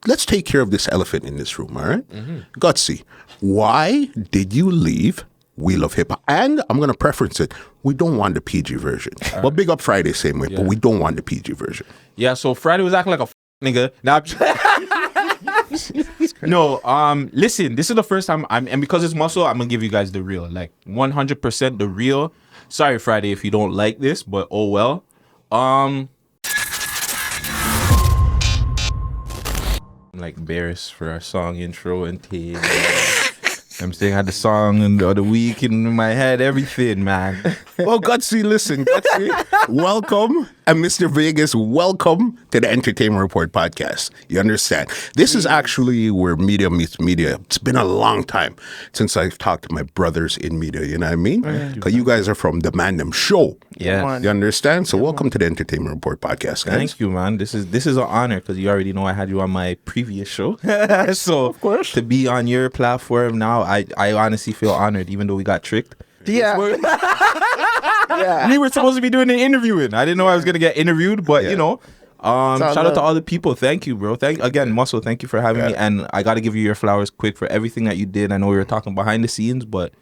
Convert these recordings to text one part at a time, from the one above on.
let's take care of this elephant in this room, all right? Guttzy, why did you leave We Love Hip Hop? And I'm going to preference it. We don't want the PG version. But big up Friday same way, but we don't want the PG version. Yeah, so Friday was acting like a nigga. Now, no, listen, this is the first time and because it's muscle, I'm gonna give you guys the real, like 100% the real. Sorry, Friday, if you don't like this, but oh well. I'm like embarrassed for our song intro and thing. I'm saying I had the song and the other week in my head, everything, man. Well, Guttzy, listen, Guttzy, welcome. And Mr. Vegas, welcome to the Entertainment Report podcast. You understand? This is actually where media meets media. It's been a long time since I've talked to my brothers in media, you know what I mean? Because you guys are from the Man Dem Show. Yeah. You understand? So welcome to the Entertainment Report podcast, guys. Thank you, man. This is an honor because you already know I had you on my previous show. So of course, to be on your platform now, I honestly feel honored, even though we got tricked. Yeah. We were supposed to be doing an interviewing. I didn't know I was gonna get interviewed, but you know, shout out to all the people. Thank you, bro. Muscle. Thank you for having me. And I got to give you your flowers quick for everything that you did. I know we were talking behind the scenes, but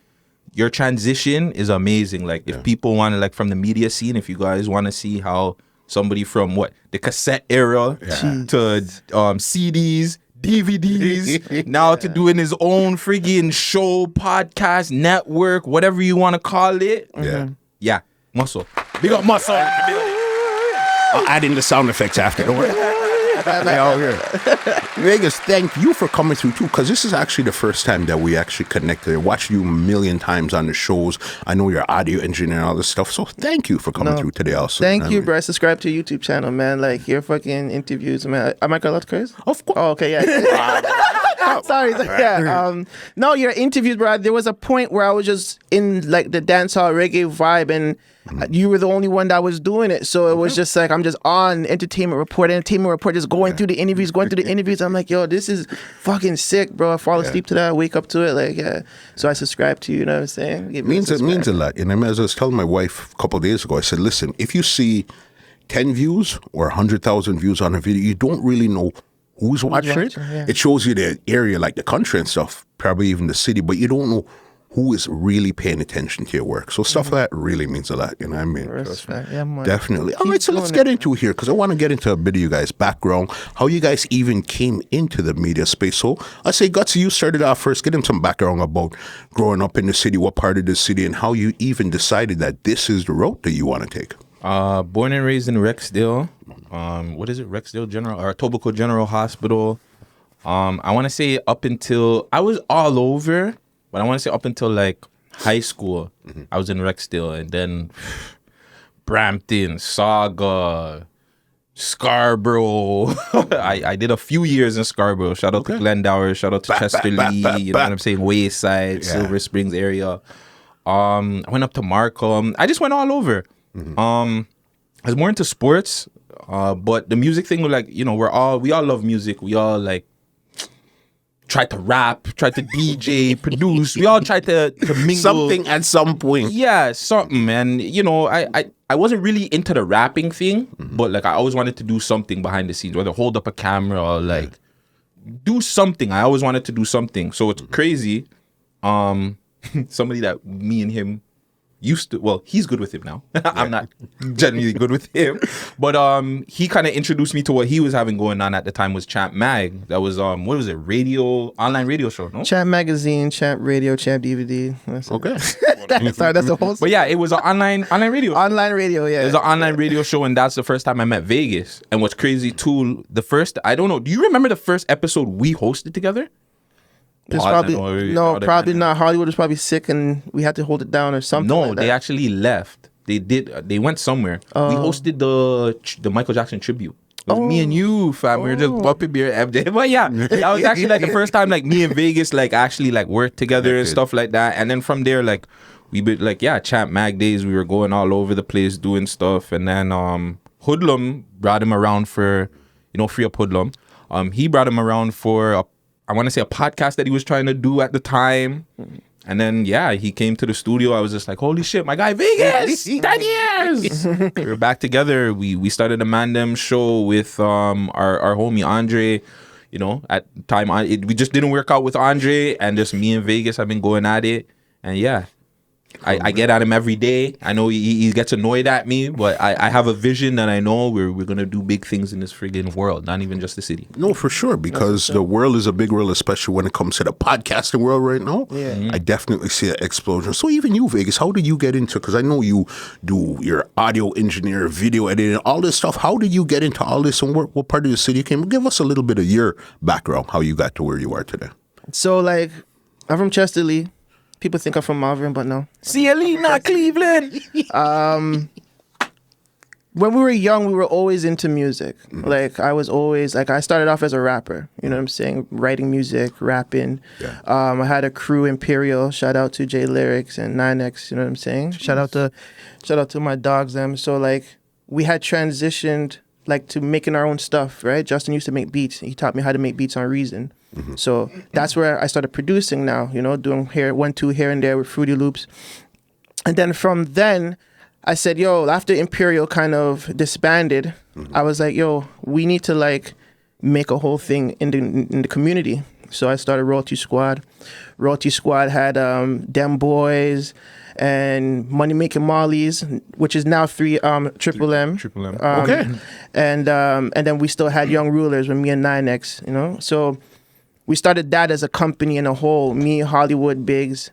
your transition is amazing. Like if people want to, like from the media scene, if you guys want to see how somebody from the cassette era to CDs, DVDs, now to doing his own friggin' show, podcast, network, whatever you want to call it. Yeah, Muscle. Big up Muscle. I'll add in the sound effects after. Don't worry. Vegas, thank you for coming through too, because this is actually the first time that we actually connected. I watched you a million times on the shows. I know you're audio engineer and all this stuff, so thank you for coming through today also. Thank you, bro. Subscribe to your YouTube channel, man. Like your fucking interviews, man. Am I allowed to curse? Of course. Oh, okay, yeah. Sorry. Yeah. No, your interviews, bro. There was a point where I was just in like the dancehall reggae vibe, and you were the only one that was doing it. So it was just like I'm just on Entertainment Report, just going through the interviews. I'm like, yo, this is fucking sick, bro. I fall asleep to that, I wake up to it, like So I subscribe to you. You know what I'm saying? It means a lot. And as I was telling my wife a couple of days ago, I said, listen, if you see 10 views or 100,000 views on a video, you don't really know who's watching it. It shows you the area, like the country and stuff, probably even the city, but you don't know who is really paying attention to your work. So stuff like that really means a lot, you know what I mean? Respect. Yeah, man. Definitely. All right, so let's get into it here, because I want to get into a bit of you guys' background, how you guys even came into the media space. So I say, Guttzy, you started off first. Get him some background about growing up in the city, what part of the city, and how you even decided that this is the route that you want to take. Born and raised in Rexdale. What is it? Rexdale General or Etobicoke General Hospital. I want to say up until I was all over, but I want to say up until like high school, I was in Rexdale, and then Brampton, Saga, Scarborough. I did a few years in Scarborough. Shout out to Glendower. Shout out to Chester Lee. You know what I'm saying? Wayside, Silver Springs area. I went up to Markham. I just went all over. I was more into sports, but the music thing was like, you know, we all love music. We all like tried to rap, tried to DJ, produce. We all tried to mingle. Something at some point. Yeah, something, man. You know, I wasn't really into the rapping thing, but like I always wanted to do something behind the scenes, whether hold up a camera or like do something. I always wanted to do something. So it's crazy. Somebody that me and him used to, well, he's good with him now. I'm not generally good with him, but he kind of introduced me to what he was having going on at the time was Champ Mag. That was what was it, online radio show, no? Champ Magazine, Champ Radio, Champ DVD. Okay. Sorry, that's the whole. But yeah, it was an online radio. Online radio, yeah. It was an online radio show, and that's the first time I met Vegas. And what's crazy too, I don't know, do you remember the first episode we hosted together? It's probably not. Hollywood was probably sick, and we had to hold it down or something. No, like they actually left. They went somewhere. We hosted the Michael Jackson tribute. It was me and you, fam. We were just bumping beer every day. But yeah, that was actually like the first time like me and Vegas like actually like worked together and stuff like that. And then from there, like we be like Champ Mag days. We were going all over the place doing stuff. And then Hoodlum brought him around for, you know, Free Up Hoodlum. He brought him around for I want to say a podcast that he was trying to do at the time. And then, he came to the studio. I was just like, holy shit, my guy Vegas, 10 years. We were back together. We started a Man Dem Show with our homie Andre. You you know, at the time we just didn't work out with Andre, and just me and Vegas have been going at it, and yeah. I get at him every day. I know he gets annoyed at me, but I have a vision that I know we're going to do big things in this friggin' world, not even just the city. No, for sure, because the world is a big world, especially when it comes to the podcasting world right now. Yeah. I definitely see an explosion. So even you, Vegas, how did you get into, because I know you do your audio engineer, video editing, all this stuff. How did you get into all this, and what part of the city you came? Give us a little bit of your background, how you got to where you are today. So, like, I'm from Chester Lee. People think I'm from Malvern, but no. CLE, not Cleveland. When we were young, we were always into music. Like, I was always, like, I started off as a rapper, you know what I'm saying? Writing music, rapping. Yeah. I had a crew, Imperial. Shout out to J Lyrics and 9X, you know what I'm saying? Shout out to my dogs, them. So, like, we had transitioned, like, to making our own stuff, right? Justin used to make beats. He taught me how to make beats on Reason. So that's where I started producing now, you know, doing 1-2 here and there with Fruity Loops. And then from then, I said, yo, after Imperial kind of disbanded, I was like, yo, we need to, like, make a whole thing in the community. So I started Royalty Squad. Royalty Squad had Dem Boys and Money Making Mollies, which is now Triple M. Triple M. Okay. And then we still had Young Rulers with me and 9X, you know? So we started that as a company in a whole, me, Hollywood, Biggs,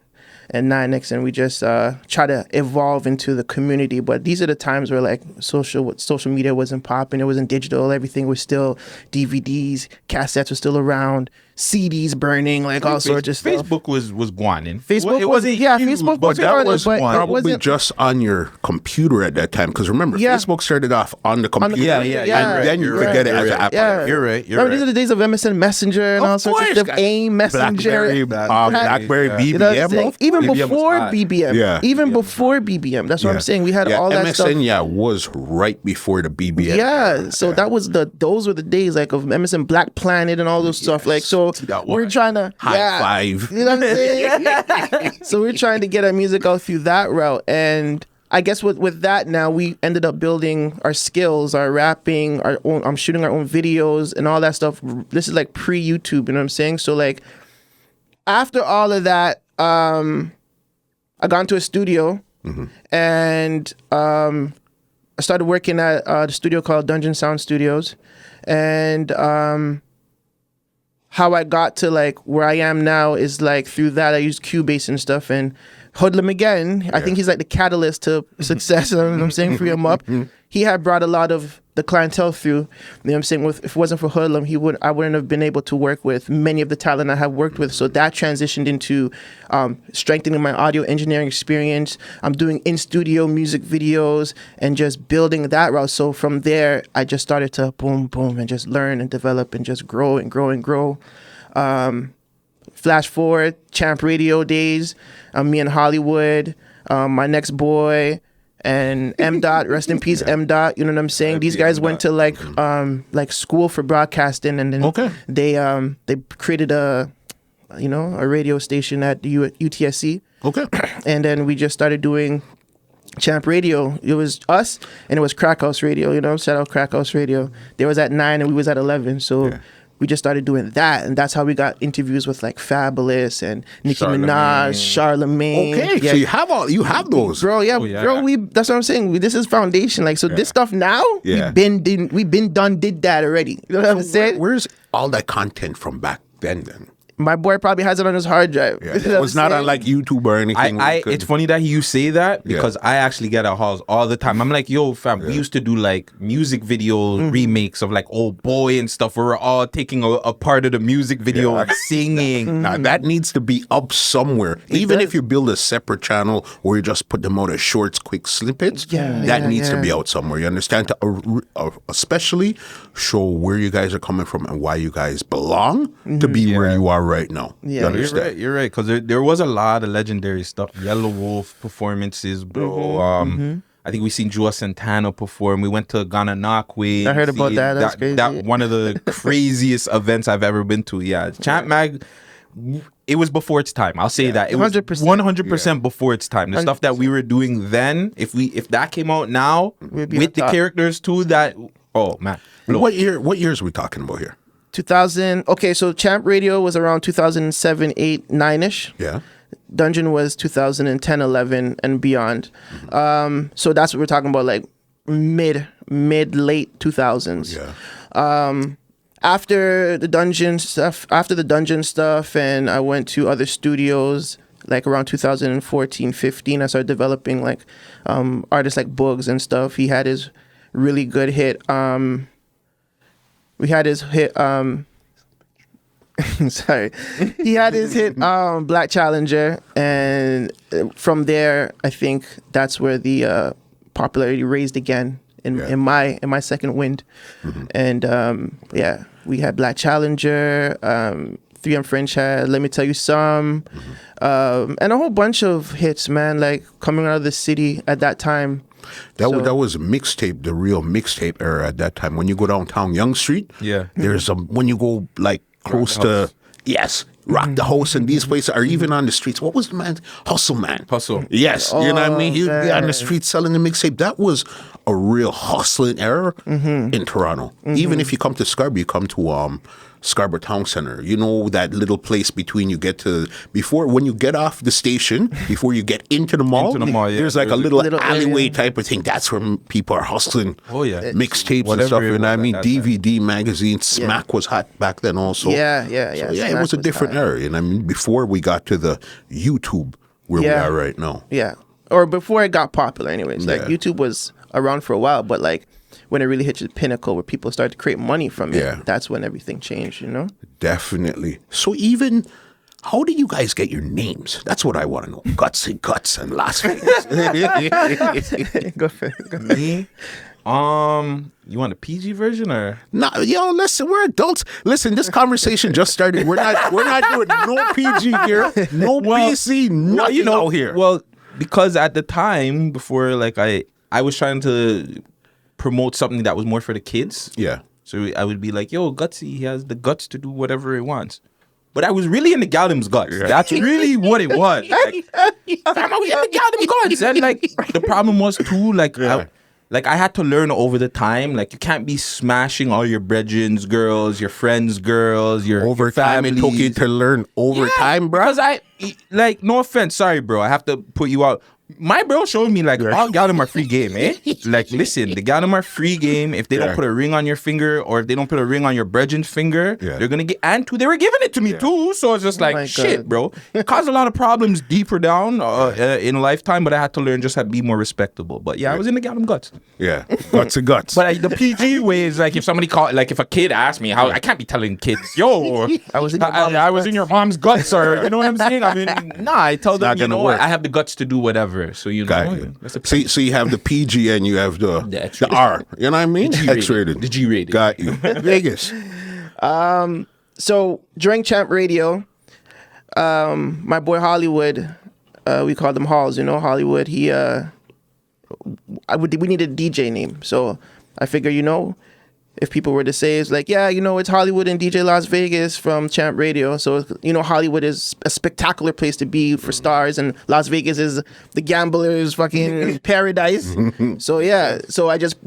and 9X, and we just try to evolve into the community. But these are the times where, like, social media wasn't popping, it wasn't digital, everything was still DVDs, cassettes were still around, CDs burning, like all sorts of stuff. Facebook was guanin. Facebook it wasn't yeah, huge, Facebook but was that was but one. it Probably wasn't just on your computer at that time, because remember, Yeah. Facebook started off on the computer. Yeah, and then you you're could get it right, as you're an right. app. Yeah. You're right. Remember, these are the days of MSN Messenger and all sorts of stuff. AIM Messenger. BlackBerry, BBM. You know what I'm saying? Even BBM was before hot. BBM. Yeah. Even before BBM. That's what I'm saying. We had all that MSN, stuff. was right before the BBM. Yeah, so that was those were the days, like, of MSN Black Planet and all those stuff. Like, so that we're one. trying to High five. You know what I'm saying? So we're trying to get our music out through that route, and I guess with that now we ended up building our skills, our rapping, our own. I'm shooting our own videos and all that stuff. This is like pre-YouTube, you know what I'm saying? So, like, after all of that, I got into a studio and I started working at the studio called Dungeon Sound Studios, and how I got to, like, where I am now is, like, through that I used Cubase and stuff, and Hoodlum again, I think he's like the catalyst to success. You know what I'm saying? Free him up. He had brought a lot of the clientele through. You know what I'm saying? If it wasn't for Hoodlum, I wouldn't have been able to work with many of the talent I have worked with. So that transitioned into strengthening my audio engineering experience. I'm doing in-studio music videos and just building that route. So from there, I just started to boom, boom, and just learn and develop and just grow and grow and grow. Flash forward, Champ Radio days, me and Hollywood, my next boy, and M. Dot, rest in peace, M. Dot. You know what I'm saying? These guys went to like school for broadcasting, and then they created a radio station at UTSC. Okay. And then we just started doing Champ Radio. It was us, and it was Crack House Radio. You know, shout out Crack House Radio. They was at 9, and we was at 11. So. We just started doing that, and that's how we got interviews with, like, Fabulous and Nicki Minaj, Charlemagne. Okay, yeah. so you have those, bro. Yeah, bro. That's what I'm saying. This is foundation. Like, so this stuff now, we've been did that already. You know what I'm saying? Where's all that content from back then? My boy probably has it on his hard drive. Yeah. It was not on, like, YouTube or anything. It's funny that you say that, because I actually get at halls all the time. I'm like, yo, fam, we used to do, like, music video remakes of, like, Old Boy and stuff, where we're all taking a part of the music video and singing. Now, that needs to be up somewhere. Even if you build a separate channel where you just put them out as shorts, quick snippets, that needs to be out somewhere. You understand? To especially show where you guys are coming from and why you guys belong to be where you are right now. Yeah, you're right. Because there was a lot of legendary stuff. Yellow Wolf performances, bro. I think we seen Joa Santana perform. We went to Ghana Nakwe. I heard about that. That's crazy. That one of the craziest events I've ever been to. Yeah, Champ Mag. It was before its time. I'll say that. It was 100% before its time. The 100%. Stuff that we were doing then, if that came out now with the characters too, that, oh man. What years are we talking about here? 2000. Okay, so Champ Radio was around 2007, 8, 9ish. Yeah. Dungeon was 2010, 11, and beyond. So that's what we're talking about, like mid late 2000s. Yeah. After the Dungeon stuff, and I went to other studios. Like around 2014, 15, I started developing like artists like Boogs and stuff. He had his really good hit. We had his hit. Sorry, he had his hit Black Challenger, and from there, I think that's where the popularity raised again in my second wind. And yeah, we had Black Challenger. 3M French had Let Me Tell You Some, and a whole bunch of hits, man, like coming out of the city at that time. That was mixtape, the real mixtape era at that time. When you go downtown Yonge Street, there's when you go like close to, Rock the House and these places are even on the streets. What was the man? Hustle Man. Hustle. Yes, you know what I mean? He'd be on the street selling the mixtape. That was a real hustling era in Toronto. Even if you come to Scarborough, you come to Scarborough Town Center. You know that little place between you get to, when you get off the station, before you get into the mall, there's like a little alleyway type of thing. That's where people are hustling mixtapes and stuff. You know what I mean? DVD, magazine, Smack was hot back then also. Yeah. So, it was a different era. And I mean, before we got to the YouTube where we are right now. Yeah. Or before it got popular anyways. Like YouTube was around for a while, but like when it really hit the pinnacle where people started to create money from it, that's when everything changed, you know? Definitely. So even, how do you guys get your names? That's what I want to know. Guttzy Guttz and Laz Vegaz. Go for it. Me? You want a PG version or? No, listen, we're adults. Listen, this conversation just started. We're not doing no PG here, no PC, nothing out here. Well, because at the time before, like I was trying to promote something that was more for the kids. Yeah. So I would be like, yo, Guttzy, he has the guts to do whatever he wants. But I was really into Galdem's guts. Yeah. That's really what it was. Like, I'm into Galdem's guts. And like the problem was too, like I had to learn over the time. Like you can't be smashing all your brethren's girls, your friends' girls, your over time. It took you to learn over time, bro. Because no offense, sorry, bro. I have to put you out. My bro showed me like all Galdem are free game, eh? Like listen, the Galdem are free game. If they don't put a ring on your finger or if they don't put a ring on your brethren's finger, they're gonna get they were giving it to me too. So it's just like shit, bro. It caused a lot of problems deeper down in a lifetime, but I had to learn just how to be more respectable. But I was in the Galdem guts. Yeah, Guttzy Guttz. But the PG way is like if somebody if a kid asked me how, I can't be telling kids, yo, I was in your mom's guts, or you know what I'm saying? I mean, I tell them, you know what, I have the guts to do whatever. So you know, so you have the PG and you have the R. You know what I mean? X-rated. The G-rated. Got you. Vegas. So during Champ Radio, my boy Hollywood, we called him Halls. You know, Hollywood. He, we needed a DJ name, so I figure, you know, if people were to say, it's like, yeah, you know, it's Hollywood and DJ Laz Vegaz from Champ Radio. So, you know, Hollywood is a spectacular place to be for stars, and Laz Vegaz is the gambler's fucking paradise. So I just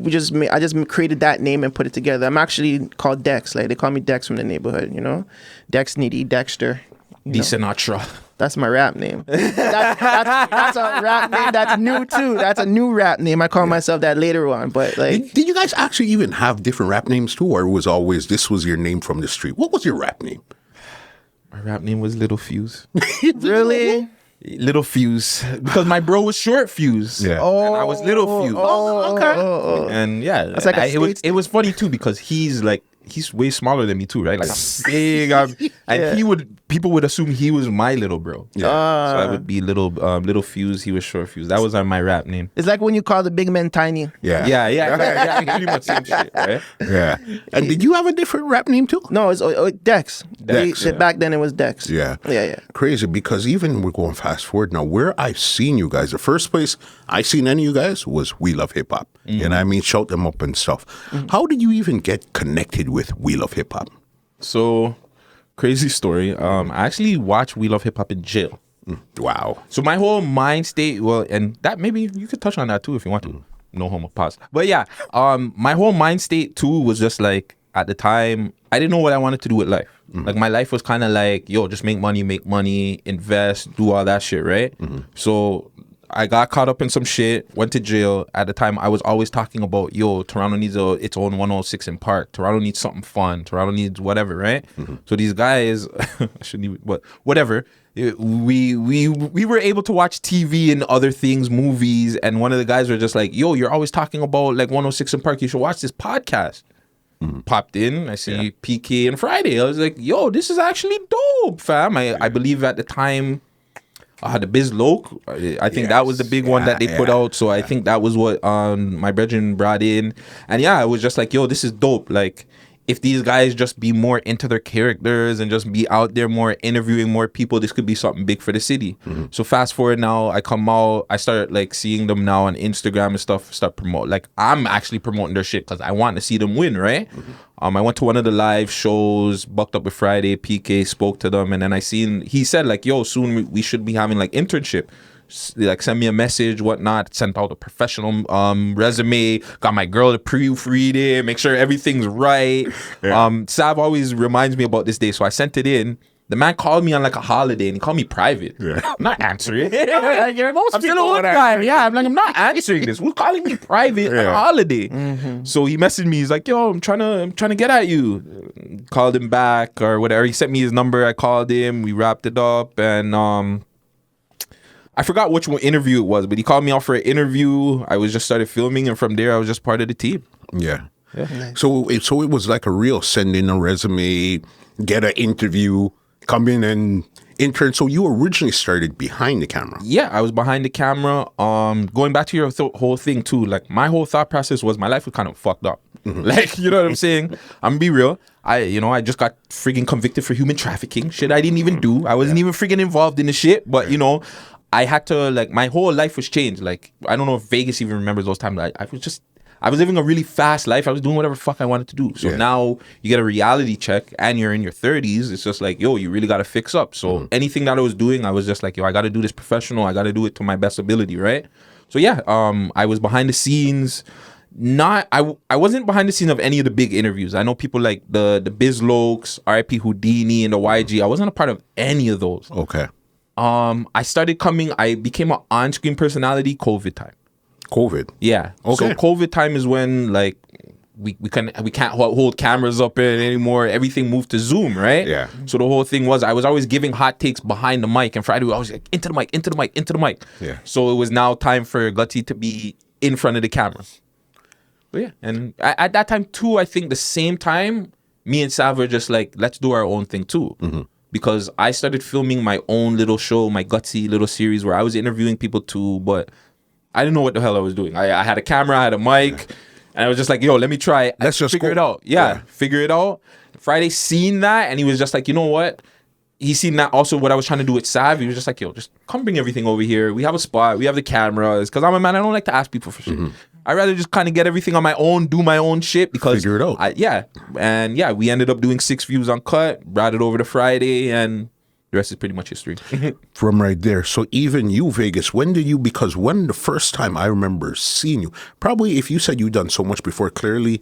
created that name and put it together. I'm actually called Dex. Like they call me Dex from the neighborhood, you know? Dex Nitty, Dexter. D Sinatra. That's my rap name. That's a rap name that's new too. That's a new rap name. I call myself that later on. But like, did you guys actually even have different rap names too, or was always this was your name from the street? What was your rap name? My rap name was Little Fuse. Really? Little Fuse, because my bro was Short Fuse. Yeah. And I was Little Fuse. Okay. And that's like it was funny too because he's way smaller than me too, right? Like I'm big, and people would assume he was my little bro. Yeah. So I would be little Fuse. He was Short Fuse. That was my rap name. It's like when you call the big men tiny. Yeah. Pretty much same shit, right? Yeah. And did you have a different rap name too? No, it's Dex. Back then it was Dex. Yeah. Yeah. Crazy, because even we're going fast forward now. Where I've seen you guys, the first place I seen any of you guys was We Love Hip Hop, and I mean shout them up and stuff. How did you even get connected with We Love Hip Hop? So, crazy story. I actually watched We Love Hip Hop in jail. Wow. So my whole mind state, and that maybe you could touch on that too if you want to. No homo, pause. But yeah, my whole mind state too was just like, at the time, I didn't know what I wanted to do with life. Like my life was kind of like, yo, just make money, invest, do all that shit, right? So I got caught up in some shit, went to jail. At the time, I was always talking about, yo, Toronto needs its own 106 in Park. Toronto needs something fun. Toronto needs whatever, right? So these guys, I shouldn't even, but whatever. We were able to watch TV and other things, movies, and one of the guys were just like, yo, you're always talking about like 106 in Park. You should watch this podcast. Popped in, I see PK and Friday. I was like, yo, this is actually dope, fam. I believe at the time, the Biz Loc, I think that was the big one that they put out. So I think that was what my brethren brought in. And yeah, I was just like, yo, this is dope. Like, if these guys just be more into their characters and just be out there more interviewing more people, this could be something big for the city. So fast forward now, I come out, I start like seeing them now on Instagram and stuff, start promote. Like I'm actually promoting their shit because I want to see them win, right? I went to one of the live shows, bucked up with Friday, PK, spoke to them, and then he said like, yo, soon we should be having like internship. Like send me a message, whatnot, sent out a professional resume, got my girl to proofread it, make sure everything's right. Sav always reminds me about this day, so I sent it in. The man called me on like a holiday and he called me private. I'm not answering. I'm still a old guy. Yeah, I'm like, I'm not answering this. Who's calling me private on a holiday? So he messaged me. He's like, yo, I'm trying to get at you. Called him back or whatever. He sent me his number. I called him. We wrapped it up and I forgot which one interview it was, but he called me out for an interview. I was just started filming, and from there, I was just part of the team. Yeah. Nice. So it was like a real send in a resume, get an interview, come in and intern. So you originally started behind the camera. Yeah, I was behind the camera. Going back to your whole thing too, like my whole thought process was my life was kind of fucked up. Like, you know what I'm saying? I'm gonna be real. I just got freaking convicted for human trafficking. Shit I didn't even do. I wasn't even freaking involved in the shit, but you know, I had to, like, my whole life was changed. Like, I don't know if Vegas even remembers those times. I was living a really fast life. I was doing whatever the fuck I wanted to do. So now you get a reality check and you're in your 30s. It's just like, yo, you really got to fix up. So anything that I was doing, I was just like, yo, I got to do this professional. I got to do it to my best ability, right? So yeah, I was behind the scenes. I wasn't behind the scenes of any of the big interviews. I know people like the Biz Locs, RIP Houdini, and the YG. I wasn't a part of any of those. Okay. I became an on-screen personality COVID time. COVID? Yeah. Okay. So COVID time is when like we can't hold cameras up in anymore. Everything moved to Zoom, right? Yeah. So the whole thing was I was always giving hot takes behind the mic, and Friday I was like into the mic. Yeah. So it was now time for Guttzy to be in front of the camera. But yeah, and at that time too, I think the same time, me and Sav were just like, let's do our own thing too. Because I started filming my own little show, my Guttzy little series where I was interviewing people too, but I didn't know what the hell I was doing. I had a camera, I had a mic, and I was just like, yo, let me try. Let's just figure it out. Yeah, figure it out. Friday seen that, and he was just like, you know what? He seen that also what I was trying to do with Sav. He was just like, yo, just come bring everything over here. We have a spot. We have the cameras. Because I'm a man, I don't like to ask people for shit. I'd rather just kind of get everything on my own, do my own shit. Because figure it out. We ended up doing 6 views on Cut, brought it over to Friday, and the rest is pretty much history. From right there. So even you, Vegas, when the first time I remember seeing you, probably if you said you'd done so much before, clearly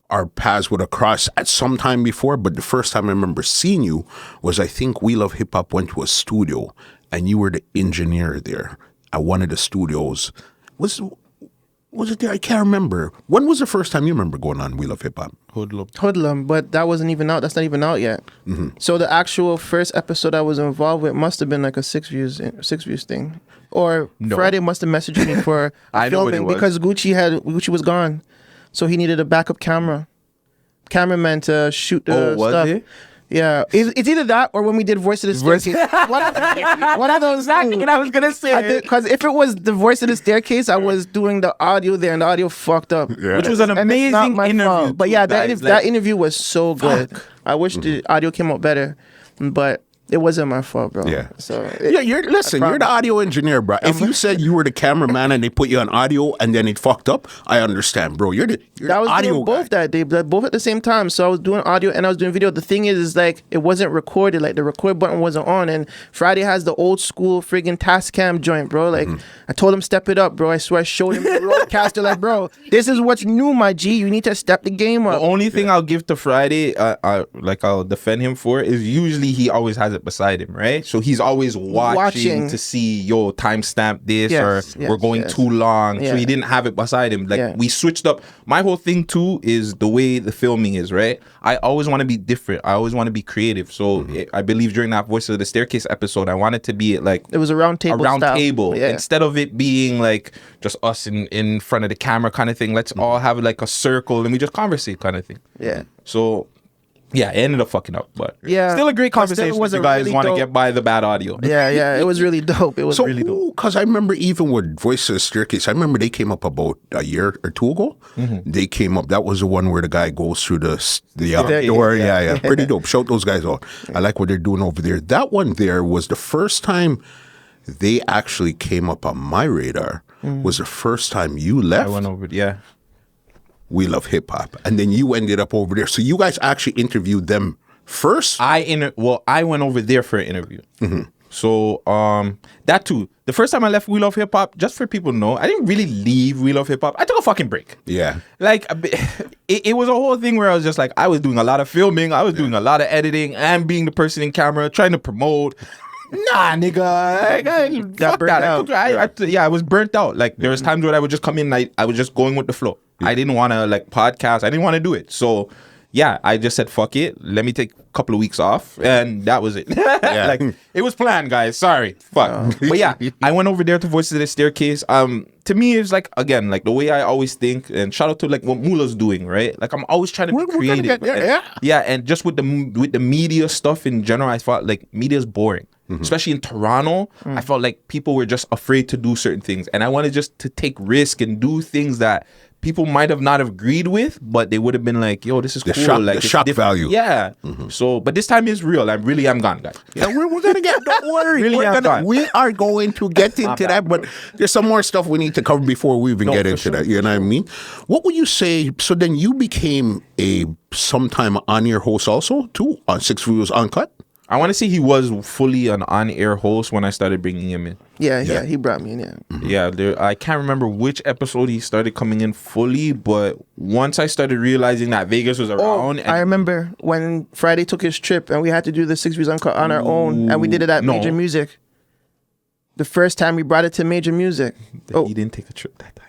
our paths would have crossed at some time before, but the first time I remember seeing you was, I think We Love Hip Hop went to a studio and you were the engineer there at one of the studios. Was it there? I can't remember. When was the first time you remember going on We Love Hip Hop? Hoodlum, but that wasn't even out. That's not even out yet. So the actual first episode I was involved with must have been like a 6 views thing. Or Friday must have messaged me for filming because Gucci was gone. So he needed a backup cameraman to shoot the stuff. He? Yeah, it's either that or when we did Voice of the Staircase. What are those? Exactly what I was gonna say. Because if it was the Voice of the Staircase, I was doing the audio there, and the audio fucked up, which was an amazing interview. But yeah, that interview was so good. I wish the audio came out better, but It wasn't my fault, bro. Yeah. So You're the audio engineer, bro. If you said you were the cameraman and they put you on audio and then it fucked up, I understand, bro. You're the audio doing both guy. that day, both at the same time. So I was doing audio and I was doing video. The thing is like it wasn't recorded. Like the record button wasn't on. And Friday has the old school friggin' Tascam joint, bro. Like I told him step it up, bro. I swear I showed him the roadcaster. Like, bro, this is what's new, my G. You need to step the game up. The only thing I'll give to Friday, I'll defend him for, is usually he always has it beside him, right? So he's always watching to see, yo, timestamp this, or we're going too long. Yeah. So he didn't have it beside him. Like we switched up. My whole thing too is the way the filming is, right? I always want to be different. I always want to be creative. So I believe during that Voice of the Staircase episode, I wanted to be like it was a round table. Yeah. Instead of it being like just us in front of the camera kind of thing. Let's all have like a circle and we just conversate kind of thing. Yeah. So yeah, it ended up fucking up, but yeah, still a great conversation if you guys really want to get by the bad audio. Yeah, it was really dope. It was really dope. Because I remember even with Voice of the Staircase, I remember they came up about a year or two ago. They came up. That was the one where the guy goes through the door. Yeah. Pretty dope. Shout those guys out. I like what they're doing over there. That one there was the first time they actually came up on my radar. Was the first time you left. I went over, We Love Hip Hop, and then you ended up over there. So you guys actually interviewed them first. I went over there for an interview. So that too. The first time I left We Love Hip Hop, just for people to know, I didn't really leave We Love Hip Hop. I took a fucking break. Yeah. Like it was a whole thing where I was just like, I was doing a lot of filming, I was doing a lot of editing, and being the person in camera trying to promote. Nah, nigga, fuck that. I was burnt out. Like there was times where I would just come in, I was just going with the flow. I didn't want to like podcast. I didn't want to do it. So yeah, I just said, fuck it. Let me take a couple of weeks off. And that was it. Like it was planned, guys. Sorry. Fuck. But yeah, I went over there to Voices of the Staircase. To me, it's like, again, like the way I always think, and shout out to like what Moula's doing, right? Like I'm always trying to be creative. And just with the media stuff in general, I felt like media's boring. Especially in Toronto, I felt like people were just afraid to do certain things. And I wanted just to take risk and do things that people might have not agreed with, but they would have been like, yo, this is cool. Like the shock value. Yeah. So, but this time is real. I'm gone, guys. Yeah, we're going to get, don't worry. We are going to get into that, but there's some more stuff we need to cover before we even get into that. You know what I mean? What would you say? So then you became a sometime on-air host also, too, on 6 Views Uncut? I want to say he was fully an on-air host when I started bringing him in. Yeah, he brought me in, Yeah, I can't remember which episode he started coming in fully, but once I started realizing that Vegas was around... I remember when Friday took his trip and we had to do the 6 Views Uncut on our own, and we did it at Major Music. The first time we brought it to Major Music. He didn't take a trip that time.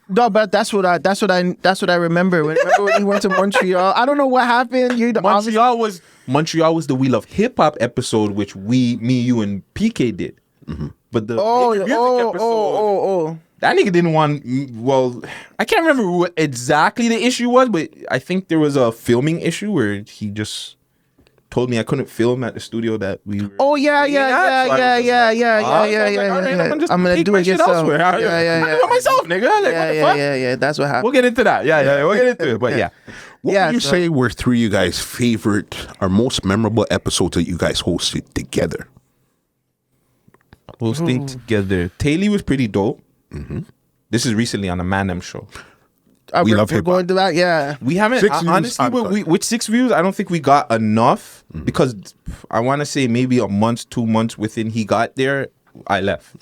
No, but that's what I remember. Remember when he went to Montreal? I don't know what happened. Montreal was the We Love Hip Hop episode, which me, you, and PK did. But the episode, that nigga didn't want. Well, I can't remember what exactly the issue was, but I think there was a filming issue where he just told me I couldn't film at the studio that we were. Oh yeah. I'm gonna do it yourself. I'm gonna do it myself, nigga. Like, what the fuck? Yeah. That's what happened. We'll get into that. Yeah. We'll get into it. But yeah. What would you say were three of you guys' favorite or most memorable episodes that you guys hosted together? Hosting together. Taylor was pretty dope. This is recently on the Man Dem Show. We Love Hip Hop. Going to that, yeah. We haven't, honestly, with 6 Views, I don't think we got enough because I want to say maybe a month, 2 months within he got there, I left.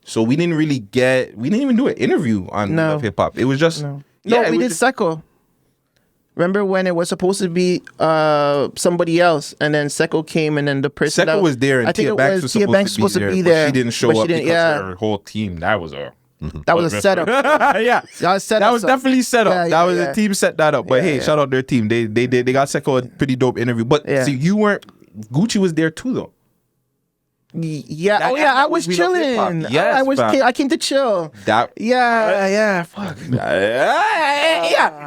So we didn't even do an interview on We Love Hip Hop. It was just, we did Seko. Remember when it was supposed to be somebody else, and then Seko came, and then the person Seko was there, and Tia Banks was supposed to be there. But she didn't show up because her whole team. That was a setup. That was definitely set up. That was a team set that up. But hey, shout out their team. They got Seko a pretty dope interview. But see, Gucci was there too though. Yeah. I was chilling. Yes, I came to chill. Fuck. Yeah.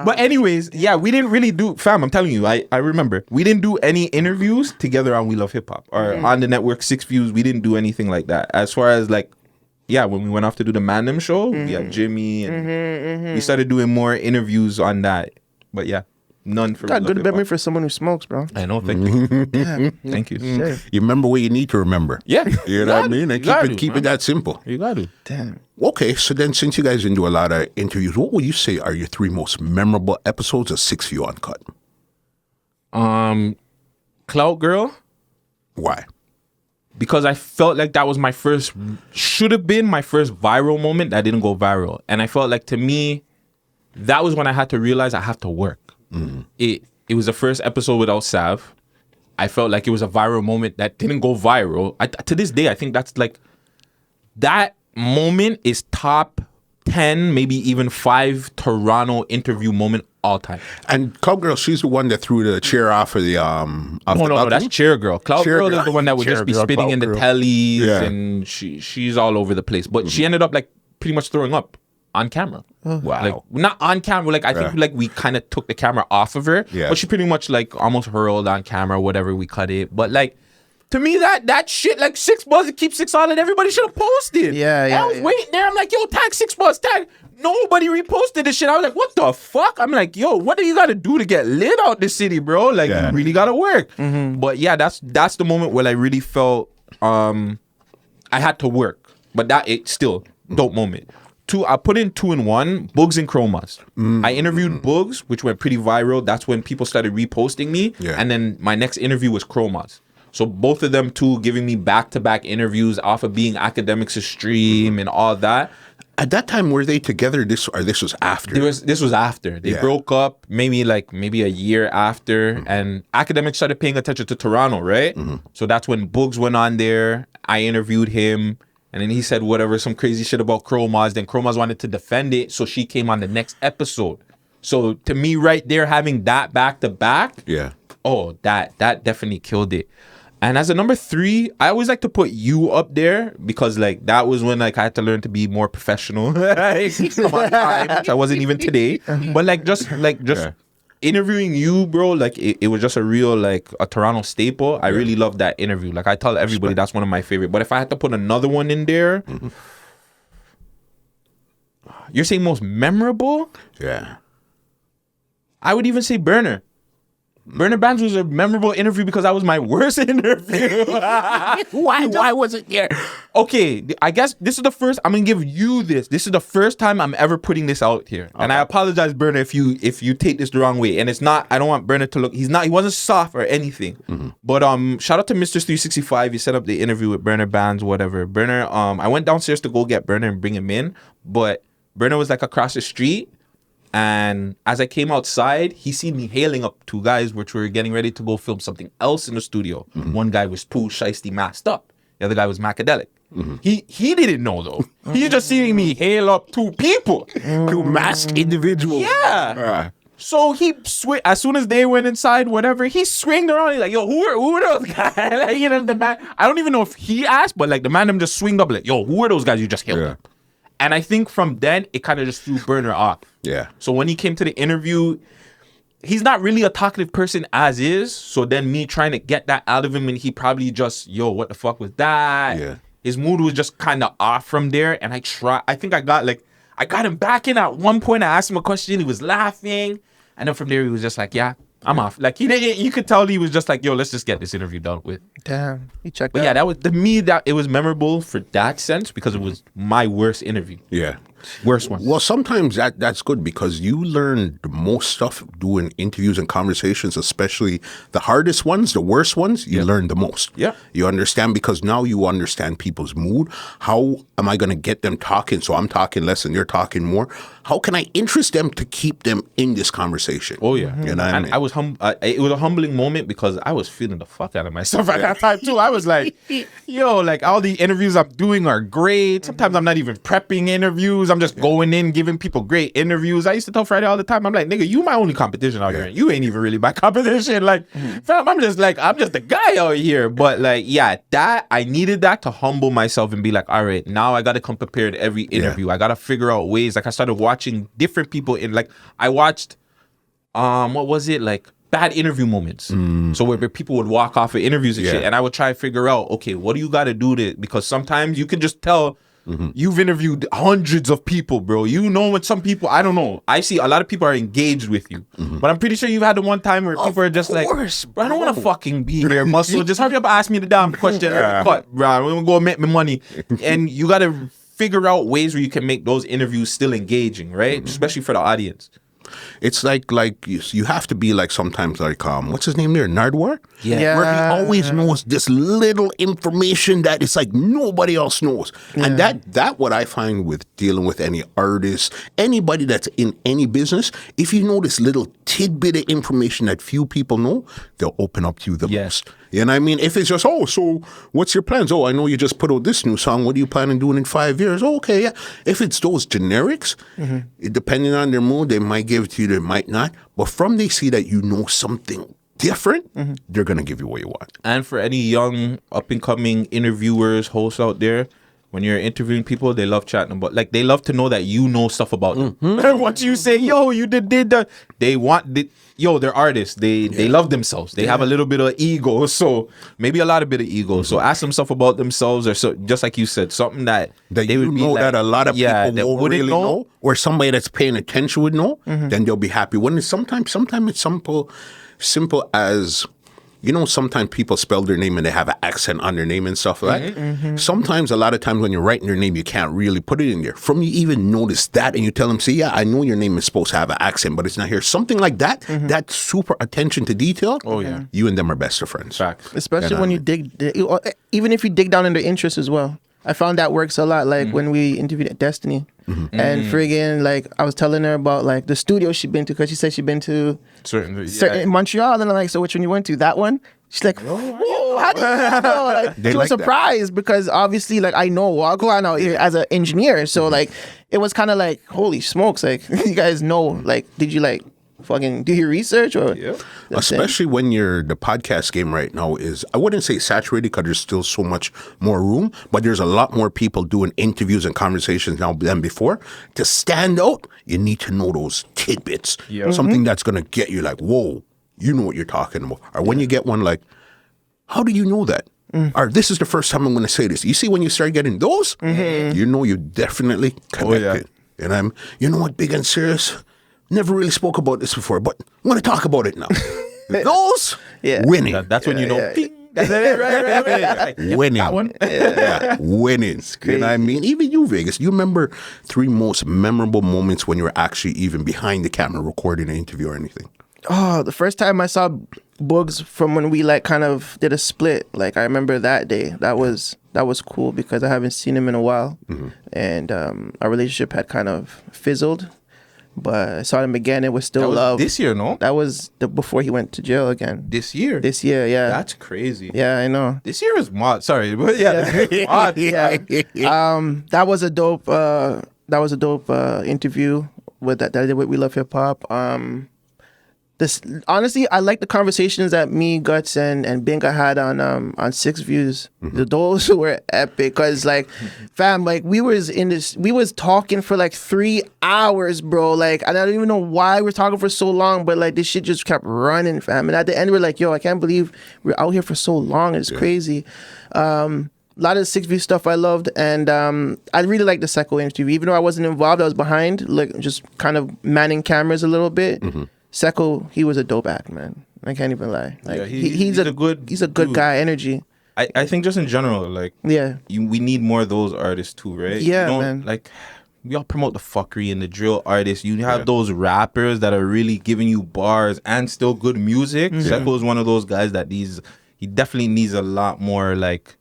But anyways, we didn't really do. Fam, I'm telling you, I remember we didn't do any interviews together on We Love Hip Hop or on the network 6 Views. We didn't do anything like that. As far as like, when we went off to do the Man Dem Show, we had Jimmy and we started doing more interviews on that. But none for Got me. good memory for someone who smokes, bro. I know. Thank you. Thank you. Shit. You remember what you need to remember. Yeah. You know what I mean? And keep it that simple. You got to. Damn. Okay, so then since you guys didn't do a lot of interviews, what would you say are your 3 most memorable episodes of 6 View Uncut? Clout Girl. Why? Because I felt like that was should have been my first viral moment that didn't go viral. And I felt like, to me, that was when I had to realize I have to work. It was the first episode without Sav. I felt like it was a viral moment that didn't go viral. To this day, I think that's like, that moment is top 10, maybe even 5 Toronto interview moment all time. And Club Girl, she's the one that threw the chair off of the No, that's Chair Girl. Cloud Girl is the one that would just be spitting in the tellies, and she's all over the place. But she ended up like pretty much throwing up on camera. Wow. Like, not on camera, like I think like we kind of took the camera off of her. Yeah. But she pretty much like almost hurled on camera, whatever, we cut it. But like, to me, that shit, like 6 Buzz and Keep 6 on it, everybody should have posted. Yeah. I was waiting there. I'm like, yo, tag 6 Buzz, tag. Nobody reposted this shit. I was like, what the fuck? I'm like, yo, what do you got to do to get lit out the city, bro? Like, you really got to work. But yeah, that's the moment where I really felt I had to work. But it still, dope moment. 2, I put in 2 in 1, Bugs and Chromazz. I interviewed Bugs, which went pretty viral. That's when people started reposting me. Yeah. And then my next interview was Chromazz. So both of them two giving me back-to-back interviews off of being Academics' stream and all that. At that time, were they together? This was after? This was after. They broke up maybe a year after. And Academics started paying attention to Toronto, right? So that's when Bugs went on there. I interviewed him. And then he said whatever, some crazy shit about Chromazz. Then Chromazz wanted to defend it, so she came on the next episode. So to me, right there, having that back to back, that definitely killed it. And as a number 3, I always like to put you up there because like that was when like I had to learn to be more professional. Come on, time, which I wasn't even today. But like just interviewing you, bro, like it was just a real like a Toronto staple. I really love that interview. Like I tell everybody that's one of my favorite. But if I had to put another one in there, you're saying most memorable? Yeah. I would even say Burner. Burner Bands was a memorable interview because that was my worst interview. Why was it there? Okay, I guess this is the first. I'm gonna give you this. This is the first time I'm ever putting this out here, and I apologize, Burner, if you take this the wrong way. And it's not. I don't want Burner to look. He wasn't soft or anything. But shout out to Mr. 365. He set up the interview with Burner Bands, whatever. Burner. I went downstairs to go get Burner and bring him in, but Burner was like across the street. And as I came outside, he seen me hailing up 2 guys, which were getting ready to go film something else in the studio. One guy was Pooh Shiesty masked up. The other guy was Macadelic. He didn't know though. He just seeing me hail up 2 people. 2 masked individuals. Yeah. So he as soon as they went inside, whatever, he swinged around. He's like, yo, who are those guys? Like, you know, the man. I don't even know if he asked, but like the man them just swinged up like, yo, who are those guys you just hailed up? And I think from then, it kind of just threw Burner off. Yeah. So when he came to the interview, he's not really a talkative person as is. So then me trying to get that out of him, and he probably just, yo, what the fuck was that? Yeah. His mood was just kind of off from there. And I think I got him back in at one point. I asked him a question. He was laughing. And then from there, he was just like, yeah, I'm off. Like, you could tell he was just like, yo, let's just get this interview done with. Damn. He checked out. But yeah, that was, to me, that it was memorable for that sense because it was my worst interview. Yeah. Worst one. Well, sometimes that's good because you learn the most stuff doing interviews and conversations, especially the hardest ones, the worst ones, you learn the most. Yeah. You understand because now you understand people's mood. How am I going to get them talking? So I'm talking less and you're talking more. How can I interest them to keep them in this conversation? Oh, yeah. You know what I mean? I was it was a humbling moment because I was feeling the fuck out of myself at that time, too. I was like, yo, like all the interviews I'm doing are great. Sometimes I'm not even prepping interviews. I'm just going in, giving people great interviews. I used to tell Friday all the time, I'm like, nigga, you my only competition out here. You ain't even really my competition. Like, fam, I'm just a guy out here. But like, yeah, I needed that to humble myself and be like, all right, now I got to come prepared every interview. I got to figure out ways. Like I started watching different people I watched, what was it? Like bad interview moments. So where people would walk off of interviews and shit. And I would try to figure out, okay, what do you got to do because sometimes you can just tell You've interviewed hundreds of people, bro. You know what some people, I don't know. I see a lot of people are engaged with you. But I'm pretty sure you've had the one time where people are just like, bro, I don't want to fucking be here, muscle. Just hurry up and ask me the damn question. Cut, bro. I'm going to go make me money. And you got to figure out ways where you can make those interviews still engaging, right? Especially for the audience. It's like you have to be like sometimes like what's his name there, Nardwar? Yeah. Where he always knows this little information that it's like nobody else knows. And that what I find with dealing with any artist, anybody that's in any business, if you know this little tidbit of information that few people know, they'll open up to you the most. You know what I mean? If it's just, oh, so what's your plans? Oh, I know you just put out this new song. What do you plan on doing in 5 years? Oh, okay, yeah. If it's those generics, depending on their mood, they might give it to you, they might not. But from they see that you know something different, they're going to give you what you want. And for any young, up-and-coming interviewers, hosts out there, when you're interviewing people, they love chatting about, like, they love to know that you know stuff about them. Once you say, yo, you did that, they want, they're artists. They love themselves. They have a little bit of ego, so maybe a lot of bit of ego. So ask them stuff about themselves, or so, just like you said, something that they would know that a lot of people won't really know, or somebody that's paying attention would know. Then they'll be happy. When it's sometimes it's simple as, you know, sometimes people spell their name and they have an accent on their name and stuff like that. Sometimes, a lot of times when you're writing their name, you can't really put it in there. From you even notice that and you tell them, say, yeah, I know your name is supposed to have an accent, but it's not here. Something like that, that super attention to detail, you and them are best of friends. Facts. Especially when you even if you dig down into interests as well. I found that works a lot. Like when we interviewed at Destiny, and friggin', like I was telling her about like the studio she'd been to, because she said she'd been to certain in Montreal, and I'm like, so which one you went to? That one? She's like, whoa, how did you know? Like, she was surprised because obviously, like, I know I'll go out here as an engineer, so like it was kind of like, holy smokes, like you guys know, like, did you like fucking do your research? Or especially when the podcast game right now is, I wouldn't say saturated because there's still so much more room, but there's a lot more people doing interviews and conversations now than before. To stand out, you need to know those tidbits, something that's going to get you like, whoa, you know what you're talking about. Or when you get one like, how do you know that? Or this is the first time I'm going to say this. You see, when you start getting those, you know you definitely connected. And you know what, big and serious, never really spoke about this before, but I'm going to talk about it now. Those, winning. That's when you know. That's it, right. Winning. That one. Winning. You know what I mean? Even you, Vegas, you remember 3 most memorable moments when you were actually even behind the camera recording an interview or anything? Oh, the first time I saw Bugs from when we like kind of did a split, like I remember that day. That was cool because I haven't seen him in a while, and our relationship had kind of fizzled. But I saw him again. It was still love. This year, no? That was before he went to jail again. This year, yeah. That's crazy. Yeah, I know. This year is mod. Sorry, but mod. That was a dope. Interview with that I did with We Love Hip Hop. This honestly, I like the conversations that me, Guttz, and Binga had on 6 Views. Those were epic, cause like, fam, like we was talking for like 3 hours, bro. Like, and I don't even know why we're talking for so long, but like this shit just kept running, fam. And at the end, we're like, yo, I can't believe we're out here for so long. It's crazy. A lot of the 6 Views stuff I loved, and I really liked the Seco interview. Even though I wasn't involved, I was behind, like just kind of manning cameras a little bit. Seco, he was a dope act, man. I can't even lie. Like, he's a good guy. Energy. I think just in general, like, we need more of those artists too, right? Yeah, man. Like, we all promote the fuckery and the drill artists. You have those rappers that are really giving you bars and still good music. Seco is one of those guys that he definitely needs a lot more, like,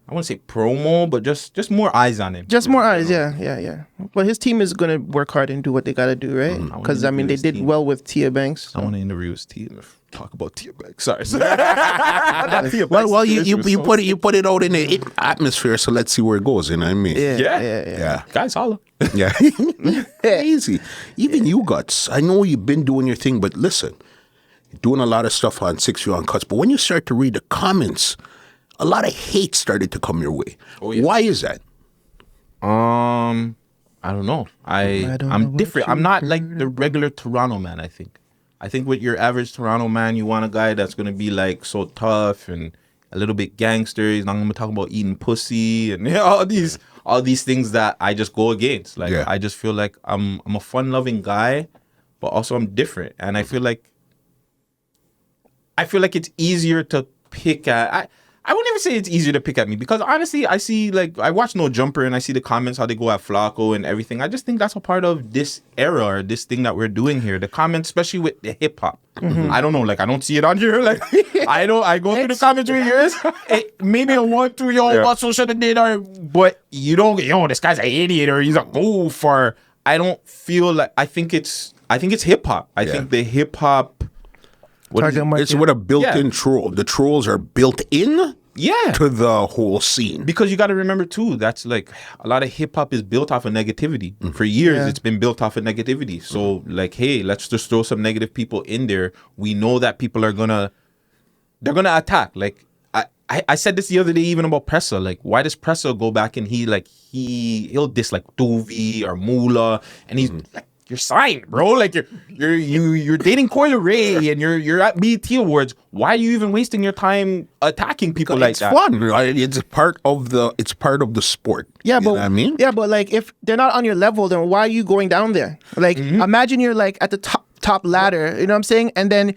I wouldn't say promo, but just more eyes on him. Just more eyes, yeah. But his team is going to work hard and do what they got to do, right? Because, I mean, they did well with Tia Banks. So. I want to interview his team. Talk about Tia Banks. Sorry. Well, you put it out in the atmosphere, so let's see where it goes, you know what I mean? Yeah. Guys, holla. Yeah. Crazy. Even you, Guttz, I know you've been doing your thing, but listen, you're doing a lot of stuff on 6 View Uncuts, but when you start to read the comments, a lot of hate started to come your way. Why is that? I don't know. I'm different. I'm not like the regular Toronto man, I think. I think with your average Toronto man, you want a guy that's going to be like so tough and a little bit gangster. He's not gonna talk about eating pussy and all these things that I just go against. Like I just feel like I'm a fun-loving guy, but also I'm different, and I feel like it's easier to pick at. I would never say it's easier to pick at me because honestly, I see like I watch No Jumper and I see the comments how they go at Flacco and everything. I just think that's a part of this era or this thing that we're doing here. The comments, especially with the hip hop. I don't know, like I don't see it on here. Like I go through the comments with yours. Maybe a 1-2 Russell should have did, but you don't. This guy's an idiot or he's a goof. Or I don't feel like I think it's hip hop. I think the hip hop. It's what a built-in troll. The trolls are built in to the whole scene. Because you got to remember, too, that's like a lot of hip-hop is built off of negativity. For years, it's been built off of negativity. So, like, hey, let's just throw some negative people in there. We know that people are they're going to attack. Like, I said this the other day even about Pressa. Like, why does Pressa go back and he'll diss, like, Dovi or Moula, and he's like, you're signed, bro. Like you're dating Coyle Ray and you're at BET Awards. Why are you even wasting your time attacking people like that? It's fun, right? It's part of the sport. Yeah, but you know what I mean, but like if they're not on your level, then why are you going down there? Like imagine you're like at the top ladder. You know what I'm saying? And then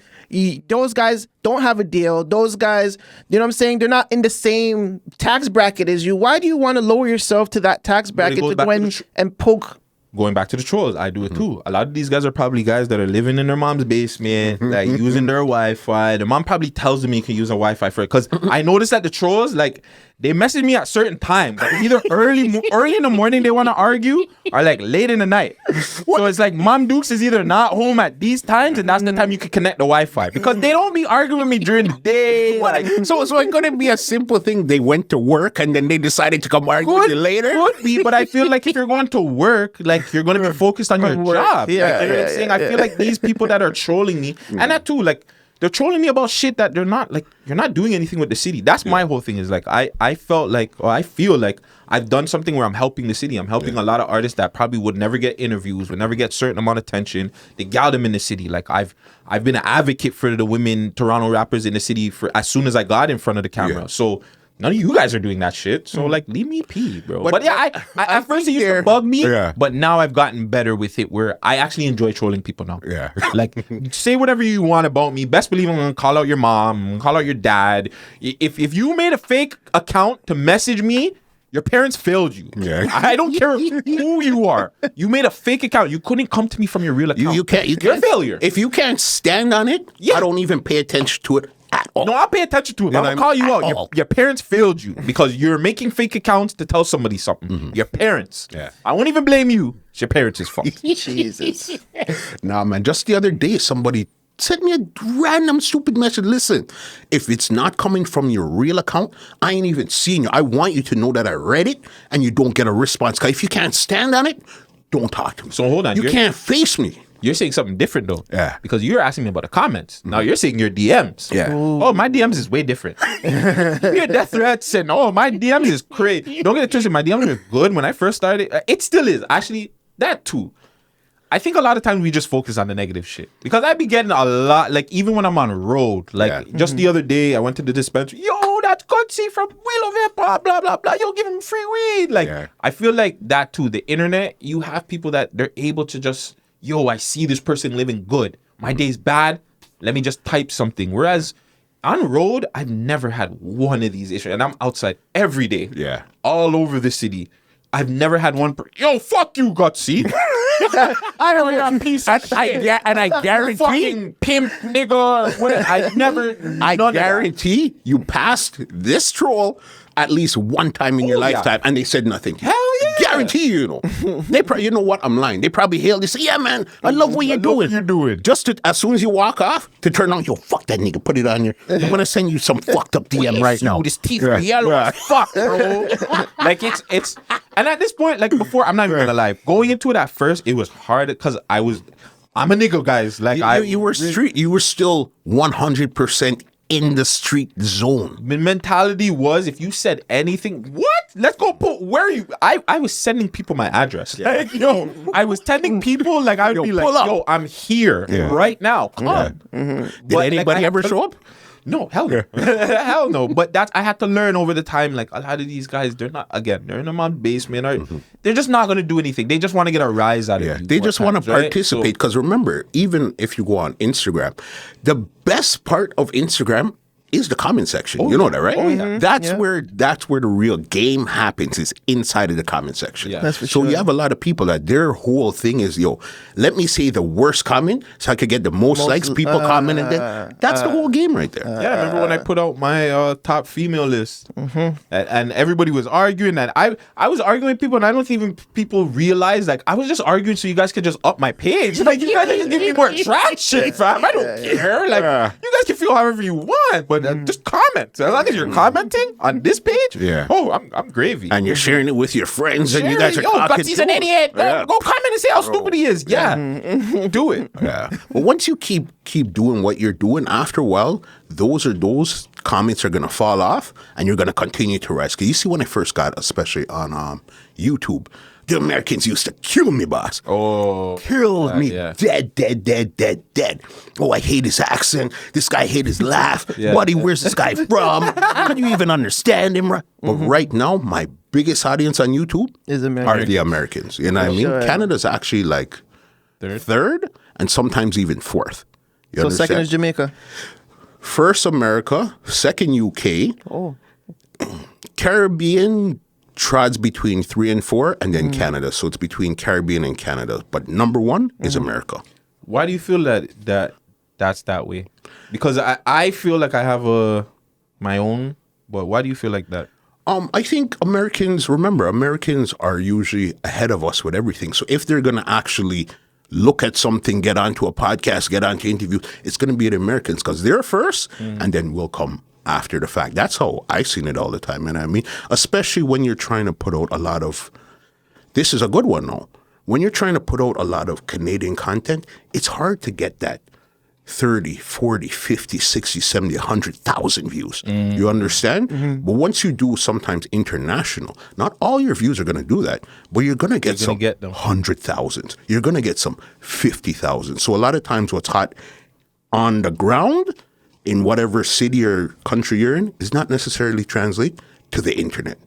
those guys don't have a deal. Those guys, you know what I'm saying? They're not in the same tax bracket as you. Why do you want to lower yourself to that tax bracket to go in and poke? Going back to the trolls, I do it too. A lot of these guys are probably guys that are living in their mom's basement, like using their Wi-Fi. Their mom probably tells them you can use a Wi-Fi for it. Because I noticed that the trolls, like, they message me at certain times. Like, either early in the morning they want to argue or like late in the night. So it's like Mom Dukes is either not home at these times and that's the time you can connect the Wi-Fi. Because they don't be arguing with me during the day. Like, so it couldn't be a simple thing. They went to work and then they decided to come argue with you later. Could be, but I feel like if you're going to work, like you're going to be focused on your job. Yeah, like, you know what I'm saying? I feel like these people that are trolling me, and that too, like they're trolling me about shit that they're not, like, you're not doing anything with the city. That's my whole thing is like I feel like I've done something where I'm helping the city. I'm helping a lot of artists that probably would never get interviews, would never get certain amount of attention. They got them in the city. Like I've been an advocate for the women Toronto rappers in the city for as soon as I got in front of the camera. So none of you guys are doing that shit. So, like, leave me pee, bro. But yeah, I at first it used to bug me. Yeah. But now I've gotten better with it where I actually enjoy trolling people now. Yeah. Like, say whatever you want about me. Best believe I'm going to call out your mom, call out your dad. If you made a fake account to message me, your parents failed you. Yeah. I don't care who you are. You made a fake account. You couldn't come to me from your real account. You're a failure. If you can't stand on it, I don't even pay attention to it. No, I'll pay attention to it. I'm gonna call you out. Your parents failed you because you're making fake accounts to tell somebody something. Your parents. Yeah. I won't even blame you. It's your parents' fault. Jesus. Nah, man. Just the other day, somebody sent me a random stupid message. Listen, if it's not coming from your real account, I ain't even seeing you. I want you to know that I read it and you don't get a response. Because if you can't stand on it, don't talk to me. So hold on. You can't face me. You're saying something different though. Yeah. Because you're asking me about the comments. Now you're saying your DMs. Yeah. Ooh. Oh, my DMs is way different. Your death threats and my DMs is crazy. Don't get it twisted. My DMs were good when I first started. It still is. Actually, that too. I think a lot of times we just focus on the negative shit. Because I be getting a lot, like even when I'm on road. Like just the other day, I went to the dispensary. Yo, that's Guttzy from Wheel of Hip Hop, blah, blah, blah. Yo, give him free weed. Like, I feel like that too. The internet, you have people that they're able to just, yo, I see this person living good. My day's bad. Let me just type something. Whereas on road, I've never had one of these issues. And I'm outside every day. Yeah. All over the city. I've never had one. Yo, fuck you, Guttzy. I don't want a piece of shit. And I guarantee, fucking pimp, nigga. I guarantee you passed this troll at least one time in your lifetime, and they said nothing. Hell yeah. Guarantee you know. You know what? I'm lying. They probably hailed. They say, yeah, man, I love what you're doing. Just to, as soon as you walk off, to turn on, yo, fuck that nigga, put it on your. I'm gonna send you some fucked up DM right now. His teeth are yellow as fuck, bro. Like it's, and at this point, like before, I'm not even gonna lie. Going into it at first, it was hard because I'm a nigga, guys. Like you were street. You were still 100% in the street zone. Mentality was, if you said anything, what? Let's go put, where are you? I was sending people my address. Yeah. Like, yo, I was telling people, like, I would be like, yo, I'm here right now. Come on. Mm-hmm. Did anybody ever show up? No, hell no. Hell no. But I had to learn over the time, like, a lot of these guys, they're in a mud basement, or they're just not going to do anything. They just want to get a rise out of you. They just want to participate. Because remember, even if you go on Instagram, the best part of Instagram is the comment section. You know that, right? Oh, yeah. That's where the real game happens, is inside of the comment section. Yeah. That's for So sure. you have a lot of people that their whole thing is, let me say the worst comment so I could get the most likes, people comment, and then that's the whole game right there. Yeah, I remember when I put out my top female list, and everybody was arguing, and I was arguing with people, and I don't think even people realize, like, I was just arguing so you guys could just up my page. Like, you guys just give me more traction, fam. I don't care. Like, you guys can feel however you want, but just comment. As long as you're commenting on this page, I'm gravy. And you're sharing it with your friends, and you guys are talking. Gutzy's an idiot. Go comment and say how stupid he is. Yeah, do it. Yeah. But once you keep doing what you're doing, after a while, those comments are gonna fall off, and you're gonna continue to rise. Because you see, when I first got, especially on YouTube, the Americans used to kill me, boss. Oh, Kill me, yeah. dead. Oh, I hate his accent. This guy hate his laugh. Buddy, where's this guy from? How do you even understand him? But right now, my biggest audience on YouTube are the Americans. You know what I mean? Sure. Canada's actually like third, and sometimes even fourth. You So understand? second is Jamaica. First America, second UK, Caribbean trods between 3 and 4, and then Canada. So it's between Caribbean and Canada. But number one is America. Why do you feel that's that way? Because I feel like I have my own, but why do you feel like that? I think Americans are usually ahead of us with everything. So if they're going to actually look at something, get onto a podcast, get onto interview, it's going to be the Americans, because they're first, and then we'll come after the fact. That's how I've seen it all the time. And I mean, especially when you're trying to put out a lot of, this is a good one though, when you're trying to put out a lot of Canadian content, it's hard to get that 30, 40, 50, 60, 70, 100,000 views. You understand? But once you do sometimes international, not all your views are going to do that, but you're going to get some 100,000. You're going to get some 50,000. So a lot of times what's hot on the ground in whatever city or country you're in is not necessarily translate to the internet.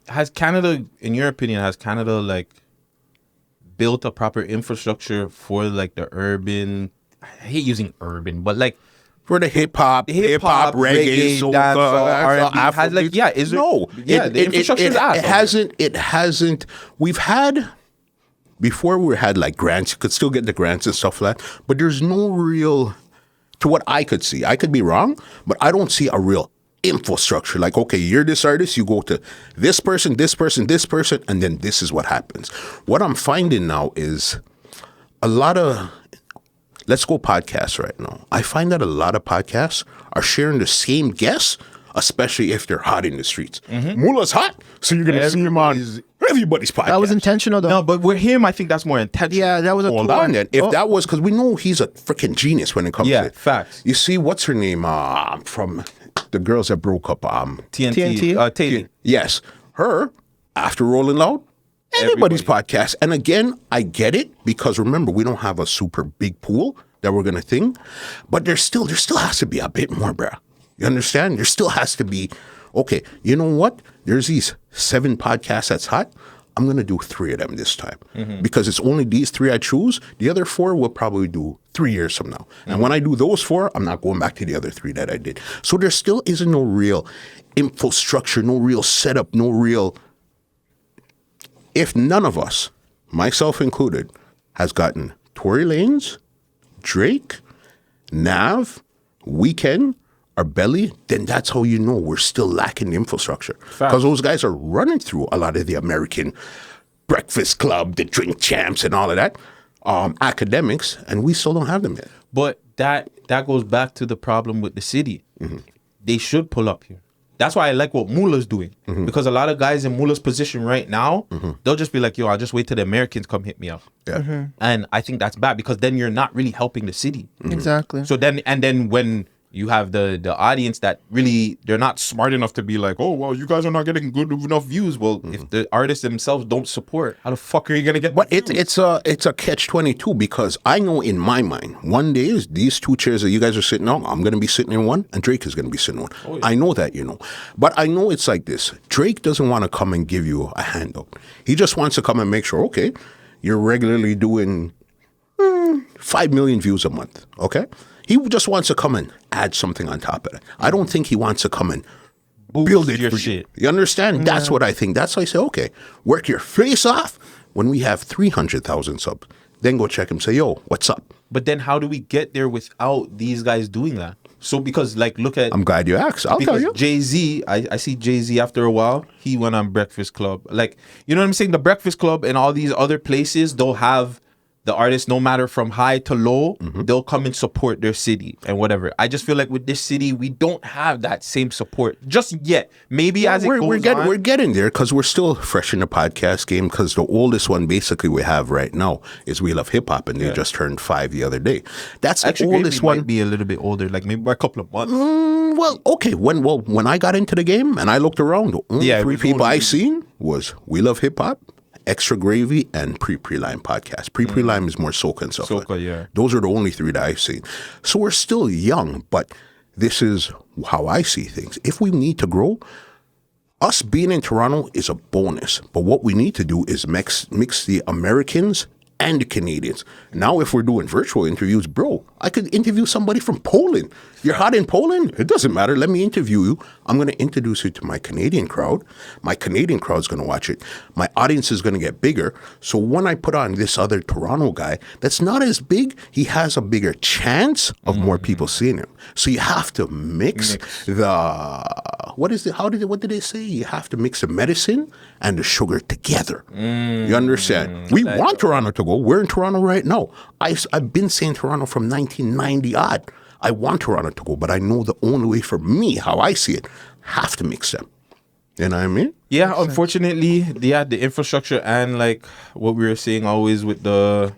Has Canada, in your opinion, like built a proper infrastructure for like the urban? I hate using urban, but like For the hip hop, reggae, soul, R&B, has like, yeah, is there? No, the infrastructure it hasn't. We've had before. We had like grants. You could still get the grants and stuff like that, but there's no real. To what I could see, I could be wrong, but I don't see a real infrastructure. Like, okay, you're this artist, you go to this person, and then this is what happens. What I'm finding now is a lot of. Let's go podcasts right now. I find that a lot of podcasts are sharing the same guests, especially if they're hot in the streets. Moula's hot, so you're going to see him on everybody's podcast. That was intentional, though. No, but with him, I think that's more intentional. Yeah, that was a Hold on then. If that was, because we know he's a freaking genius when it comes to it. Facts. You see, what's her name from the girls that broke up? TNT? Taylor. Yes, her, after Rolling Loud, everybody's podcast. And again, I get it, because remember, we don't have a super big pool that we're going to think, but there still has to be a bit more, bruh. You understand? There still has to be, okay, you know what? There's these 7 podcasts that's hot. I'm going to do 3 of them this time, because it's only these 3 I choose. The other 4 we'll probably do 3 years from now. And when I do those 4, I'm not going back to the other 3 that I did. So there still isn't no real infrastructure, no real setup, no real... If none of us, myself included, has gotten Tory Lanez, Drake, Nav, Weeknd, or Belly, then that's how you know we're still lacking the infrastructure. Because those guys are running through a lot of the American Breakfast Club, the Drink Champs, and all of that, academics, and we still don't have them yet. But that goes back to the problem with the city. They should pull up here. That's why I like what Moula's doing. Because a lot of guys in Moula's position right now, they'll just be like, yo, I'll just wait till the Americans come hit me up. Yeah. And I think that's bad, because then you're not really helping the city. Exactly. So then when You have the audience that really, they're not smart enough to be like, oh, well, you guys are not getting good enough views. Well, if the artists themselves don't support, how the fuck are you going to get? But it's a catch-22, because I know in my mind, one day is these two chairs that you guys are sitting on, I'm going to be sitting in one, and Drake is going to be sitting in one. Oh, yeah. I know that, But I know it's like this. Drake doesn't want to come and give you a handout. He just wants to come and make sure, okay, you're regularly doing 5 million views a month, okay? He just wants to come and add something on top of it. I don't think he wants to come and build it your for shit. You understand? Yeah. That's what I think. That's why I say, okay, work your face off. When we have 300,000 subs, then go check him, say, yo, what's up? But then how do we get there without these guys doing that? So because, like, look at... I'm glad you asked. I'll tell you. Jay-Z, I see Jay-Z after a while, he went on Breakfast Club. Like, you know what I'm saying? The Breakfast Club and all these other places, they'll have the artists, no matter from high to low, they'll come and support their city and whatever. I just feel like with this city, we don't have that same support just yet. Maybe as it goes on. We're getting there, because we're still fresh in the podcast game, because the oldest one basically we have right now is We Love Hip Hop, and they just turned 5 the other day. That's the oldest one. Might be a little bit older, like maybe by a couple of months. Well, okay. When I got into the game and I looked around, the only three people I seen was We Love Hip Hop, Extra Gravy, and Pre-Lime podcast. Pre-Lime is more soca and stuff. Soca, yeah. Those are the only three that I've seen. So we're still young, but this is how I see things. If we need to grow, us being in Toronto is a bonus. But what we need to do is mix the Americans and the Canadians. Now, if we're doing virtual interviews, bro, I could interview somebody from Poland. You're hot in Poland? It doesn't matter. Let me interview you. I'm going to introduce you to my Canadian crowd. My Canadian crowd's going to watch it. My audience is going to get bigger. So when I put on this other Toronto guy that's not as big, he has a bigger chance of more people seeing him. So you have to mix what did they say? You have to mix the medicine and the sugar together. You understand? We want Toronto to go. We're in Toronto right now. I've been saying Toronto from 1990 odd. I want Toronto to go, but I know the only way for me, how I see it, have to mix them. You know what I mean? Yeah, unfortunately, the infrastructure and like what we were saying always with the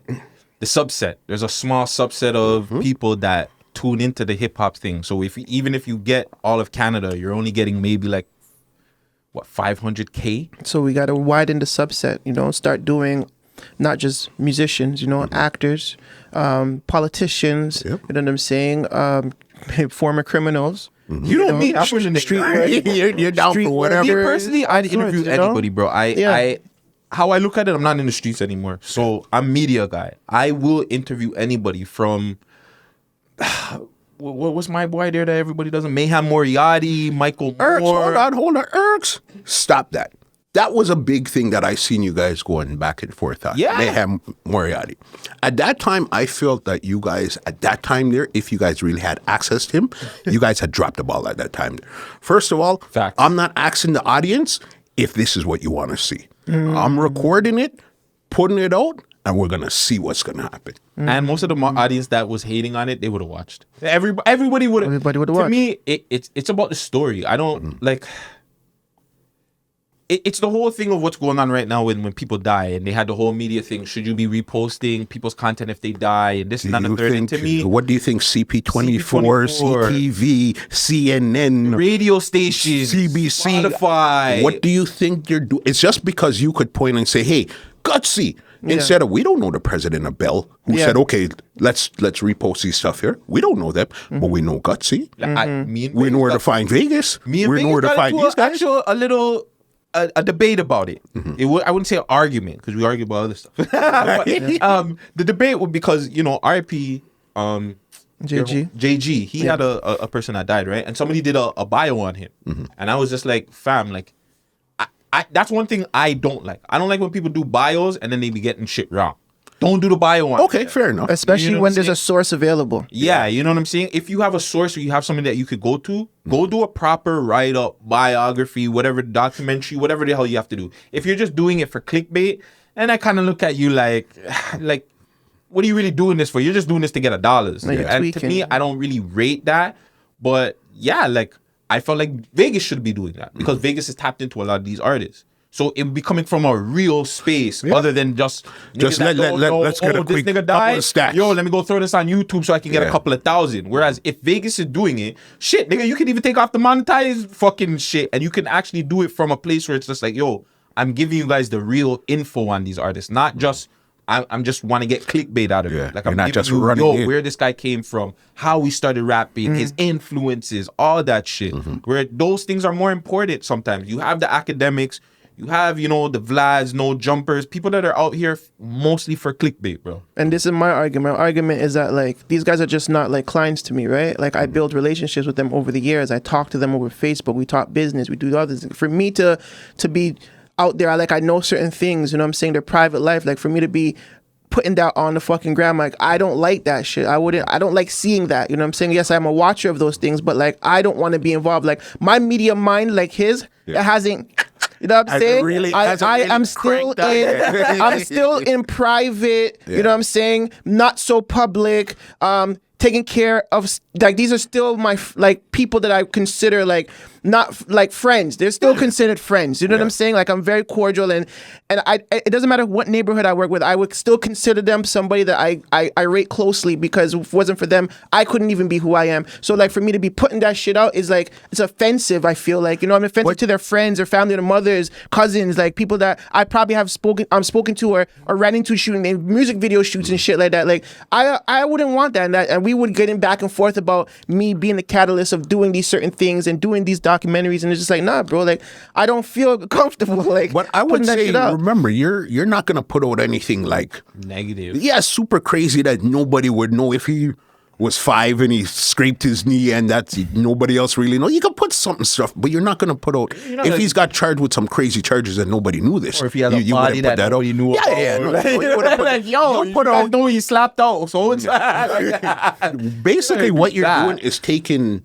subset. There's a small subset of people that tune into the hip hop thing. So even if you get all of Canada, you're only getting maybe like 500K. So we got to widen the subset, start doing not just musicians, actors, politicians, you know what I'm saying, former criminals. You know me, I'm from the street. You're down for whatever. Me personally, I'd interview anybody, bro. How I look at it, I'm not in the streets anymore. So I'm media guy. I will interview anybody from... What was my boy there that everybody doesn't? Mayhem Moriarty, Michael Erks, Moore. Hold on, Erks. Stop that. That was a big thing that I seen you guys going back and forth on. Yeah. Mayhem Moriarty. At that time, I felt that you guys, at that time there, if you guys really had access to him, you guys had dropped the ball at that time. First of all, Facts. I'm not asking the audience if this is what you want to see. I'm recording it, putting it out, and we're going to see what's going to happen. And most of the audience that was hating on it, they would have watched. Everybody would have watched. To me, it's about the story. I don't, like... It's the whole thing of what's going on right now when people die, and they had the whole media thing. Should you be reposting people's content if they die, and this and that and third? And to me, what do you think? CP24, CTV, CNN, radio stations, CBC, Spotify. What do you think you're doing? It's just because you could point and say, "Hey, Guttzy," instead of we don't know the president of Bell who said, "Okay, let's repost these stuff here." We don't know them, but we know Guttzy. We know where to find Vegas. We know where to find these guys. A debate about it. I wouldn't say an argument, because we argue about other stuff. The debate would, because RIP JG, he had a person that died, right? And somebody did a bio on him, and I was just like, fam, like, I that's one thing I don't like. I don't like when people do bios and then they be getting shit wrong. Don't do the bio on. Okay, fair enough. Especially when there's a source available. Yeah, you know what I'm saying? If you have a source or you have something that you could go to, go do a proper write-up, biography, whatever, documentary, whatever the hell you have to do. If you're just doing it for clickbait, and I kind of look at you like, what are you really doing this for? You're just doing this to get $1. And to me, I don't really rate that. But yeah, like, I felt like Vegas should be doing that, because Vegas is tapped into a lot of these artists. So it be coming from a real space other than just let's get a this quick nigga couple died. of stats. Yo, let me go throw this on YouTube so I can get a couple of thousand. Whereas if Vegas is doing it, shit, nigga, you can even take off the monetized fucking shit and you can actually do it from a place where it's just like, yo, I'm giving you guys the real info on these artists, not just I'm just want to get clickbait out of it. Like, I'm not giving just you, running in. where this guy came from, how he started rapping, his influences, all that shit. Where those things are more important sometimes. You have the academics, you have, you know, the Vlads, no jumpers, people that are out here mostly for clickbait, bro. And this is my argument. My argument is that, like, these guys are just not like clients to me, right? Like, I build relationships with them over the years. I talk to them over Facebook. We talk business. We do other things. For me to be out there, I know certain things, you know what I'm saying, their private life. Like, for me to be putting that on the fucking gram, like, I don't like that shit. I don't like seeing that, you know what I'm saying? Yes, I'm a watcher of those things, but, like, I don't want to be involved. Like, my media mind, like his, it hasn't, you know what I'm saying? I'm still in private, you know what I'm saying? Not so public, taking care of, like, these are still my, like, people that I consider, like, not like friends. They're still considered friends. You know what I'm saying? Like, I'm very cordial, and it doesn't matter what neighborhood I work with. I would still consider them somebody that I rate closely, because if it wasn't for them, I couldn't even be who I am. So, like, for me to be putting that shit out is, like, it's offensive. I feel like, you know, I'm offensive to their friends, their family, their mothers, cousins, like, people that I probably have spoken to or ran into shooting their music video shoots and shit like that. Like, I wouldn't want that, and we would get in back and forth about me being the catalyst of doing these certain things and doing these documentaries, and it's just like, nah, bro, like, I don't feel comfortable, like, but I would say, remember, you're not gonna put out anything like negative, super crazy that nobody would know. If he was 5 and he scraped his knee and that's nobody else really know, you can put something stuff, but you're not gonna put out if he's got charged with some crazy charges and nobody knew this, or if he had a body that nobody knew about. You put out, no, he slapped out, so it's basically what you're doing is taking,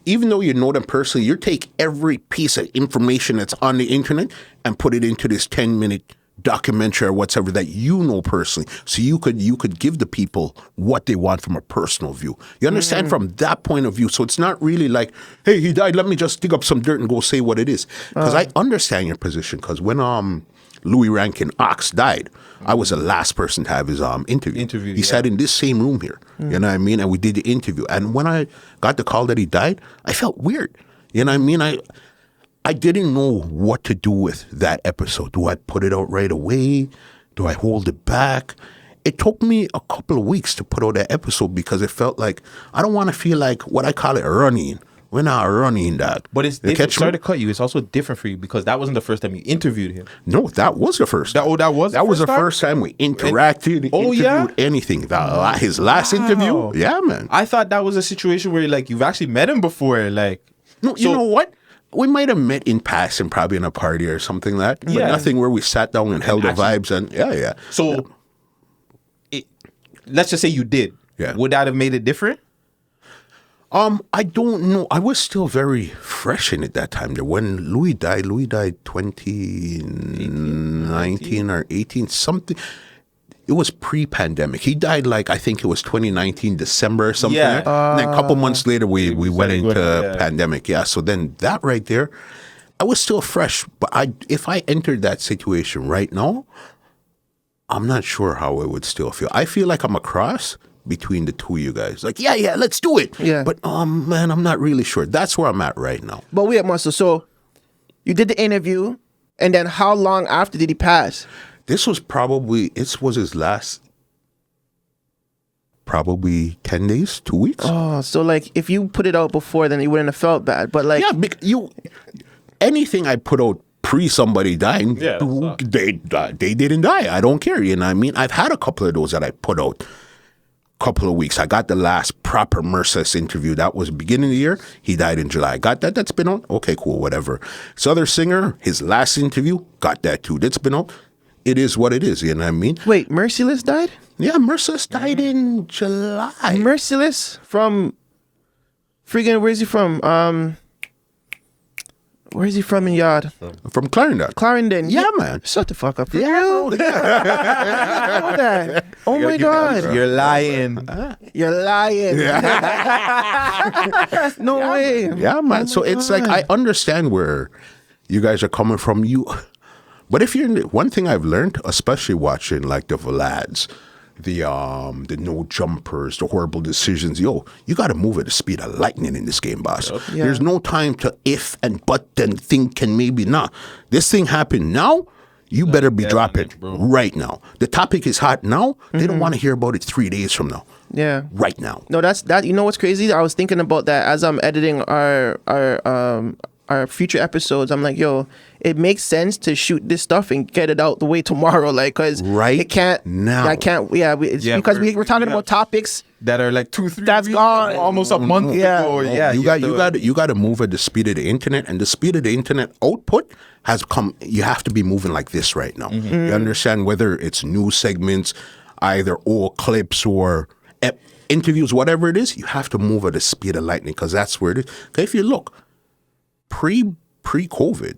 even though you know them personally, you take every piece of information that's on the internet and put it into this 10-minute documentary or whatever that you know personally. So you could give the people what they want from a personal view. You understand, from that point of view. So it's not really like, hey, he died, let me just dig up some dirt and go say what it is. Because I understand your position. Because when Louis Rankin Ox died, I was the last person to have his interview. He sat in this same room here, you know what I mean? And we did the interview. And when I got the call that he died, I felt weird. You know what I mean? I didn't know what to do with that episode. Do I put it out right away? Do I hold it back? It took me a couple of weeks to put out that episode because it felt like, I don't want to feel like what I call it running. We're not running that. But it's different. Sorry to cut you. It's also different for you because that wasn't the first time you interviewed him. No, that was the first time. That was the first time we interacted, interviewed anything. His last interview? Yeah, man. I thought that was a situation where, like, you've actually met him before. Like, no, you know what? We might have met in passing, probably in a party or something like that. But nothing where we sat down and held the vibes. And So, let's just say you did. Yeah. Would that have made it different? I don't know. I was still very fresh in it that time. When Louis died 2019 or 18, something. It was pre-pandemic. He died like, I think it was 2019, December or something. Yeah. And then a couple months later, we went into pandemic. Yeah. So then that right there, I was still fresh. But if I entered that situation right now, I'm not sure how I would still feel. I feel like I'm a cross between the two of you guys. Like, yeah, let's do it. Yeah. But, man, I'm not really sure. That's where I'm at right now. But we at Muscle. So you did the interview, and then how long after did he pass? This was his last, probably 10 days, 2 weeks. Oh, so like if you put it out before, then you wouldn't have felt bad. But like, yeah, anything I put out pre somebody dying, they didn't die. I don't care. You know what I mean? I've had a couple of those that I put out couple of weeks. I got the last proper Merciless interview. That was beginning of the year. He died in July. Got that. That's been on. Okay, cool, whatever. Southern Singer, his last interview, got that too. That's been on. It is what it is. You know what I mean? Wait, Merciless died? Yeah, Merciless died in July. Merciless from freaking, where's he from? Where is he from in Yard? From Clarendon. Clarendon. Yeah, man. Shut the fuck up. Yeah. That. Oh my God. You're lying. You're lying. No way. Yeah, man. So it's like, I understand where you guys are coming from. But if you're one thing I've learned, especially watching like the Vlads, the no jumpers, the horrible decisions, you got to move at the speed of lightning in this game, boss. Yeah. There's no time to if and but and think and maybe not. This thing happened now. You better be dropping right now. The topic is hot now. They don't want to hear about it 3 days from now. Yeah. Right now. No, that's that. You know what's crazy? I was thinking about that as I'm editing our future episodes. I'm like, yo, it makes sense to shoot this stuff and get it out the way tomorrow, like, cause it can't now. I can't. Yeah, because we're talking about topics that are like 2-3 that's weeks, gone almost a month ago. Yeah, you got to move at the speed of the internet, and the speed of the internet output has come. You have to be moving like this right now. You understand, whether it's news segments, either or clips or interviews, whatever it is, you have to move at the speed of lightning, because that's where it is. 'Cause if you look pre-COVID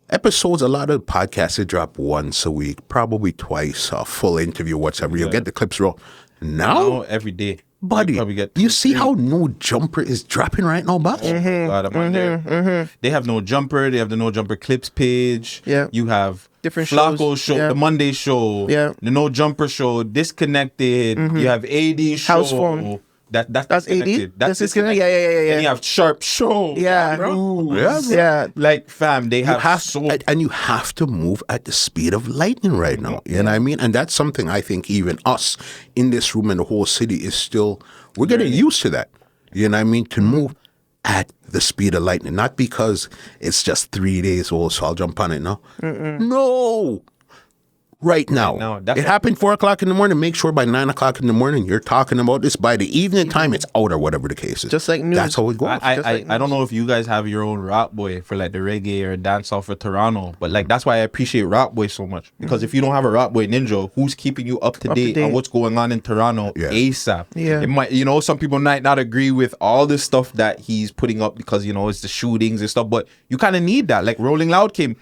episodes, a lot of podcasts they drop once a week, probably twice, a full interview, whatever. You'll get the clips raw. Now every day, buddy, you see how No Jumper is dropping right now, boss? God, I'm on there. They have No Jumper. They have the No Jumper clips page. Yeah. You have different Flacco shows. show, Yeah. the Monday show, Yeah. the No Jumper show, Disconnected. You have AD show. House phone. That's AD. disconnected. That's disconnected. Yeah. And you have Sharp Show. Yeah. Yeah. Like, fam, they have, And you have to move at the speed of lightning right now. You know what I mean? And that's something I think even us in this room and the whole city is still, we're getting used to that. You know what I mean? To move at the speed of lightning. Not because it's just 3 days old, so I'll jump on it now. No. Right now. It happened 4 o'clock in the morning. Make sure by 9 o'clock in the morning you're talking about this. By the evening time, it's out or whatever the case is. Just like news. That's how it goes. I don't know if you guys have your own Rock Boy for like the reggae or dancehall for Toronto, but like that's why I appreciate Rock Boy so much, because if you don't have a Rock Boy Ninja, who's keeping you up to date on what's going on in Toronto ASAP? Yeah. It might, some people might not agree with all this stuff that he's putting up because it's the shootings and stuff, but you kind of need that. Like Rolling Loud came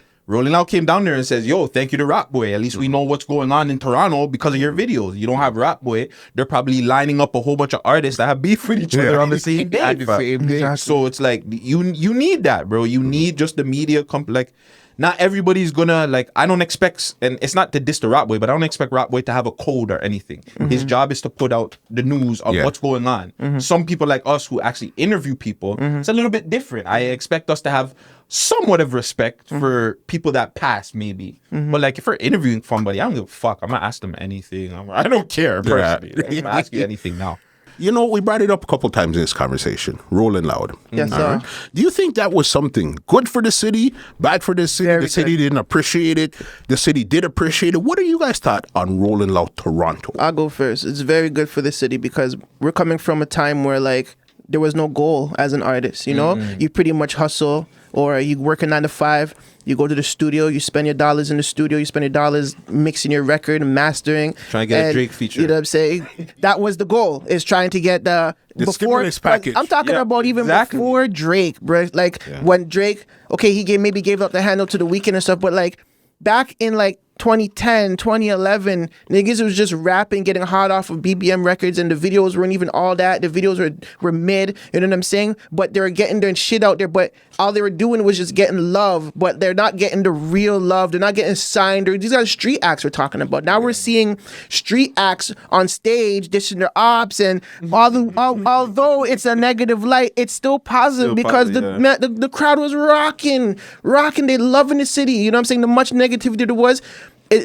down there and says, yo, thank you to Rock Boy. At least we know what's going on in Toronto because of your videos. You don't have Rock Boy. They're probably lining up a whole bunch of artists that have beef with each other on the same day. Exactly. So it's like, you need that, bro. You need just the media like, not everybody's gonna, like, I don't expect, and it's not to diss the Rock Boy, but I don't expect Rock Boy to have a code or anything. His job is to put out the news of what's going on. Some people like us who actually interview people, it's a little bit different. I expect us to have somewhat of respect for people that pass, maybe. But like, if we're interviewing somebody, I don't give a fuck. I'm gonna ask them anything. I don't care personally. I'm gonna ask you anything now. We brought it up a couple times in this conversation. Rolling Loud. Yes, sir. Do you think that was something good for the city, bad for the city? Very the city didn't appreciate it. The city did appreciate it. What are you guys thought on Rolling Loud Toronto? I'll go first. It's very good for the city because we're coming from a time where like there was no goal as an artist. You pretty much hustle, or you work a 9 to 5. You go to the studio, you spend your dollars in the studio, you spend your dollars mixing your record and mastering. Trying to get a Drake feature. You know what I'm saying? That was the goal, is trying to get the stimulus package. I'm talking about even before Drake, bro. Like when Drake, he gave up the handle to The Weeknd and stuff, but like back in like 2010, 2011, niggas was just rapping, getting hot off of BBM records, and the videos weren't even all that. The videos were mid, you know what I'm saying? But they were getting their shit out there, but all they were doing was just getting love, but they're not getting the real love. They're not getting signed. These are street acts we're talking about. Now we're seeing street acts on stage dishing their ops, and although it's a negative light, it's still positive because the crowd was rocking. They loving the city. You know what I'm saying? The much negativity there was.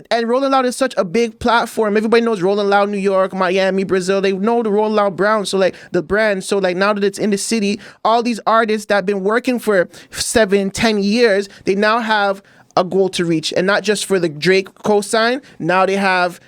And Rolling Loud is such a big platform. Everybody knows Rolling Loud New York, Miami, Brazil. They know the Rolling Loud Brown, so like the brand. So like now that it's in the city, all these artists that have been working for 7-10 years, they now have a goal to reach. And not just for the Drake cosign, now they have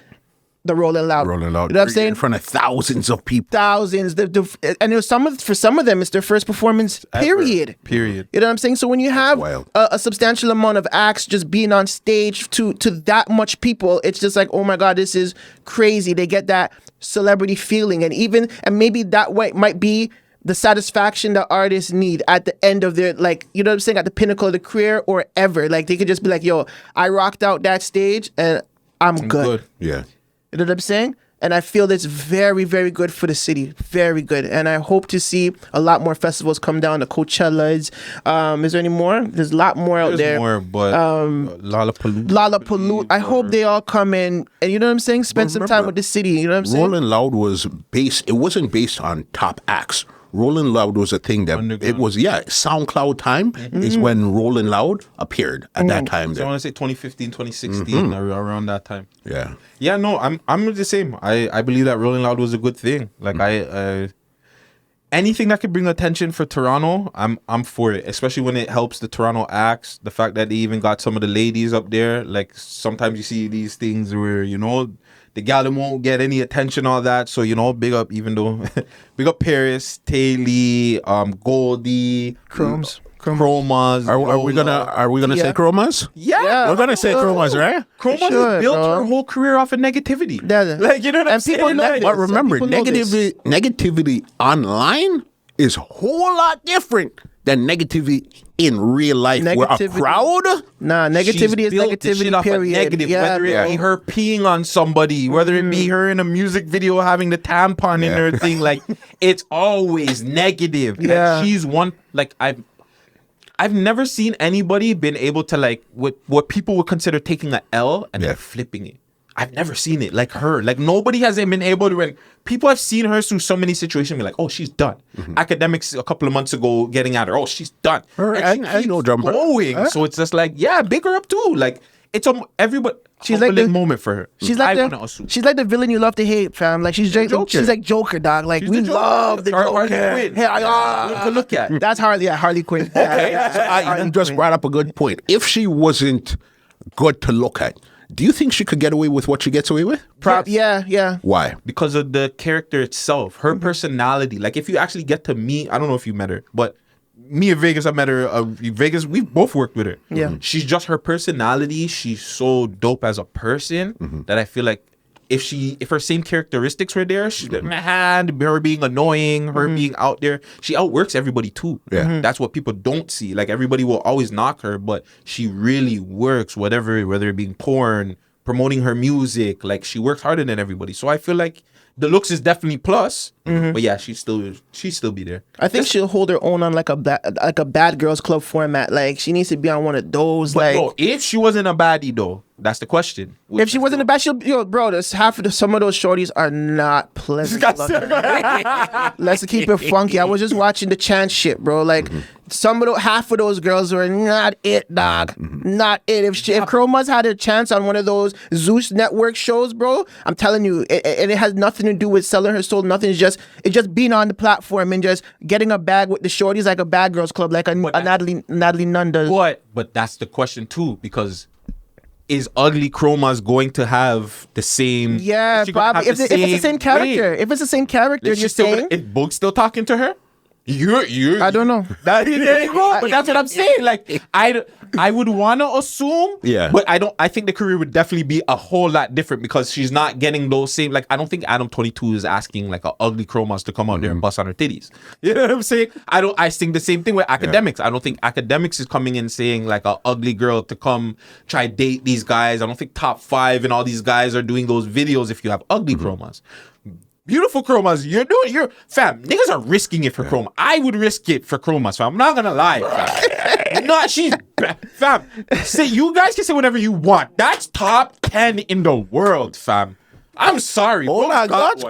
the Rolling Loud. Rolling Loud. You know what I'm saying? In front of thousands of people. Thousands. And it was for some of them, it's their first performance, period. Period. You know what I'm saying? So when you have a substantial amount of acts just being on stage to that much people, it's just like, oh my God, this is crazy. They get that celebrity feeling. And maybe that way might be the satisfaction that artists need at the end of their, like, you know what I'm saying, at the pinnacle of the career or ever. Like, they could just be like, yo, I rocked out that stage and I'm good. Yeah. You know what I'm saying? And I feel that's very, very good for the city. Very good. And I hope to see a lot more festivals come down. The Coachellas. Is there any more? There's a lot more out there. There's more, but Lollapalooza. I hope they all come in and, you know what I'm saying? Spend some time with the city. You know what I'm saying? Rolling Loud was it wasn't based on top acts. Rolling Loud was a thing that it was, SoundCloud time is when Rolling Loud appeared at that time. So I want to say 2015, 2016, around that time. Yeah. Yeah, no, I'm the same. I believe that Rolling Loud was a good thing. Like anything that could bring attention for Toronto, I'm for it. Especially when it helps the Toronto acts. The fact that they even got some of the ladies up there. Like sometimes you see these things where, you know, the gal won't get any attention, all that. So, you know, big up, even though big up Paris, Tayley, Goldie, Chromazz. Are we gonna say Chromazz? Yeah. We're gonna say Chromazz, right? Chromazz has built her whole career off of negativity. Like, you know what I'm saying? People know But remember, negativity online is a whole lot different than negativity in real life. Where a crowd? Nah, negativity is negativity, period. Negative, whether it be her peeing on somebody, whether it be her in a music video having the tampon in her thing, like, it's always negative. Yeah. And she's one, like, I've never seen anybody been able to, like, what people would consider taking an L and then flipping it. I've never seen it like her. Like, nobody has been able to. When people have seen her through so many situations, be like, "Oh, she's done." Academics a couple of months ago getting at her. Oh, she's done. And she keeps going. So it's just like, yeah, big her up too. Like, it's everybody. She's like the moment for her. She's like the villain you love to hate, fam. Like she's like Joker, dog. Like we love the Joker. To look at. That's Harley Quinn. Okay, so you just brought up a good point. If she wasn't good to look at, do you think she could get away with what she gets away with? Yeah. Why? Because of the character itself, her personality. Like, if you actually get to meet, I don't know if you met her, but me and Vegas, I met her. Vegas, we've both worked with her. Yeah. She's just her personality. She's so dope as a person that I feel like if her same characteristics were there, she's like, man, her being annoying, her being out there, she outworks everybody too. Yeah. That's what people don't see. Like, everybody will always knock her, but she really works, whether it being porn, promoting her music, like, she works harder than everybody. So I feel like the looks is definitely plus, but yeah, she'd still be there. I think she'll hold her own on like a bad girls club format. Like, she needs to be on one of those. But like, no, if she wasn't a baddie though, that's the question. If she wasn't a bad, bro, some of those shorties are not pleasant. Let's keep it funky. I was just watching the Chance shit, bro. Like, half of those girls were not it, dog. Not it. If Chromazz had a chance on one of those Zeus Network shows, bro, I'm telling you, it has nothing to do with selling her soul. Nothing. It's just being on the platform and just getting a bag with the shorties, like a bad girls club, like a Natalie Nunn does. But that's the question too, because is ugly Chromazz going to have the same? Yeah, probably. If it's the same character, you're saying is Boog still talking to her? You I don't know. But that's what I'm saying. Like, I would want to assume, but I think the career would definitely be a whole lot different because she's not getting those same, like, I don't think Adam 22 is asking like a ugly Chromazz to come out there and bust on her titties. You know what I'm saying? I think the same thing with academics. I don't think academics is coming in saying like a ugly girl to come try date these guys. I don't think Top 5 and all these guys are doing those videos if you have ugly Chromazz. Beautiful Chromazz, you're fam. Niggas are risking it for Chromazz. I would risk it for Chromazz, fam. I'm not gonna lie, fam. She's fam. Say, you guys can say whatever you want. That's top 10 in the world, fam. I'm sorry. Oh my God.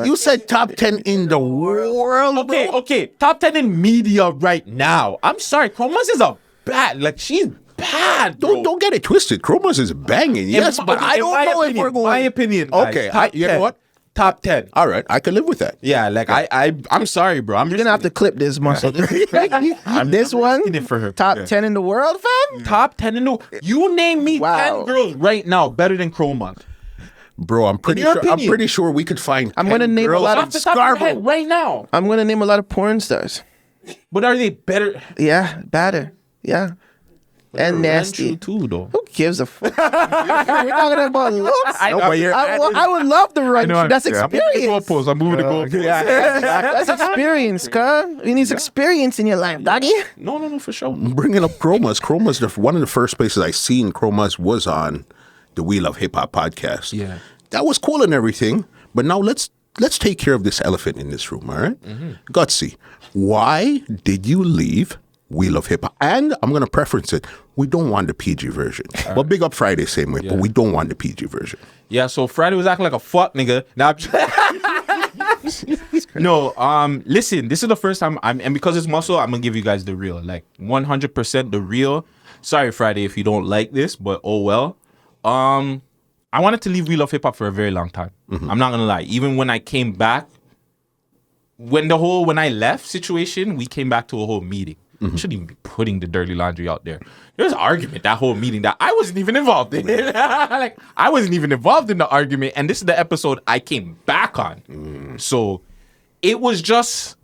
You said top 10 in the world. Okay. Top 10 in media right now. I'm sorry. Chromazz is a bad. Like, she's bad. Don't get it twisted. Chromazz is banging. Yes, but I don't know if we're going. My opinion. Guys, okay. You know what? Top 10. All right, I can live with that. Yeah, like I'm sorry, bro. You're gonna have to clip this, muscle. This one, it for her. Top 10 in the world, fam. Top 10 in the. You name me 10 girls right now better than Chromazz. Bro, I'm pretty sure we could find. I'm gonna name a lot of Scarborough right now. I'm gonna name a lot of porn stars. But are they better? Yeah, better. Yeah. And nasty too, though. Who gives a fuck? We're talking about looks. I would love the run. That's experience. I'm moving the goalpost. That's experience, cuz. You need experience in your life, doggy. No, for sure. Bringing up Chromazz. One of the first places I seen Chromazz was on the We Love Hip Hop podcast. Yeah. that was cool and everything, but now let's take care of this elephant in this room, all right? Guttzy, why did you leave We Love Hip Hop? And I'm going to preference it. We don't want the PG version. But big up Friday same way, but we don't want the PG version. Yeah, so Friday was acting like a fuck nigga. Now, no, listen, this is the first time and because it's muscle, I'm gonna give you guys the real, like 100% the real. Sorry, Friday, if you don't like this, but oh well. I wanted to leave We Love Hip Hop for a very long time. I'm not gonna lie. Even when I came back, when I left situation, we came back to a whole meeting. I shouldn't even be putting the dirty laundry out there. There's an argument, that whole meeting that I wasn't even involved in. Like, I wasn't even involved in the argument, and this is the episode I came back on. So it was just,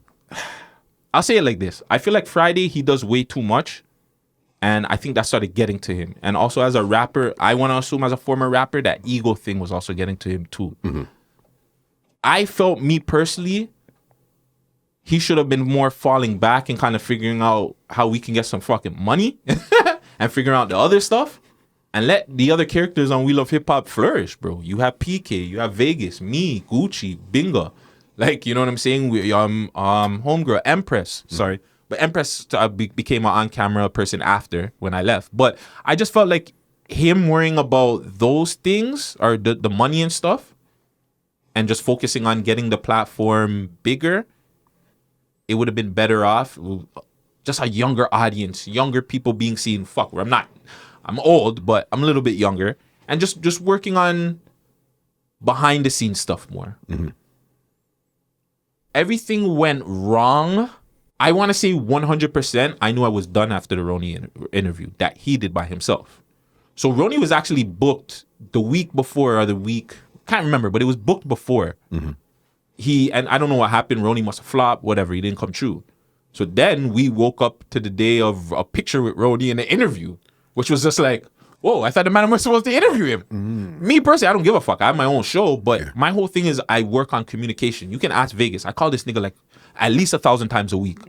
I'll say it like this. I feel like Friday, he does way too much, and I think that started getting to him. And also as a rapper, I want to assume as a former rapper, that ego thing was also getting to him too. I felt, me personally, he should have been more falling back and kind of figuring out how we can get some fucking money and figuring out the other stuff and let the other characters on We Love Hip Hop flourish, bro. You have PK, you have Vegas, me, Gucci, Binga. Like, you know what I'm saying? We, homegirl, Empress, sorry. But Empress became an on-camera person after when I left. But I just felt like him worrying about those things or the money and stuff and just focusing on getting the platform bigger, it would have been better off. Just a younger audience, younger people being seen. Fuck, I'm old, but I'm a little bit younger. And just working on behind the scenes stuff more. Everything went wrong. I want to say 100%. I knew I was done after the Ronnie interview that he did by himself. So Ronnie was actually booked the week before or the week, can't remember, but it was booked before. And I don't know what happened. Ronnie must have flopped, whatever. He didn't come true. So then we woke up to the day of a picture with Ronnie in the interview, which was just like, whoa, I thought the man was supposed to interview him. Me personally, I don't give a fuck. I have my own show, but my whole thing is I work on communication. You can ask Vegas. I call this nigga like at least 1,000 times a week.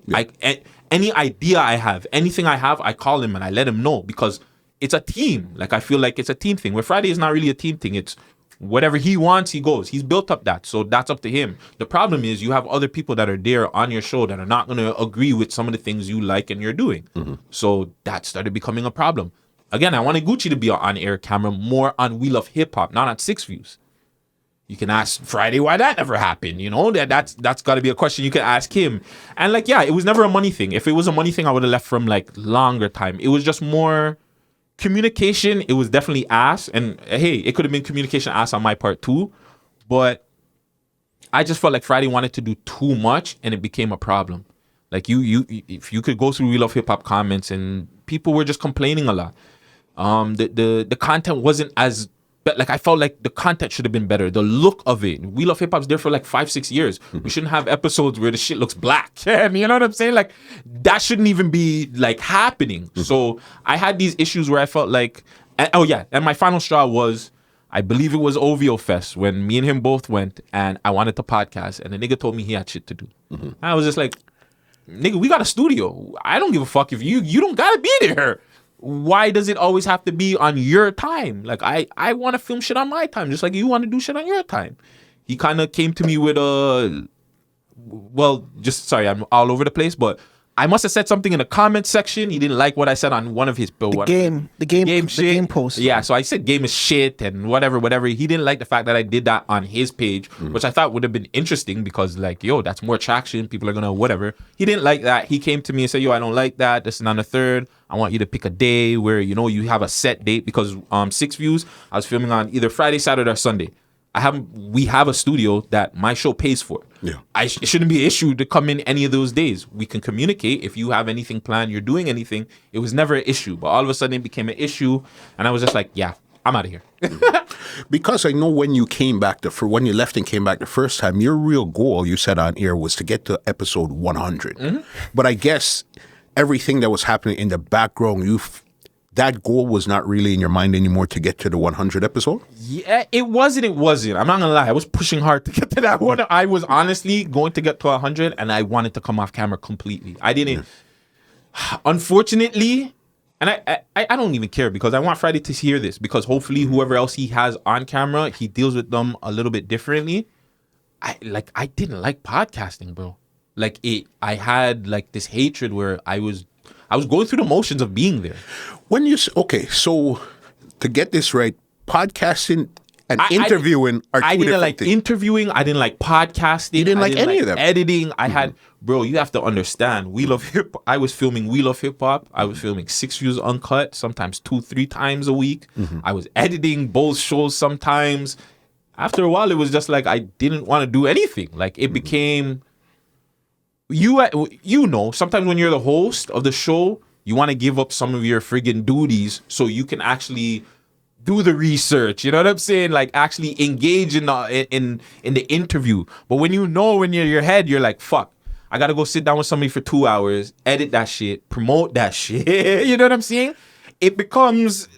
Any idea I have, anything I have, I call him and I let him know because it's a team. Like, I feel like it's a team thing. Where Friday is not really a team thing. It's whatever he wants, he goes. He's built up that, so that's up to him. The problem is you have other people that are there on your show that are not going to agree with some of the things you like and you're doing. So that started becoming a problem. Again, I wanted Gucci to be on air camera more on We Love Hip Hop, not on 6 Views. You can ask Friday why that never happened. You know, that's got to be a question you can ask him. And like, yeah, it was never a money thing. If it was a money thing, I would have left from like longer time. It was just more communication. It was definitely ass. And hey, it could have been communication ass on my part too. But I just felt like Friday wanted to do too much and it became a problem. Like if you could go through We Love Hip Hop comments and people were just complaining a lot. The content wasn't as, like, I felt like the content should have been better. The look of it. We Love Hip Hop's there for like 5-6 years. We shouldn't have episodes where the shit looks black. You know what I'm saying? Like, that shouldn't even be like happening. So I had these issues where I felt like, and my final straw was, I believe it was OVO Fest when me and him both went and I wanted to podcast and the nigga told me he had shit to do. I was just like, nigga, we got a studio. I don't give a fuck if you don't gotta be there. Why does it always have to be on your time? Like, I want to film shit on my time, just like you want to do shit on your time. He kind of came to me with I'm all over the place, but I must have said something in the comment section. He didn't like what I said on one of his the game post. Yeah, so I said game is shit and whatever. He didn't like the fact that I did that on his page, which I thought would have been interesting because like, yo, that's more traction. People are gonna whatever. He didn't like that. He came to me and said, yo, I don't like that. This is on the 3rd. I want you to pick a day where, you know, you have a set date because 6 Views, I was filming on either Friday, Saturday, or Sunday. We have a studio that my show pays for. Yeah. It shouldn't be an issue to come in any of those days. We can communicate. If you have anything planned, you're doing anything. It was never an issue. But all of a sudden it became an issue. And I was just like, yeah, I'm out of here. Because I know when you came back, when you left and came back the first time, your real goal, you said on air, was to get to episode 100. But I guess everything that was happening in the background, that goal was not really in your mind anymore to get to the 100 episode? Yeah, it wasn't. I'm not gonna lie. I was pushing hard to get to that one. I was honestly going to get to 100 and I wanted to come off camera completely. I didn't. Unfortunately, And I don't even care because I want Friday to hear this because hopefully whoever else he has on camera, he deals with them a little bit differently. I didn't like podcasting, bro. Like I had like this hatred where I was going through the motions of being there. So to get this right, podcasting and interviewing are two I didn't different like things. interviewing. I didn't like podcasting. You didn't like any of them. Editing. I had, bro. You have to understand. We Love Hip. I was filming We Love Hip Hop. I was filming 6 Views Uncut. Sometimes 2-3 times a week. I was editing both shows. Sometimes. After a while, it was just like I didn't want to do anything. Like it became. You know. Sometimes when you're the host of the show, you want to give up some of your friggin' duties so you can actually do the research, you know what I'm saying? Like actually engage in the interview. But when you're in your head, you're like, fuck, I gotta go sit down with somebody for 2 hours, edit that shit, promote that shit. You know what I'm saying? It becomes,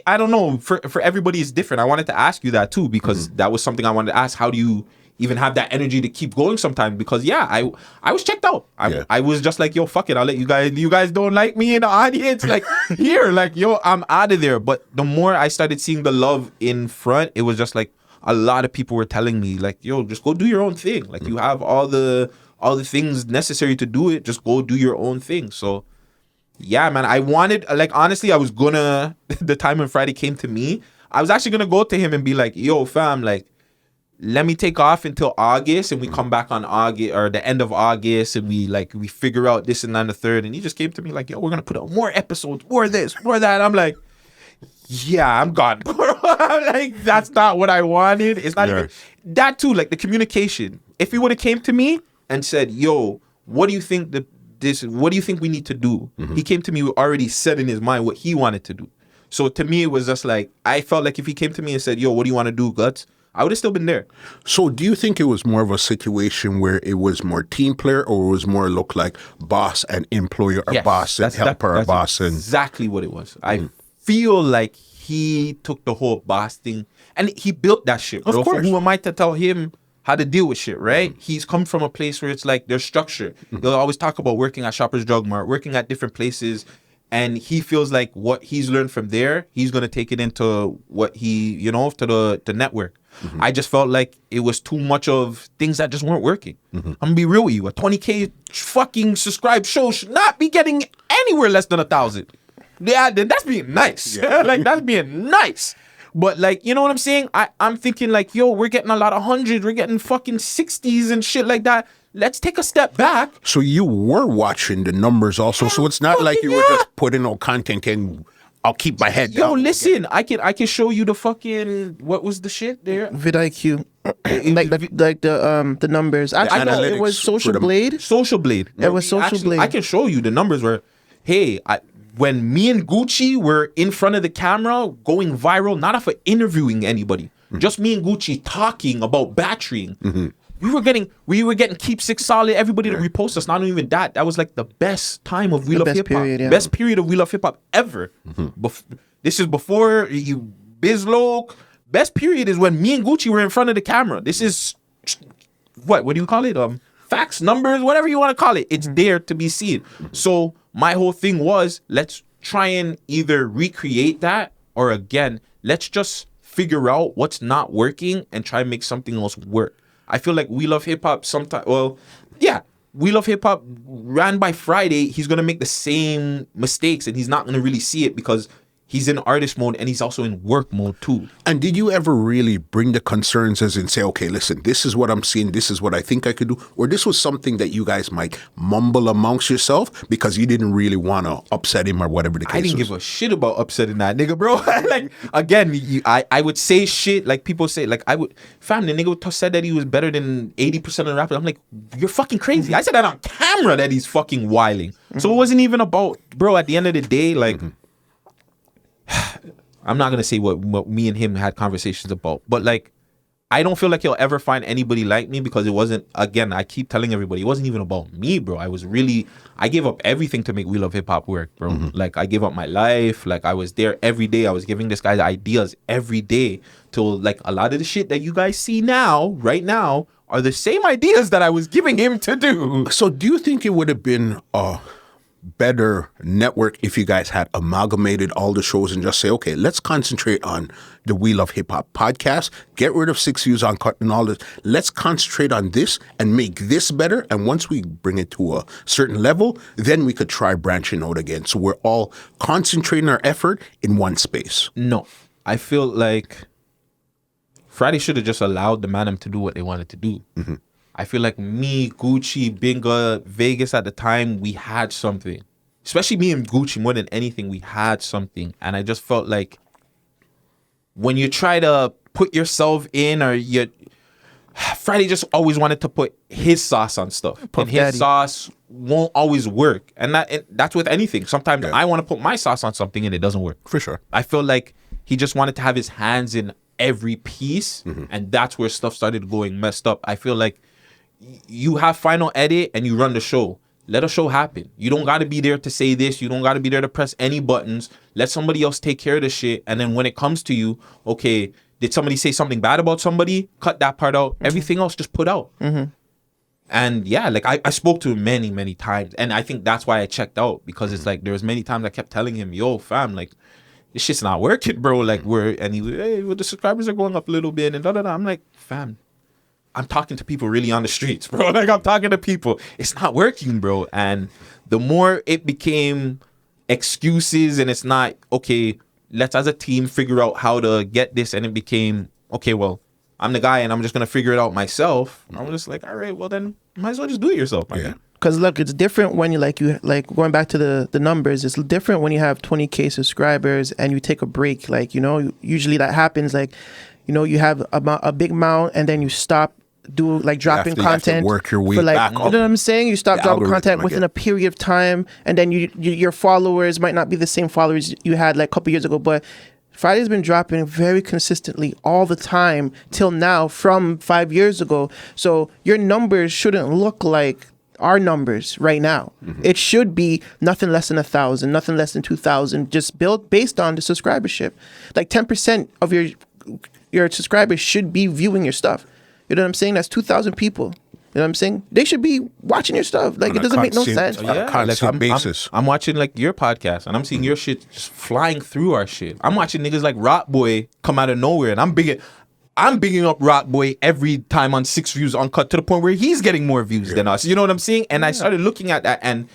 I don't know, for everybody it's different. I wanted to ask you that too, because that was something I wanted to ask. How do you even have that energy to keep going sometimes? Because I was checked out. I was just like, yo, fuck it, I'll let you guys don't like me in the audience, like here, like yo, I'm out of there. But the more I started seeing the love in front, it was just like a lot of people were telling me like, yo, just go do your own thing. Like you have all the things necessary to do it, just go do your own thing. So yeah, man, I wanted, like honestly, I was gonna the time when Friday came to me, I was actually gonna go to him and be like, yo fam, like let me take off until August and we come back on August or the end of August and we figure out this and that and the third. And he just came to me like, yo, we're going to put out more episodes, more this, more that. I'm like, yeah, I'm gone. I'm like, that's not what I wanted. It's not even that too. Like the communication. If he would have came to me and said, yo, what do you think what do you think we need to do? He came to me already set in his mind what he wanted to do. So to me, it was just like, I felt like if he came to me and said, yo, what do you want to do, Guts? I would have still been there. So do you think it was more of a situation where it was more team player or it was more look like boss and employer or boss and helper or boss? And exactly what it was. I feel like he took the whole boss thing and he built that shit, bro. Of course. Who am I to tell him how to deal with shit, right? He's come from a place where it's like there's structure. They'll always talk about working at Shoppers Drug Mart, working at different places. And he feels like what he's learned from there, he's going to take it into what he, to the network. I just felt like it was too much of things that just weren't working. I'm going to be real with you. A 20K fucking subscribed show should not be getting anywhere less than 1,000. Yeah, that's being nice. Yeah. Like, that's being nice. But, like, you know what I'm saying? I'm thinking, like, yo, we're getting a lot of hundreds. We're getting fucking 60s and shit like that. Let's take a step back. So you were watching the numbers also. So it's not like you were just putting on content and I'll keep my head down. Yo, listen, I can show you the fucking, what was the shit there? vidIQ. like the numbers. I know it was Social Blade. Social Blade. It was Social Blade. I can show you the numbers where, hey, when me and Gucci were in front of the camera going viral, not off of interviewing anybody, just me and Gucci talking about batterying. We were getting Keep Six Solid, everybody to repost us. Not even that. That was like the best time of We Love Hip Hop. Best period of We Love Hip Hop ever. This is before you Bizloke. Best period is when me and Gucci were in front of the camera. This is what do you call it? Facts, numbers, whatever you want to call it. It's there to be seen. So my whole thing was, let's try and either recreate that or again, let's just figure out what's not working and try and make something else work. I feel like We Love Hip Hop sometimes, We Love Hip Hop ran by Friday, he's going to make the same mistakes and he's not going to really see it because he's in artist mode and he's also in work mode too. And did you ever really bring the concerns as in say, okay, listen, this is what I'm seeing, this is what I think I could do? Or this was something that you guys might mumble amongst yourself because you didn't really want to upset him or whatever the case was? I didn't give a shit about upsetting that nigga, bro. Like, again, I would say shit like people say, like the nigga said that he was better than 80% of the rappers. I'm like, you're fucking crazy. I said that on camera that he's fucking wilding. So it wasn't even about, bro, at the end of the day, like, I'm not going to say what me and him had conversations about, but like, I don't feel like he'll ever find anybody like me because it wasn't, again, I keep telling everybody, it wasn't even about me, bro. I gave up everything to make We Love Hip Hop work, bro. Like, I gave up my life. Like, I was there every day. I was giving this guy ideas every day till, like, a lot of the shit that you guys see now, right now, are the same ideas that I was giving him to do. So do you think it would have been better network if you guys had amalgamated all the shows and just say, okay, let's concentrate on the We Love Hip Hop podcast, get rid of 6 Views Uncut and all this. Let's concentrate on this and make this better. And once we bring it to a certain level, then we could try branching out again. So we're all concentrating our effort in one space. No, I feel like Friday should have just allowed the Man Dem to do what they wanted to do. Mm-hmm. I feel like me, Gucci, Binga, Vegas at the time, we had something. Especially me and Gucci, more than anything, we had something. And I just felt like when you try to put yourself in, or Friday just always wanted to put his sauce on stuff. And his sauce won't always work. And that's with anything. Sometimes I want to put my sauce on something and it doesn't work. For sure. I feel like he just wanted to have his hands in every piece. Mm-hmm. And that's where stuff started going messed up. I feel like you have final edit and you run the show. Let a show happen. You don't got to be there to say this. You don't got to be there to press any buttons. Let somebody else take care of the shit. And then when it comes to you, okay, did somebody say something bad about somebody? Cut that part out. Mm-hmm. Everything else just put out. Mm-hmm. And yeah, like I spoke to him many, many times. And I think that's why I checked out, because it's like there was many times I kept telling him, yo, fam, like this shit's not working, bro. Like and he was, hey, well, the subscribers are going up a little bit and da-da-da. I'm like, fam, I'm talking to people really on the streets, bro. Like, I'm talking to people. It's not working, bro. And the more it became excuses and it's not, okay, let's as a team figure out how to get this. And it became, okay, well, I'm the guy and I'm just going to figure it out myself. I was just like, all right, well, then might as well just do it yourself. Yeah. Because look, it's different when you like going back to the numbers. It's different when you have 20K subscribers and you take a break. Like, you know, usually that happens. Like, you know, you have a big amount and then you stop dropping content. Work your way for like, back you know up. what I'm saying? You stop dropping content within a period of time, and then your followers might not be the same followers you had like a couple years ago. But Friday's been dropping very consistently all the time till now from 5 years ago. So your numbers shouldn't look like our numbers right now. Mm-hmm. It should be nothing less than 1,000, nothing less than 2,000, just built based on the subscribership. Like 10% of your subscribers should be viewing your stuff. You know what I'm saying? That's 2,000 people. You know what I'm saying? They should be watching your stuff. Like, it doesn't make no sense. On a constant basis. I'm watching like your podcast and I'm seeing your shit just flying through our shit. I'm watching niggas like Rock Boy come out of nowhere, and I'm bigging up Rock Boy every time on 6 Views Uncut to the point where he's getting more views than us. You know what I'm saying? And I started looking at that, and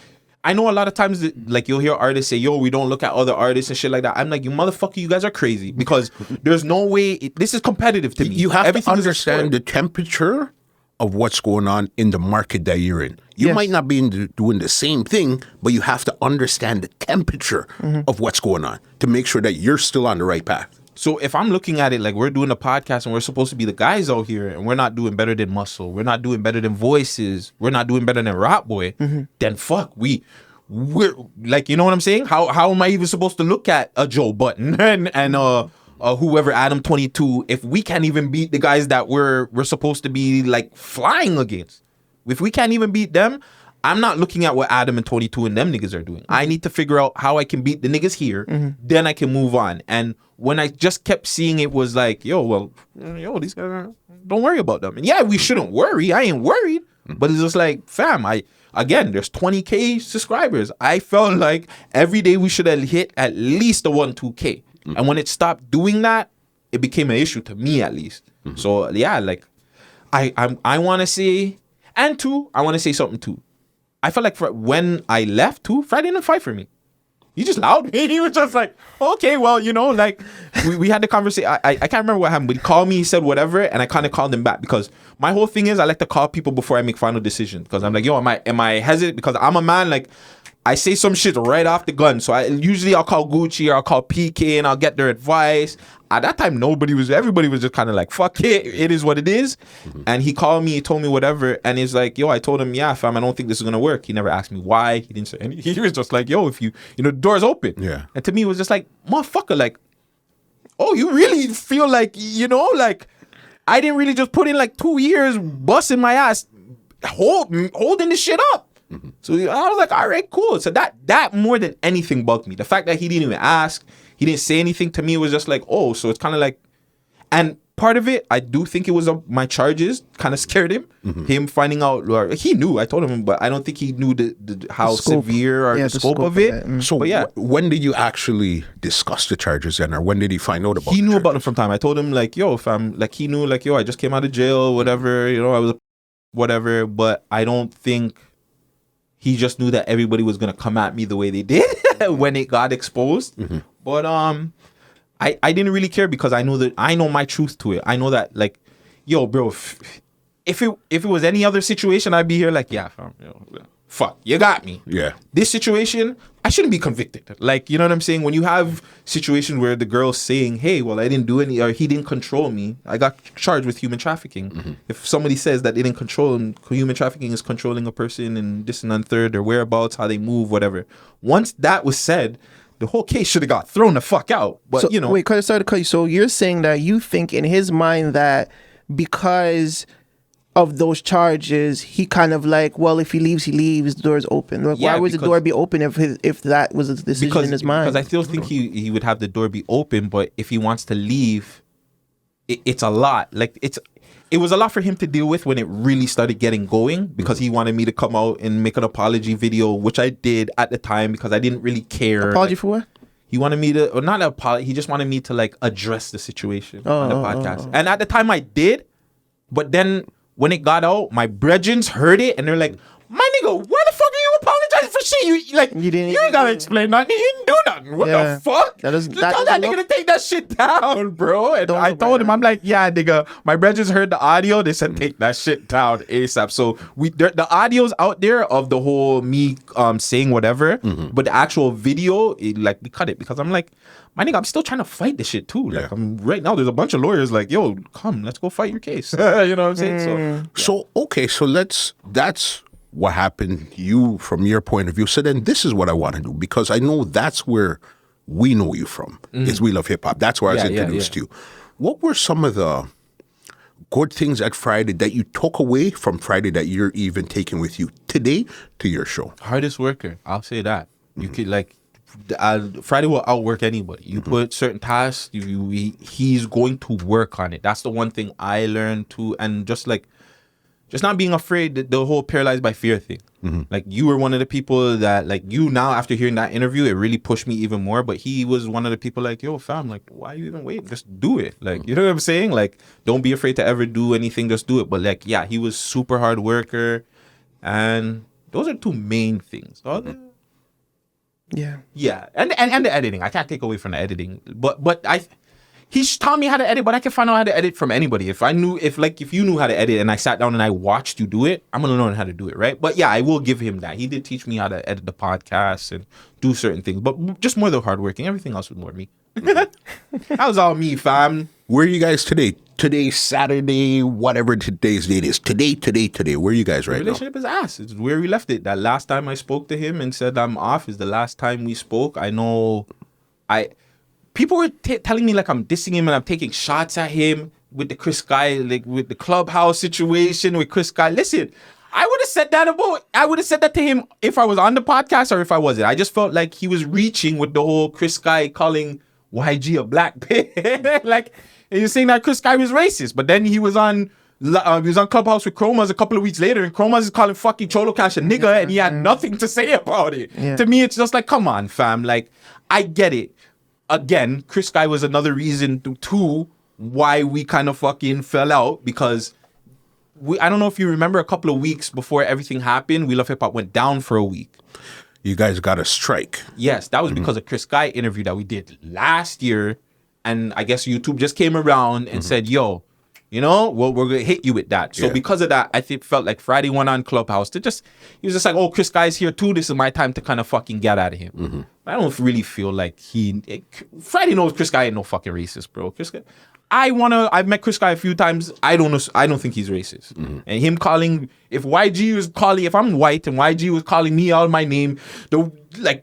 I know a lot of times that, like, you'll hear artists say, yo, we don't look at other artists and shit like that. I'm like, you motherfucker, you guys are crazy, because there's no way this is competitive to me. You have to understand the temperature of what's going on in the market that you're in. You might not be doing the same thing, but you have to understand the temperature of what's going on to make sure that you're still on the right path. So if I'm looking at it like we're doing a podcast and we're supposed to be the guys out here and we're not doing better than Muscle, we're not doing better than Voices, we're not doing better than Rock Boy, then fuck, we're like, you know what I'm saying? How am I even supposed to look at a Joe Button and whoever, Adam 22, if we can't even beat the guys that we're supposed to be like flying against? If we can't even beat them, I'm not looking at what Adam and 22 and them niggas are doing. I need to figure out how I can beat the niggas here, then I can move on. And when I just kept seeing it was like, these guys don't worry about them. And yeah, we shouldn't worry. I ain't worried. But it's just like, fam, there's 20K subscribers. I felt like every day we should have hit at least a 1-2K. And when it stopped doing that, it became an issue to me, at least. So yeah, like I want to say, and two, I want to say something too. I felt like when I left too, Friday didn't fight for me. He just allowed me. He was just like, okay, well, you know, like we had the conversation. I can't remember what happened, but he called me, he said whatever, and I kind of called him back, because my whole thing is I like to call people before I make final decisions, because I'm like, yo, am I hesitant? Because I'm a man, like, I say some shit right off the gun. So I'll call Gucci or I'll call PK and I'll get their advice. At that time, everybody was just kind of like, fuck it, it is what it is. And he called me, he told me whatever, and he's like, yo, I told him, yeah, fam, I don't think this is gonna work. He never asked me why. He didn't say anything. He was just like, yo, if you know, the door's open. Yeah. And to me, it was just like, motherfucker, like, oh, you really feel like, you know, like, I didn't really just put in like 2 years busting my ass, holding this shit up. So I was like, all right, cool. So that more than anything bugged me. The fact that he didn't even ask, he didn't say anything to me, was just like, oh, so it's kind of like, and part of it, I do think it was my charges kind of scared him. Him finding out, or he knew. I told him, but I don't think he knew how severe or the scope of it. So but yeah, when did you actually discuss the charges then, or when did he find out about? He knew about them from time. I told him like, yo, fam, like he knew like, yo, I just came out of jail, whatever. You know, I was whatever. But I don't think he just knew that everybody was gonna come at me the way they did when it got exposed. But I didn't really care because I know my truth to it. I know that like, yo, bro, if it was any other situation, I'd be here like, yeah, fam, fuck, you got me. Yeah. This situation, I shouldn't be convicted. Like, you know what I'm saying? When you have situations where the girl's saying, hey, well, I didn't do any, or he didn't control me, I got charged with human trafficking. If somebody says that they didn't control him, human trafficking is controlling a person and this and third, their whereabouts, how they move, whatever. Once that was said, the whole case should have got thrown the fuck out. But, so, you know. Wait, sorry to cut you. So you're saying that you think in his mind that because of those charges, he kind of like, well, if he leaves, the door's open. Like, why would the door be open if that was a decision in his mind? Because I still think he would have the door be open, but if he wants to leave, it's a lot. Like, it was a lot for him to deal with when it really started getting going, because he wanted me to come out and make an apology video, which I did at the time because I didn't really care. Apology for what? He wanted me to, or not apology, he just wanted me to like address the situation on the podcast. And at the time I did, but then when it got out, my brethrens heard it and they're like, my nigga, why the fuck are you apologizing for shit? You ain't gotta explain nothing. He didn't do nothing. What the fuck? Tell that nigga to take that shit down, bro. And I told him, I'm like, yeah, nigga, my brethrens heard the audio. They said, take that shit down ASAP. So the audio's out there of the whole me saying whatever, but the actual video, we cut it because I'm like, my nigga, I'm still trying to fight this shit too. Like, right now, there's a bunch of lawyers like, yo, come, let's go fight your case. You know what I'm saying? So that's what happened, you, from your point of view. So then this is what I want to do, because I know that's where we know you from, is We Love Hip Hop. That's where I was introduced to you. What were some of the good things at Friday that you took away from Friday that you're even taking with you today to your show? Hardest worker, I'll say that. You could Friday will outwork anybody. You put certain tasks, he's going to work on it. That's the one thing I learned too. And just not being afraid, the whole paralyzed by fear thing. Like, you were one of the people that, like, you now, after hearing that interview, it really pushed me even more. But he was one of the people like, yo, fam, like, why you even wait? Just do it. Like, you know what I'm saying? Like, don't be afraid to ever do anything. Just do it. But, like, yeah, he was super hard worker. And those are two main things. Yeah. And the editing. I can't take away from the editing. But he's taught me how to edit, but I can find out how to edit from anybody. If you knew how to edit and I sat down and I watched you do it, I'm going to learn how to do it, right? But yeah, I will give him that. He did teach me how to edit the podcast and do certain things, but just more the hardworking. Everything else was more me. That was all me, fam. Where are you guys today? Today's Saturday, whatever today's date is. Today. Where are you guys right now? Relationship is ass. It's where we left it. That last time I spoke to him and said I'm off is the last time we spoke. I know people were telling me like I'm dissing him and I'm taking shots at him with the Chris Guy, like with the clubhouse situation with Chris Guy. Listen, I would have said that to him if I was on the podcast or if I wasn't. I just felt like he was reaching with the whole Chris Guy calling YG a black bitch. Like, he was saying that Chris Guy was racist, but then he was on Clubhouse with Chromazz a couple of weeks later, and Chromazz is calling fucking Cholo Cash a nigga, and he had nothing to say about it. Yeah. To me, it's just like, come on, fam. Like, I get it. Again, Chris Guy was another reason to why we kind of fucking fell out, because I don't know if you remember, a couple of weeks before everything happened, We Love Hip Hop went down for a week. You guys got a strike. Yes, that was because of Chris Guy interview that we did last year, and I guess YouTube just came around and said, yo, you know, well, we're gonna hit you with that. So because of that, I felt like Friday went on Clubhouse he was just like, oh, Chris Guy's here too. This is my time to kind of fucking get out of him. I don't really feel like Friday knows Chris Guy ain't no fucking racist, bro. Chris Guy, I've met Chris Guy a few times. I don't think he's racist. And him calling, if I'm white and YG was calling me out my name,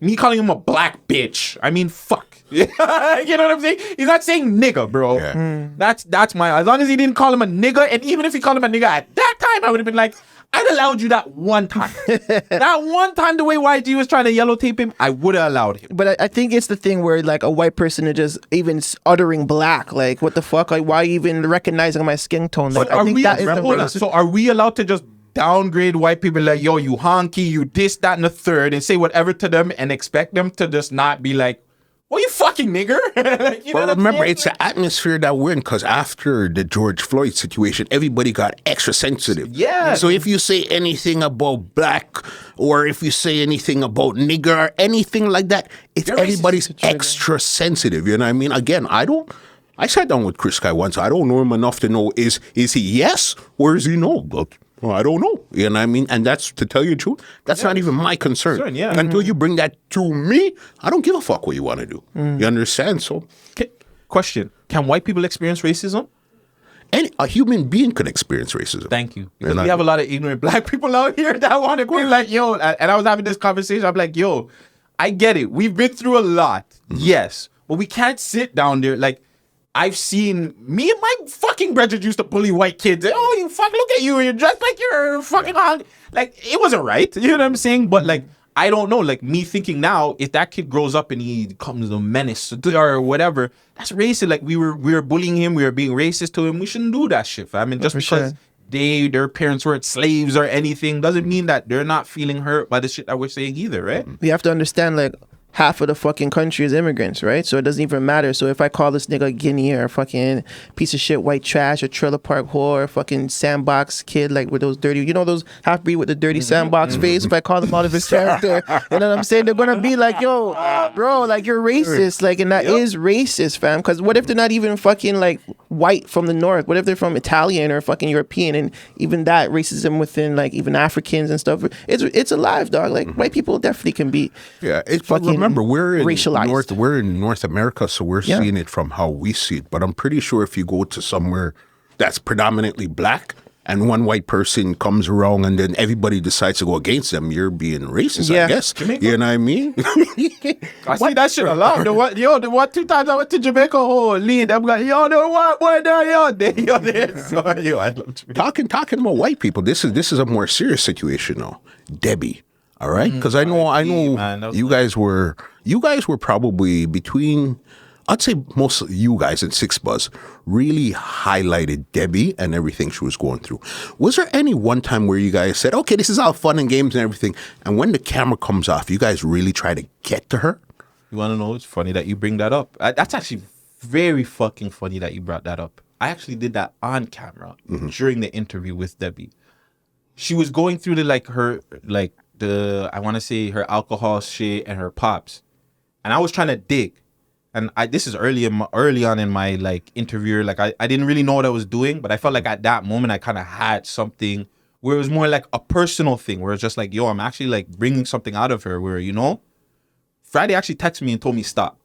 me calling him a black bitch, I mean, fuck. You know what I'm saying? He's not saying nigga, bro. Yeah. That's as long as he didn't call him a nigga, and even if he called him a nigga at that time, I would have been like, I'd allowed you that one time. That one time, the way YG was trying to yellow tape him, I would have allowed him. But I think it's the thing where like a white person is just even uttering black. Like, what the fuck? Like, why even recognizing my skin tone? Like, I think that is the So are we allowed to just downgrade white people like, yo, you honky, you this, that, and the third, and say whatever to them and expect them to just not be like, well, you fucking nigger. Well, remember, it's the atmosphere that we're in, because after the George Floyd situation, everybody got extra sensitive. Yeah. So if you say anything about black, or if you say anything about nigger, or anything like that, everybody's extra sensitive. You know what I mean? Again, I sat down with Chris Sky once. I don't know him enough to know, is he yes or is he no? But well, I don't know. You know what I mean? And that's, to tell you the truth, that's not even my concern. Until you bring that to me, I don't give a fuck what you want to do. You understand? So, question: can white people experience racism? A human being can experience racism. Thank you. Because we have a lot of ignorant black people out here that want to be like, yo, and I was having this conversation. I'm like, yo, I get it. We've been through a lot. Yes. But we can't sit down there like, I've seen me and my fucking brothers used to bully white kids. Oh, you fuck! Look at you! You're dressed like you're fucking on. Like, it wasn't right. You know what I'm saying? But like, I don't know. Like, me thinking now, if that kid grows up and he becomes a menace or whatever, that's racist. Like, we were bullying him. We were being racist to him. We shouldn't do that shit. I mean, just because their parents weren't slaves or anything doesn't mean that they're not feeling hurt by the shit that we're saying either, right? We have to understand, like, half of the fucking country is immigrants, right? So it doesn't even matter. So if I call this nigga Guinea or a fucking piece of shit white trash or trailer park whore or fucking sandbox kid, like with those dirty, you know, those half breed with the dirty sandbox face, if I call them out of his character, you know what I'm saying? They're gonna be like, yo, bro, like, you're racist. Like, and that is racist, fam. Because what if they're not even fucking like white from the north? What if they're from Italian or fucking European? And even that racism within like even Africans and stuff, it's alive, dog. Like, white people definitely can be fucking remember, we're in racialized. North America, so we're seeing it from how we see it. But I'm pretty sure if you go to somewhere that's predominantly black and one white person comes around and then everybody decides to go against them, you're being racist, I guess. Jamaica. You know what I mean? I see that shit a lot. The one 2 times I went to Jamaica, lean, I'm like, yo, the what boy there, yo, there. So, yo, I love Jamaica. Talking about white people, this is a more serious situation now. Debbie. All right, because I know man, you guys were probably between, I'd say most of you guys in Six Buzz really highlighted Debbie and everything she was going through. Was there any one time where you guys said, okay, this is all fun and games and everything, and when the camera comes off, you guys really try to get to her? You want to know? It's funny that you bring that up. That's actually very fucking funny that you brought that up. I actually did that on camera during the interview with Debbie. She was going through I want to say her alcohol shit and her pops, and I was trying to dig, and this is early on in my like interview. Like I didn't really know what I was doing, but I felt like at that moment I kind of had something where it was more like a personal thing, where it's just like, yo, I'm actually like bringing something out of her. Where, you know, Friday actually texted me and told me stop.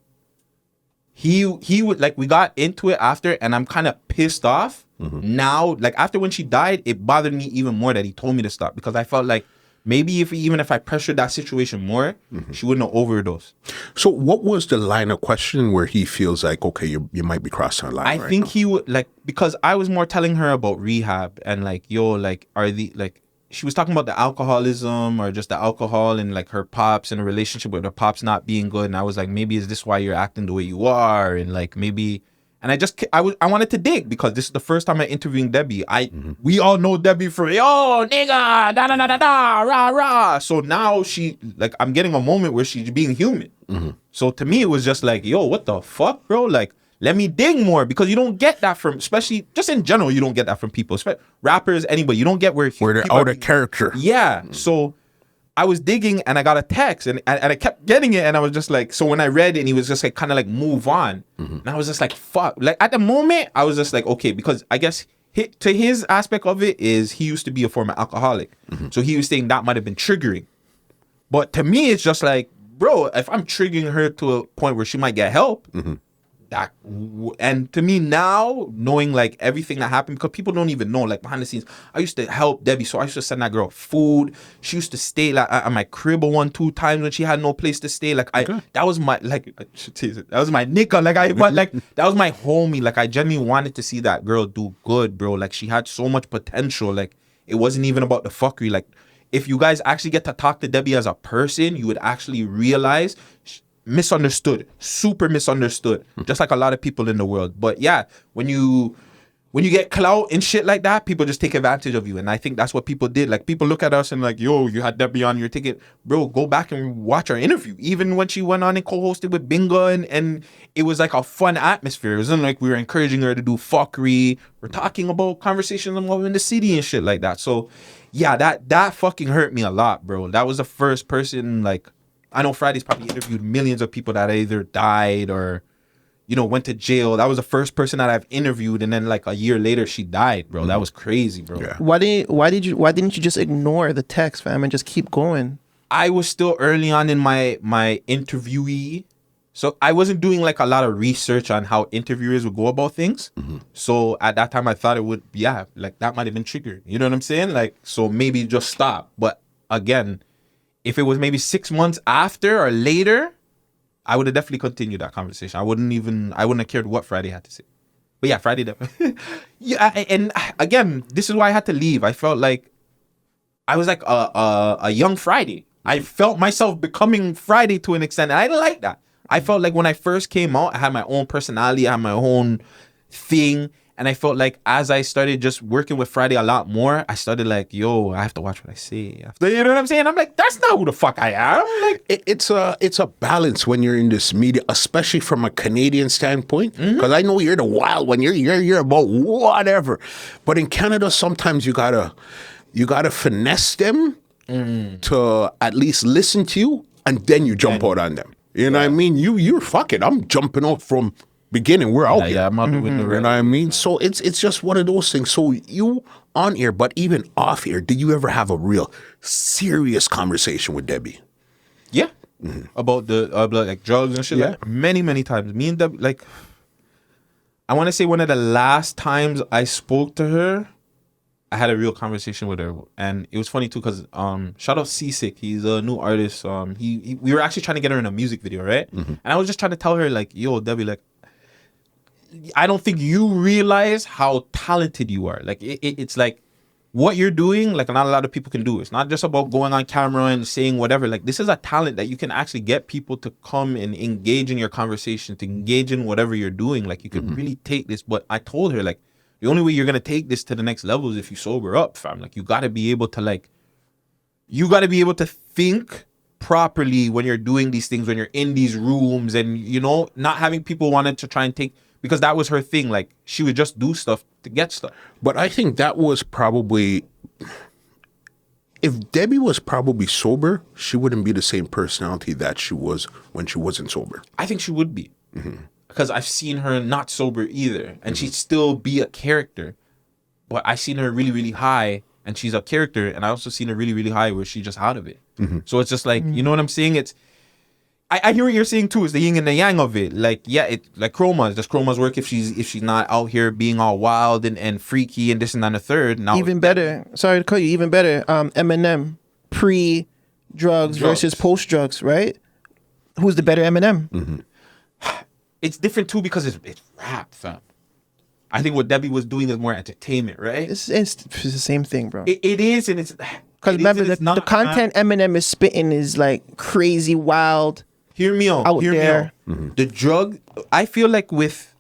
He would, like, we got into it after, and I'm kind of pissed off now. Like, after when she died, it bothered me even more that he told me to stop, because I felt like maybe even if I pressured that situation more, she wouldn't have overdosed. So what was the line of questioning where he feels like, okay, you might be crossing a line? I think he would, like, because I was more telling her about rehab and like, yo, like, she was talking about the alcoholism or just the alcohol and like her pops and a relationship with her pops not being good. And I was like, maybe is this why you're acting the way you are? And like, maybe, and I wanted to dig, because this is the first time I'm interviewing Debbie. We all know Debbie from, yo, nigga, da da da da da, rah rah. So now I'm getting a moment where she's being human. So to me, it was just like, yo, what the fuck, bro? Like, let me dig more, because you don't get that from, especially just in general, you don't get that from people, rappers, anybody. You don't get where they're out of character. Yeah. So I was digging and I got a text and I kept getting it, and I was just like, so when I read it and he was just like kind of like move on, and I was just like, fuck. Like at the moment I was just like, okay, because I guess to his aspect of it is he used to be a former alcoholic, so he was saying that might have been triggering. But to me it's just like, bro, if I'm triggering her to a point where she might get help, and to me now, knowing like everything that happened, because people don't even know, like behind the scenes, I used to help Debbie, so I used to send that girl food. She used to stay like at my crib 1-2 times when she had no place to stay. Like that was my, like, I should say it, that was my nigga. That was my homie. Like I genuinely wanted to see that girl do good, bro. Like she had so much potential. Like It wasn't even about the fuckery. Like, if you guys actually get to talk to Debbie as a person, you would actually realize misunderstood, super misunderstood, just like a lot of people in the world. But yeah, when you get clout and shit like that, people just take advantage of you. And I think that's what people did. Like, people look at us and like, yo, you had Debbie on your ticket. Bro, go back and watch our interview. Even when she went on and co-hosted with Binga, and it was like a fun atmosphere. It wasn't like we were encouraging her to do fuckery. We're talking about conversations in the city and shit like that. So yeah, that fucking hurt me a lot, bro. That was the first person, like, I know Friday's probably interviewed millions of people that either died or, you know, went to jail. That was the first person that I've interviewed, and then like a year later she died, bro. That was crazy, bro. Yeah. Why didn't you just ignore the text, fam, and just keep going? I was still early on in my interviewee, so I wasn't doing like a lot of research on how interviewers would go about things. So at that time I thought it would, yeah, like that might have been triggered. You know what I'm saying? Like, so maybe just stop. But again, if it was maybe 6 months after or later, I would have definitely continued that conversation. I wouldn't have cared what Friday had to say. But yeah, Friday definitely. Yeah, and again, this is why I had to leave. I felt like I was like a young Friday. I felt myself becoming Friday to an extent, and I didn't like that. I felt like when I first came out, I had my own personality, I had my own thing, and I felt like as I started just working with Friday a lot more, I started like, yo, I have to watch what I say. You know what I'm saying? I'm like, that's not who the fuck I am. Like, it's a balance when you're in this media, especially from a Canadian standpoint. Because I know you're the wild one. You're about whatever, but in Canada, sometimes you gotta finesse them to at least listen to you, and then you jump out on them. You know what I mean? You're fucking. I'm jumping out from beginning. We're out here. Yeah, I'm out with the. You know what I mean? So it's just one of those things. So you on air, but even off air, did you ever have a real serious conversation with Debbie? Yeah, about like drugs and shit. Yeah, like, many times. Me and Debbie, like, I want to say one of the last times I spoke to her, I had a real conversation with her, and it was funny too because shout out Seasick, he's a new artist. We were actually trying to get her in a music video, right? And I was just trying to tell her like, yo, Debbie, like, I don't think you realize how talented you are. Like, it's like what you're doing, like, not a lot of people can do. It's not just about going on camera and saying whatever. Like, this is a talent that you can actually get people to come and engage in your conversation, to engage in whatever you're doing. Like, you could really take this. But I told her, like, the only way you're going to take this to the next level is if you sober up, fam. Like, you got to be able to think properly when you're doing these things, when you're in these rooms, and, you know, not having people wanted to try and take, because that was her thing. Like, she would just do stuff to get stuff. But I think that was probably, if Debbie was probably sober, she wouldn't be the same personality that she was when she wasn't sober. I think she would be. Because I've seen her not sober either, and she'd still be a character. But I've seen her really, really high, and she's a character, and I also seen her really, really high where she's just out of it. So it's just like, you know what I'm saying? It's, I hear what you're saying too. It's the yin and the yang of it. Like, yeah, it like Chromazz. Does Chromazz work if she's not out here being all wild and freaky and this and that and the third? Now, even better. Sorry to call you. Even better. Eminem pre-drugs versus post-drugs, right? Who's the better Eminem? It's different too because it's rap, fam. I think what Debbie was doing is more entertainment, right? It's the same thing, bro. It is, and it's because remember the content Eminem is spitting is like crazy, wild. Hear me out. Hear me out. The drug. I feel like with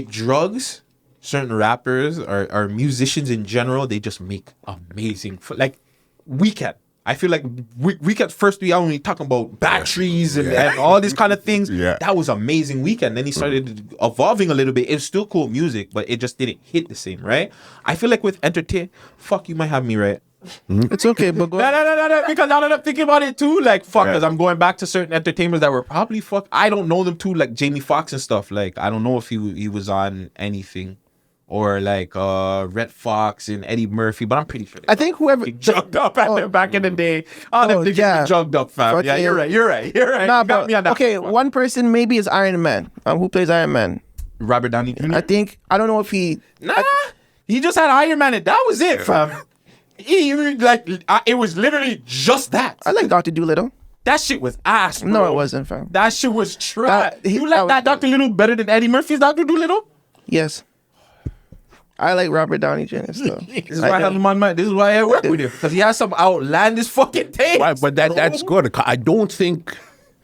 drugs, certain rappers or musicians in general, they just make amazing. Like Weeknd. I feel like Weeknd's first 3 albums, talking about batteries and all these kind of things. That was amazing Weeknd. Then he started evolving a little bit. It's still cool music, but it just didn't hit the same, right? I feel like with entertainment, fuck, you might have me right. It's okay, but go no, because now that I'm thinking about it too, like, fuck, because I'm going back to certain entertainers that were probably fuck. I don't know them too, like Jamie Foxx and stuff. Like, I don't know if he was on anything. Or like Red Fox and Eddie Murphy, but I'm pretty sure. I think whoever jugged up back in the day. Them niggas jugged up, fam. Yeah, you're right. Nah, but me on that. Okay, one person maybe is Iron Man. Who plays Iron Man? Robert Downey Jr. I don't know if he. He just had Iron Man, and that was it, fam. It was literally just that. I like Dr. Dolittle. That shit was ass, bro. No, it wasn't, fam. That shit was trash. You like that Dr. Dolittle better than Eddie Murphy's Dr. Dolittle? Yes. I like Robert Downey Jr. So This is why I have him on my. This is why I work with him, because he has some outlandish fucking taste. Right, but that's good. I don't think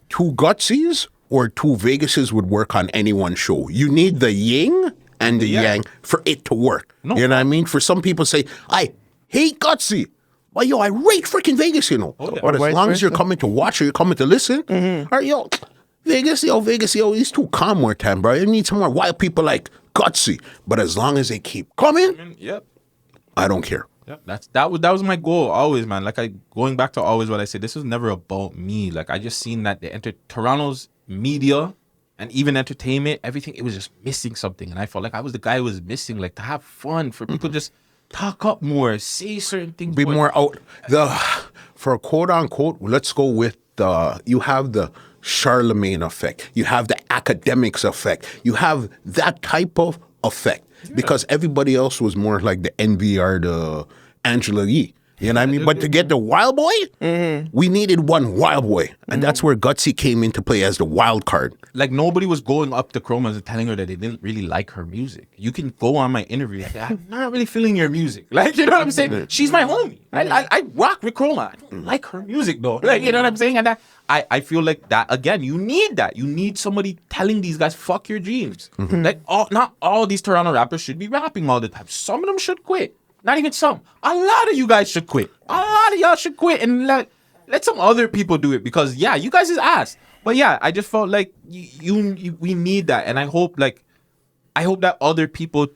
two Guttzy's or two Vegases would work on any one show. You need the yin and the yang for it to work. No. You know what I mean? For some people say, I hate Guttzy. Well, yo, I rate freaking Vegas, you know. But as long as you're coming to watch or you're coming to listen, or yo, Vegas, he's too calm more time, bro. You need some more wild people like Guttzy. But as long as they keep coming, I don't care. Yep. That was my goal always, man. Like going back to always what I said, this was never about me. Like I just seen that Toronto's media and even entertainment, everything, it was just missing something. And I felt like I was the guy who was missing, like to have fun, for people just talk up more, say certain things. Be more out. For quote unquote, let's go with you have the Charlemagne effect. You have the academics effect. You have that type of effect. Because everybody else was more like the NVR, the Angela Yee. You know what I mean? But to get the wild boy, we needed one wild boy. And that's where Guttzy came into play as the wild card. Like nobody was going up to Chromazz and telling her that they didn't really like her music. You can go on my interview and say, I'm not really feeling your music. Like, you know what I'm saying? She's my homie. I rock with Chromazz. I don't like her music though. Like, you know what I'm saying? And I feel like that, again, you need that. You need somebody telling these guys, fuck your dreams. Like, not all these Toronto rappers should be rapping all the time. Some of them should quit. Not even some. A lot of you guys should quit. A lot of y'all should quit and let some other people do it, because you guys is ass. But I just felt like we need that, and I hope that other people.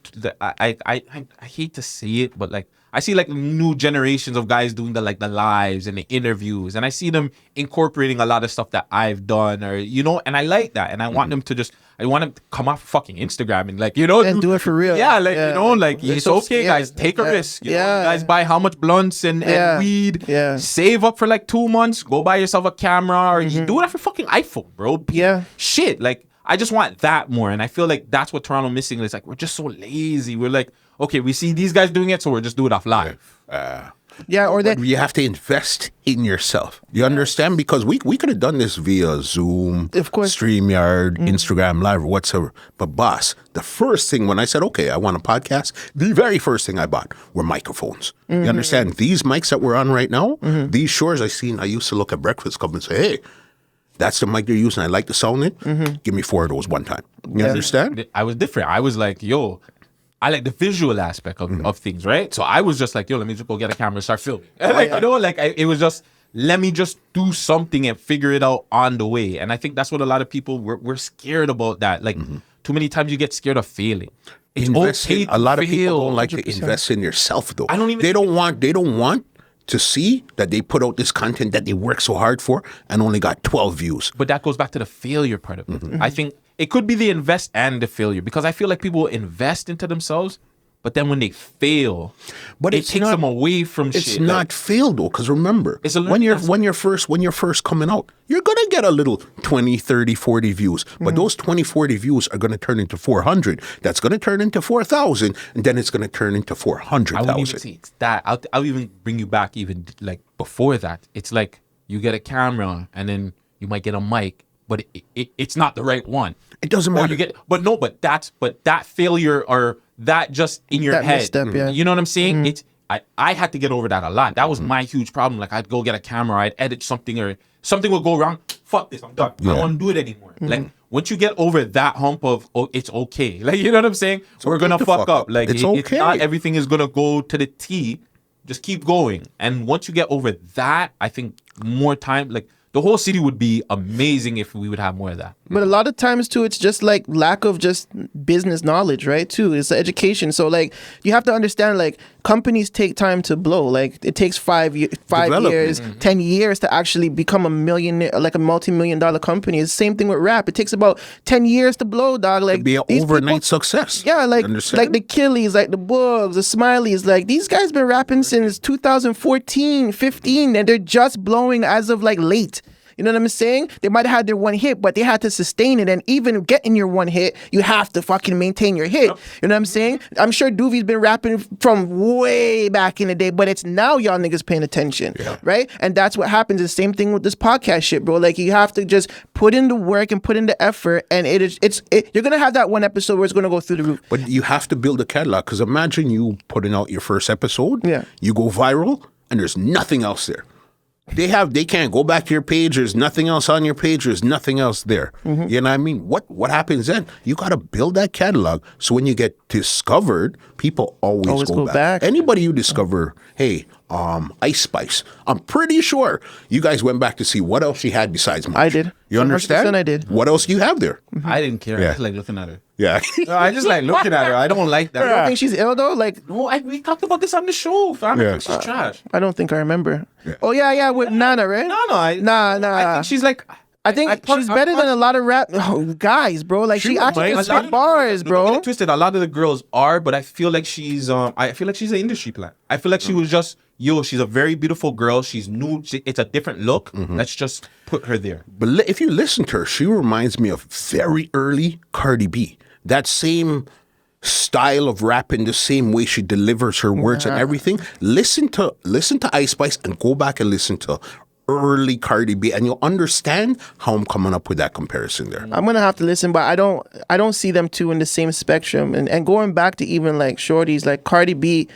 I hate to say it, but like I see like new generations of guys doing the lives and the interviews, and I see them incorporating a lot of stuff that I've done, or and I like that, and I want them to I want them to come off fucking Instagram and and do it for real. It's okay, guys, take a risk. You guys buy how much blunts and weed. Save up for like 2 months. Go buy yourself a camera, or you do it off your fucking iPhone, bro. Shit, like I just want that more, and I feel like that's what Toronto missing. It's like we're just so lazy. We're like, okay, we see these guys doing it, so we're just do it off live. Or that you have to invest in yourself. You understand? Because we could have done this via Zoom, of course, StreamYard, Instagram Live, or whatsoever. But boss, the first thing when I said, okay, I want a podcast, the very first thing I bought were microphones. You understand? These mics that we're on right now, these Shores I used to look at Breakfast Club and say, hey, that's the mic they're using. I like the sound it. Give me 4 of those one time. You understand? I was different. I was like, yo, I like the visual aspect of things, right? So I was just like, yo, let me just go get a camera and start filming. It was just, let me just do something and figure it out on the way. And I think that's what a lot of people were scared about that. Like, too many times you get scared of failing. It's okay a lot of people don't like 100%. To invest in yourself, though. They don't want to see that they put out this content that they work so hard for and only got 12 views. But that goes back to the failure part of it. I think it could be the invest and the failure, because I feel like people invest into themselves, but then when they fail, it takes them away from shit. It's not fail though, because remember, when you're first coming out, you're gonna get a little 20, 30, 40 views. But those 20, 40 views are gonna turn into 400. That's gonna turn into 4,000, and then it's gonna turn into 400,000. I wouldn't even say it's that. I'll even bring you back even like before that. It's like you get a camera and then you might get a mic, but it's not the right one. It doesn't matter. But that failure, or that just in your head. Misstep, you know what I'm saying? I had to get over that a lot. That was my huge problem. Like I'd go get a camera, I'd edit something, or something would go wrong. Fuck this, I'm done. I don't want to do it anymore. Like once you get over that hump of, oh, it's okay. Like, you know what I'm saying? So we're gonna fuck up. Like it's okay. It's not everything is gonna go to the T. Just keep going. And once you get over that, I think more time, like the whole city would be amazing if we would have more of that. But a lot of times too, it's just like lack of just business knowledge, right? Too, it's education. So like you have to understand, like companies take time to blow. Like it takes 5 years, 10 years to actually become a millionaire, like a multi-million-dollar company. It's the same thing with rap. It takes about 10 years to blow, dog. Like to be an overnight success. Yeah, like the Killies, like the Bugs, the Smileys. Like these guys been rapping since 2014, 15, and they're just blowing as of like late. You know what I'm saying? They might have had their one hit, but they had to sustain it. And even getting your one hit, you have to fucking maintain your hit. You know what I'm saying? I'm sure Doovy's been rapping from way back in the day, but it's now y'all niggas paying attention, right? And that's what happens. The same thing with this podcast shit, bro. Like, you have to just put in the work and put in the effort, and you're gonna have that one episode where it's gonna go through the roof. But you have to build a catalog, because imagine you putting out your first episode, you go viral, and there's nothing else there. They can't go back to your page. There's nothing else on your page. There's nothing else there. You know what I mean? What happens then? You got to build that catalog, so when you get discovered, people always go back. Anybody you discover, hey, Ice Spice, I'm pretty sure you guys went back to see what else she had besides March. I did. You understand? I did. What else do you have there? I didn't care. I just like looking at her. Yeah. No, I just like looking at her. I don't like that. You don't think she's ill though? Like, No, we talked about this on the show, fam. I think she's trash. I don't think I remember. Oh yeah, with Nana, right? No. Nah. I think she's like... I think she's better than a lot of rap guys, bro. Like, she actually can spit bars, bro. Don't get it twisted. A lot of the girls are, but I feel like she's an industry plant. I feel like she was just, she's a very beautiful girl. She's new. It's a different look. Let's just put her there. But if you listen to her, she reminds me of very early Cardi B. That same style of rapping, the same way she delivers her words and everything. Listen to Ice Spice and go back and listen to early Cardi B, and you'll understand how I'm coming up with that comparison there. I'm gonna have to listen, but I don't see them two in the same spectrum. And going back to even like shorties, like Cardi B,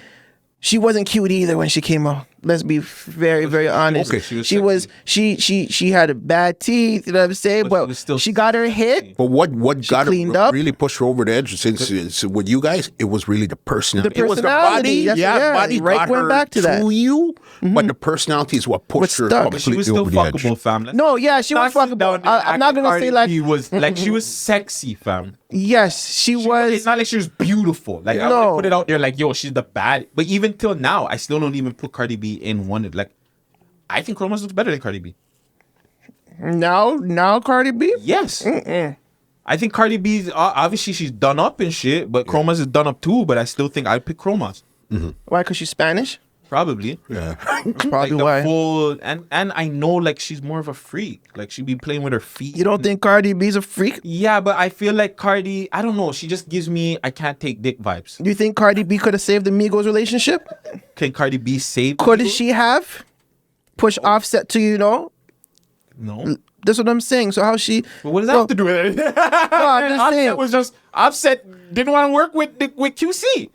she wasn't cute either when she came out. Let's be very, very honest. Okay, she had a bad teeth, you know what I'm saying? But she got her hit. But what got cleaned her, up. really pushed her over the edge since with you guys, it was really the personality. The personality, it was the body. Body right, got went her back to that. you, but the personality is what pushed her stuck. But she was completely still over the edge. fuckable, fam. No, yeah, she was fuckable. I'm not gonna say like she was like she was sexy, fam. Yes, she was. It's not like she was beautiful. Like, I No. would put it out there like, she's the bad. But even till now, I still don't even put Cardi B in one. Like, I think Chromazz looks better than Cardi B. Now Cardi B? Yes. I think Cardi B, obviously she's done up and shit, but Chromazz is done up too. But I still think I'd pick Chromazz. Why? Because she's Spanish? Probably. Yeah. Probably Like why. and I know like she's more of a freak. Like she be playing with her feet. You don't think Cardi B's a freak? Yeah, but I feel like Cardi, I don't know. She just gives me I can't take dick vibes. Do you think Cardi B could have saved the Migos relationship? Can Cardi B save? Could people? she have pushed Offset to, No. That's what I'm saying. So how she? But what does that have to do with it? No, I'm just saying. Offset was just Offset didn't want to work with QC.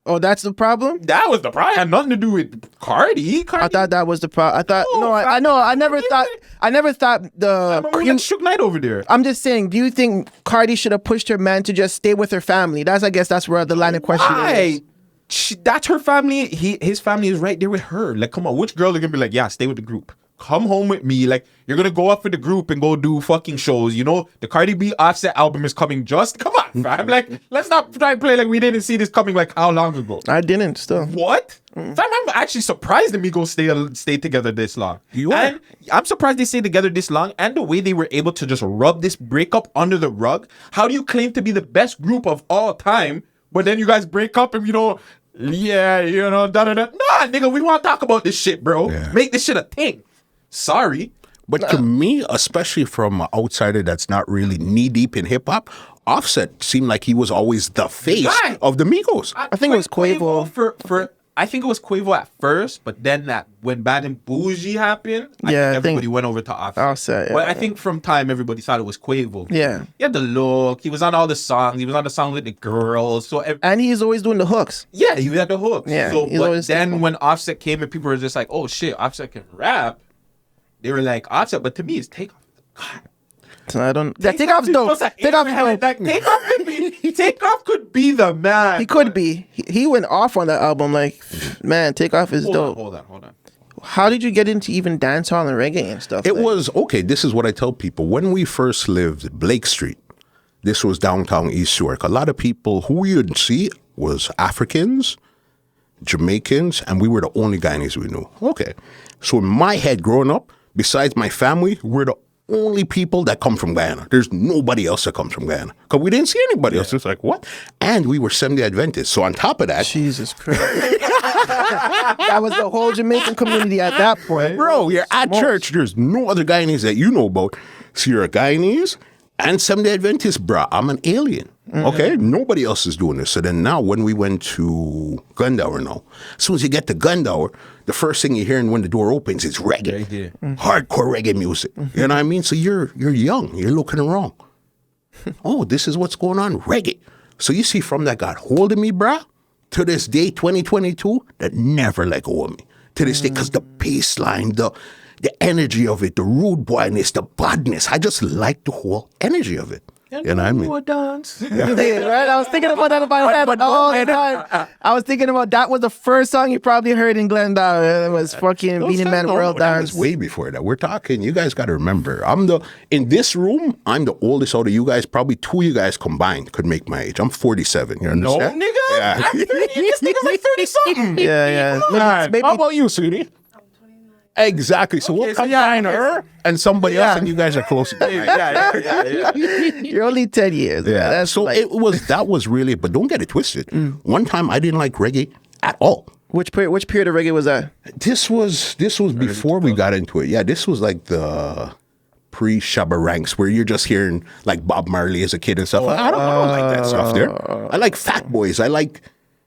Oh, that's the problem. That was the problem. It had nothing to do with Cardi. I thought that was the problem. I thought I know. I never thought the. We had Suge Knight over there. I'm just saying. Do you think Cardi should have pushed her man to just stay with her family? I guess that's where the line of question is. That's her family. His family is right there with her. Like, come on, which girl are gonna be like, yeah, stay with the group? Come home with me. Like, you're gonna go up with the group and go do fucking shows. The Cardi B Offset album is coming. Come on, fam. Like, let's not try and play like we didn't see this coming. Like, how long ago? I didn't. Still. What? Fam, I'm actually surprised the Migos stay together this long. You are. And I'm surprised they stayed together this long, and the way they were able to just rub this breakup under the rug. How do you claim to be the best group of all time, but then you guys break up and da da da? Nah, nigga, we want to talk about this shit, bro. Yeah. Make this shit a thing. Sorry. But to me, especially from an outsider that's not really knee deep in hip hop, Offset seemed like he was always the face of the Migos. I think it was Quavo. I think it was Quavo at first, but then when Bad and Bougie happened, I think everybody went over to Offset. But I think from time everybody thought it was Quavo. Yeah. He had the look. He was on all the songs. He was on the song with the girls. So and he's always doing the hooks. Yeah, he had the hooks. Yeah. So but then when Offset came and people were just like, oh shit, Offset can rap. They were like Offset, but to me it's Takeoff. God. So I don't. Takeoff's dope. Takeoff could be the man. He could be. He went off on that album. Like, man, Takeoff is dope. Hold on. How did you get into even dancehall and reggae and stuff? It was okay. This is what I tell people. When we first lived Blake Street, this was downtown East York. A lot of people who you'd see was Africans, Jamaicans, and we were the only Guyanese we knew. Okay. So in my head growing up, besides my family, we're the only people that come from Guyana. There's nobody else that comes from Guyana. Because we didn't see anybody else. It's like, what? And we were Seventh-day Adventists. So on top of that... Jesus Christ. That was the whole Jamaican community at that point. Bro, you're at church. There's no other Guyanese that you know about. So you're a Guyanese and Seventh-day Adventist, bro. I'm an alien. Okay? Nobody else is doing this. So then now when we went to Glendower now, as soon as you get to Glendower, the first thing you're hearing when the door opens is reggae. Hardcore reggae music. You know what I mean? So you're young. You're looking around. Oh, this is what's going on. Reggae. So you see from that got hold of me, bruh, to this day, 2022, that never let go of me. To this day, because the baseline, the energy of it, the rude boyness, the badness, I just like the whole energy of it. You know what I mean? Dance. Right? I was thinking about that in my head all the time. I was thinking about that was the first song you probably heard in Glendower. It was fucking Beanie Man World Dance. That was way before that. We're talking, you guys got to remember, in this room, I'm the oldest out of you guys. Probably two of you guys combined could make my age. I'm 47. You understand? No, nigga. Yeah. I'm 30. This nigga's like 30-something. Yeah. Maybe, how about you, sweetie? Exactly. So we'll come behind her and somebody else, and you guys are close. Yeah. You're only 10 years. Yeah. That's So that was really, but don't get it twisted. One time I didn't like reggae at all. Which period of reggae was that? This was before we got into it. Yeah, this was like the pre-Shabba ranks where you're just hearing like Bob Marley as a kid and stuff. I don't like that stuff there. I like Fat Boys. I like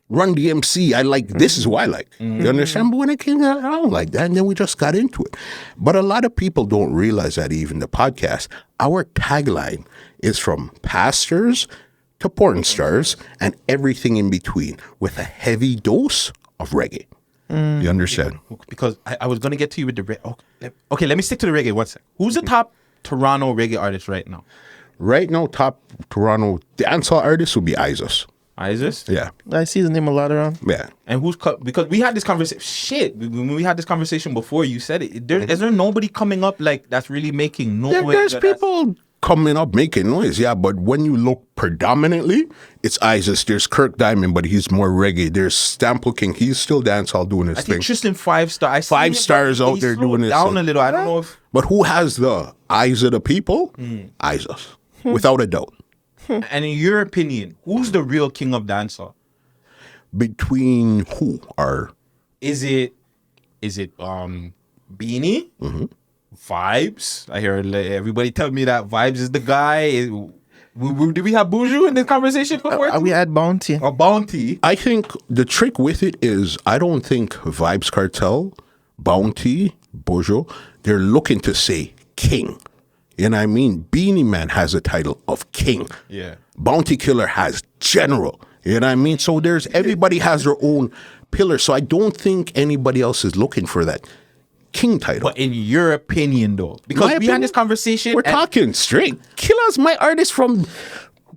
Run DMC. I like, this is who I like. You understand? But when it came out, I don't like that. And then we just got into it. But a lot of people don't realize that even the podcast, our tagline is from pastors to porn stars and everything in between with a heavy dose of reggae. You understand? Because I was going to get to you with the reggae. Okay, let me stick to the reggae one sec. Who's the top Toronto reggae artist right now? Right now, top Toronto dancehall artist would be Isis. Isis? Yeah. I see his name a lot around. Yeah. And because we had this conversation. Shit, when we had this conversation before you said it, is there nobody coming up like that's really making noise? There's people coming up making noise, yeah, but when you look predominantly, it's Isis. There's Kirk Diamond, but he's more reggae. There's Stample King. He's still dancehall doing his I thing. think Tristan 5 Star. Five stars out there doing his down thing. a little. I don't know if. But who has the eyes of the people? Isis, without a doubt. And in your opinion, who's the real king of dancehall? Between who are? Is it Beanie? Vibes? I hear everybody tell me that Vibes is the guy. Did we have Buju in this conversation before? We had Bounty. Or Bounty? I think the trick with it is I don't think Vibes Cartel, Bounty, Bojo, they're looking to say king. You know what I mean? Beanie Man has a title of king. Yeah. Bounty Killer has general. You know what I mean? So everybody has their own pillar. So I don't think anybody else is looking for that king title. But in your opinion, though, because we had this conversation. We're talking straight. Killer's my artist from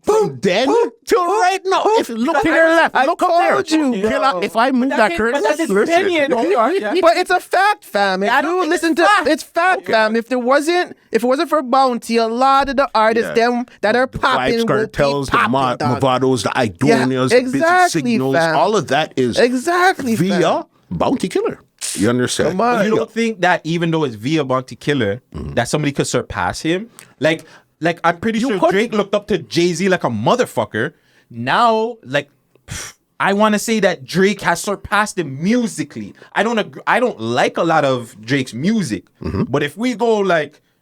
then till right now. If you look to your left, look up there. Killer, if I move that curtain, But that's his listen. opinion. But it's a fact, fam. If you listen to it's fact, fam. If it wasn't for Bounty, a lot of the artists them that are popping Vibes Cartels, the popping, dog. Movados, the Idonias, Yeah, the Busy exactly, Signals, fam. all of that is Exactly, via fam. Bounty Killer. You understand? Come on. You don't think that even though it's via Bounty Killer, that somebody could surpass him? Like I'm pretty sure Drake looked up to Jay-Z like a motherfucker. Now, I want to say that Drake has surpassed him musically. I don't like a lot of Drake's music, but if we go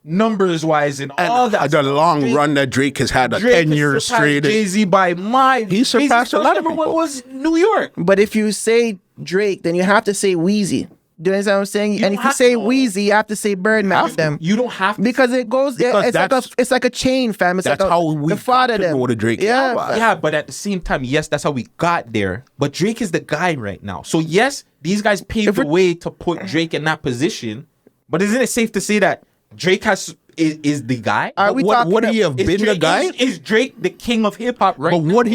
numbers wise and all that, the long run that Drake has had, 10 years straight. Jay-Z by mile. He surpassed a lot of Jay-Z's first number people. one was New York. But if you say Drake, then you have to say Wheezy. Do you understand what I'm saying? And if you say Wheezy, you have to say Birdman with them. You don't have to. Because it goes, it's like a chain, fam. It's That's like how we the father got to them. go to Drake. Yeah. Yeah, but at the same time, yes, that's how we got there. But Drake is the guy right now. So yes, these guys paved the way to put Drake in that position. But isn't it safe to say that Drake is the guy? Would he have been the guy? Is Drake the king of hip hop right now? Would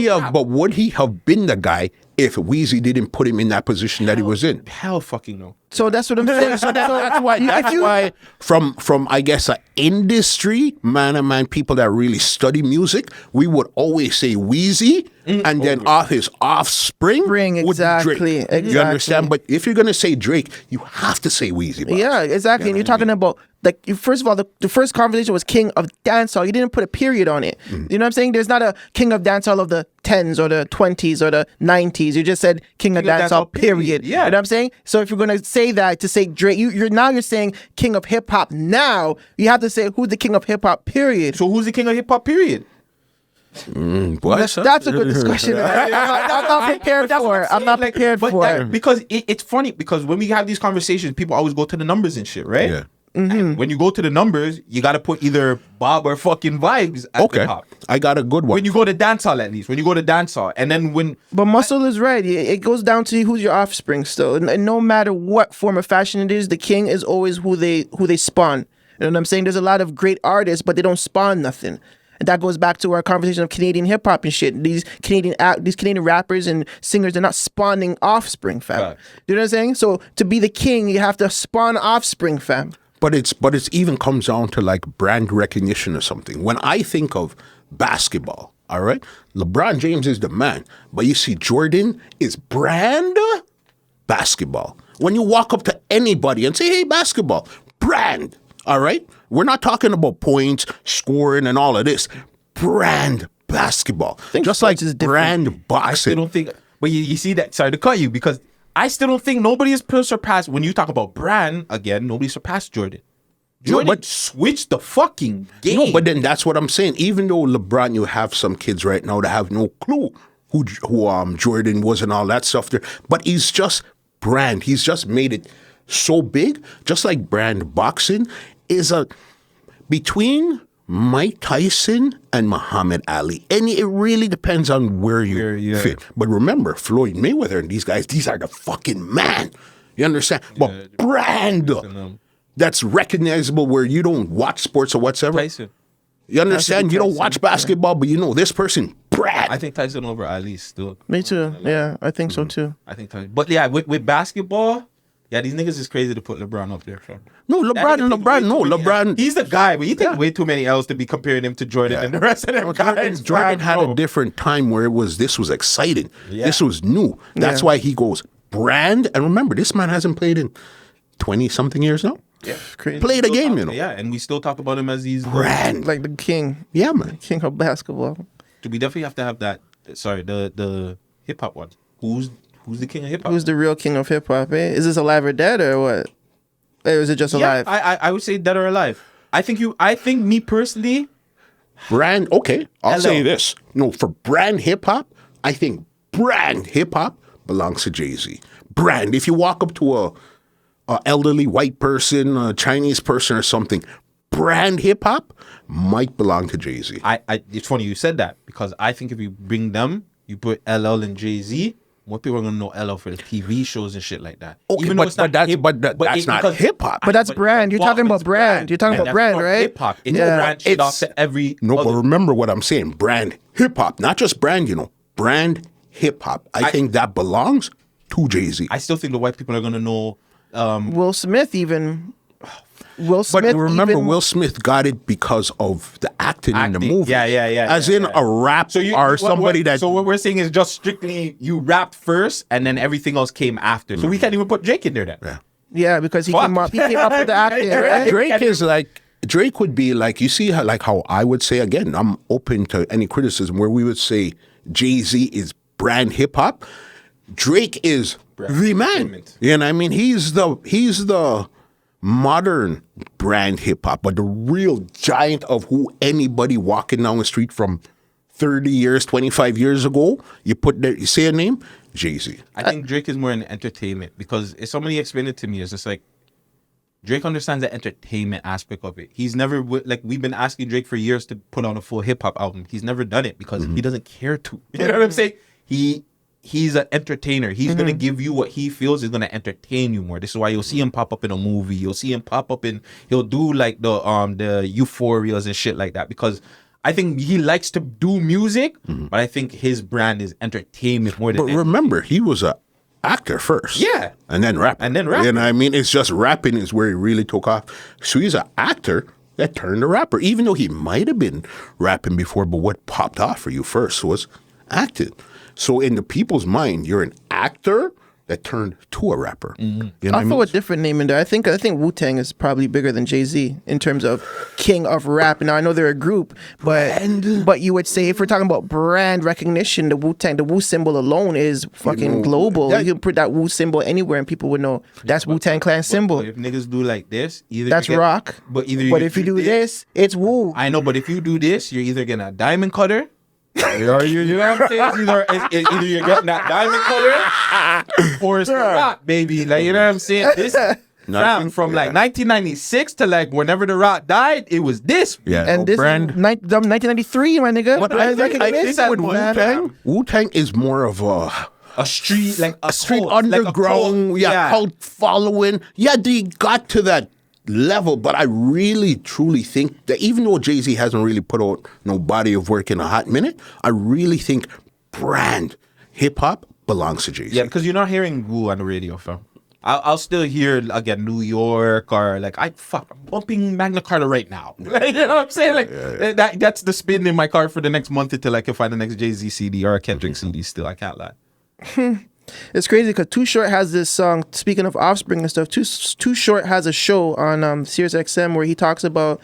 he have been the guy if Weezy didn't put him in that position that he was in? Hell fucking no. So that's what I'm saying. So that's why from I guess an industry man people that really study music, we would always say Weezy and then off his offspring would be Drake. You understand? But if you're gonna say Drake, you have to say Weezy. Boss. Yeah, exactly. And you're talking about like, first of all, the first conversation was king of dancehall. You didn't put a period on it. You know what I'm saying? There's not a king of dancehall of the 10s or the 20s or the 90s. You just said king of dancehall, period. Yeah. You know what I'm saying? So if you're going to say that, to say Drake, you're saying king of hip hop now, you have to say who's the king of hip hop, period. So who's the king of hip hop, period? That's a good discussion. I'm not prepared for it. I'm not prepared for it. Because it's funny, because when we have these conversations, people always go to the numbers and shit, right? Yeah. And when you go to the numbers, you got to put either Bob or fucking Vibes at the top. I got a good one. When you go to dancehall, at least. When you go to dancehall. And then when... But Muscle is right. It goes down to who's your offspring still. And no matter what form of fashion it is, the king is always who they spawn. You know what I'm saying? There's a lot of great artists, but they don't spawn nothing. And that goes back to our conversation of Canadian hip hop and shit. These Canadian rappers and singers, they're not spawning offspring, fam. Right. You know what I'm saying? So to be the king, you have to spawn offspring, fam. But it's even comes down to like brand recognition or something. When I think of basketball, all right, LeBron James is the man, but you see Jordan is brand basketball. When you walk up to anybody and say, "Hey, basketball," brand, all right? We're not talking about points, scoring, and all of this. Brand basketball, just like brand boxing. I still don't think, but you see that. Sorry to cut you, because I still don't think nobody has surpassed, when you talk about brand, again, nobody surpassed Jordan. Jordan switched the fucking game. No, but then that's what I'm saying. Even though LeBron, you have some kids right now that have no clue who Jordan was and all that stuff there. But he's just brand. He's just made it so big. Just like brand boxing is between Mike Tyson and Muhammad Ali. And it really depends on where you fit. But remember, Floyd Mayweather and these guys, these are the fucking man. You understand? But brand that's recognizable where you don't watch sports or whatsoever. Tyson. You understand? You don't watch basketball, but you know this person, brand. I think Tyson over Ali still. Me too. Yeah, I think so too. I think Tyson. But yeah, with basketball, yeah, these niggas is crazy to put LeBron up there, fam. No, LeBron. He's the guy, but you take way too many L's to be comparing him to Jordan and the rest of them guys. Jordan had a different time where this was exciting. Yeah. This was new. That's why he goes brand. And remember, this man hasn't played in 20-something years now. Yeah, crazy. Played a game, you know. Yeah, and we still talk about him as he's brand. Like the king. Yeah, man. King of basketball. We definitely have to have that. Sorry, the hip hop one. Who's the king of hip hop? Who's the real king of hip hop? Eh? Is this alive or dead or what? Or is it just alive? Yeah, I would say dead or alive. I think me personally. Brand. Okay, I'll say this. No, for brand hip hop, I think brand hip hop belongs to Jay-Z. Brand. If you walk up to a elderly white person, a Chinese person or something, brand hip hop might belong to Jay-Z. It's funny you said that, because I think if you bring them, you put LL and Jay-Z, more people are gonna know LL for the TV shows and shit like that. Okay, even but that's not hip hop. But that's brand. You're talking about brand. You're talking about brand, right? Hip hop. It's brand shit off to every. No, but remember what I'm saying. Brand hip hop, not just brand. You know, brand hip hop. I think that belongs to Jay-Z. I still think the white people are gonna know. Will Smith even. Will Smith. But remember, Will Smith got it because of the acting in the movie. Yeah. As in a rap or somebody that. So what we're saying is just strictly you rapped first and then everything else came after. So we can't even put Drake in there then. Yeah. Yeah, because he came up with the acting, right? Drake would be like, you see how I would say, again, I'm open to any criticism, where we would say Jay-Z is brand hip hop. Drake is the man. You know what I mean? He's the modern brand hip hop, but the real giant of who anybody walking down the street from 30 years, 25 years ago, you say a name, Jay-Z. I think Drake is more in entertainment, because if somebody explained it to me, it's just like Drake understands the entertainment aspect of it. He's never, like, we've been asking Drake for years to put on a full hip hop album. He's never done it because he doesn't care to. You know what I'm saying? He's an entertainer. He's going to give you what he feels is going to entertain you more. This is why you'll see him pop up in a movie. You'll see him pop up he'll do like the Euphorias and shit like that, because I think he likes to do music, but I think his brand is entertainment more than But remember, he was a actor first. Yeah. And then rapping. You know what I mean? It's just rapping is where he really took off. So he's an actor that turned to rapper, even though he might have been rapping before, but what popped off for you first was acting. So in the people's mind, you're an actor that turned to a rapper. You know what I'll I throw mean? a different name in there. I think Wu-Tang is probably bigger than Jay-Z in terms of king of rap. Now I know they're a group, but you would say if we're talking about brand recognition, the Wu-Tang, the Wu symbol alone is fucking global. You can put that Wu symbol anywhere and people would know that's Wu-Tang Clan symbol. If niggas do like this, either That's rock. But if you do this, it's Wu. I know, but if you do this, you're either getting a diamond cutter. You know what I'm saying? Either you're getting that diamond cutter or it's the rock, baby. Like, you know what I'm saying? This from like 1996 to like whenever the rock died, it was this. Yeah. And this brand. is 1993, my nigga. But I think with Wu-Tang is more of a street, like a street cult, underground, like a cult. cult following. Yeah, they got to that level, but I really truly think that even though Jay-Z hasn't really put out no body of work in a hot minute, I really think brand hip-hop belongs to Jay-Z. Yeah, because you're not hearing Wu on the radio, fam. I'll still hear again New York or like I'm bumping Magna Carta right now. Like, you know what I'm saying? Like that's the spin in my car for the next month until I can find the next Jay-Z CD or a Kendrick CD. Still, I can't lie. It's crazy because Too Short has this song. Speaking of Offspring and stuff, Too Short has a show on Sirius XM where he talks about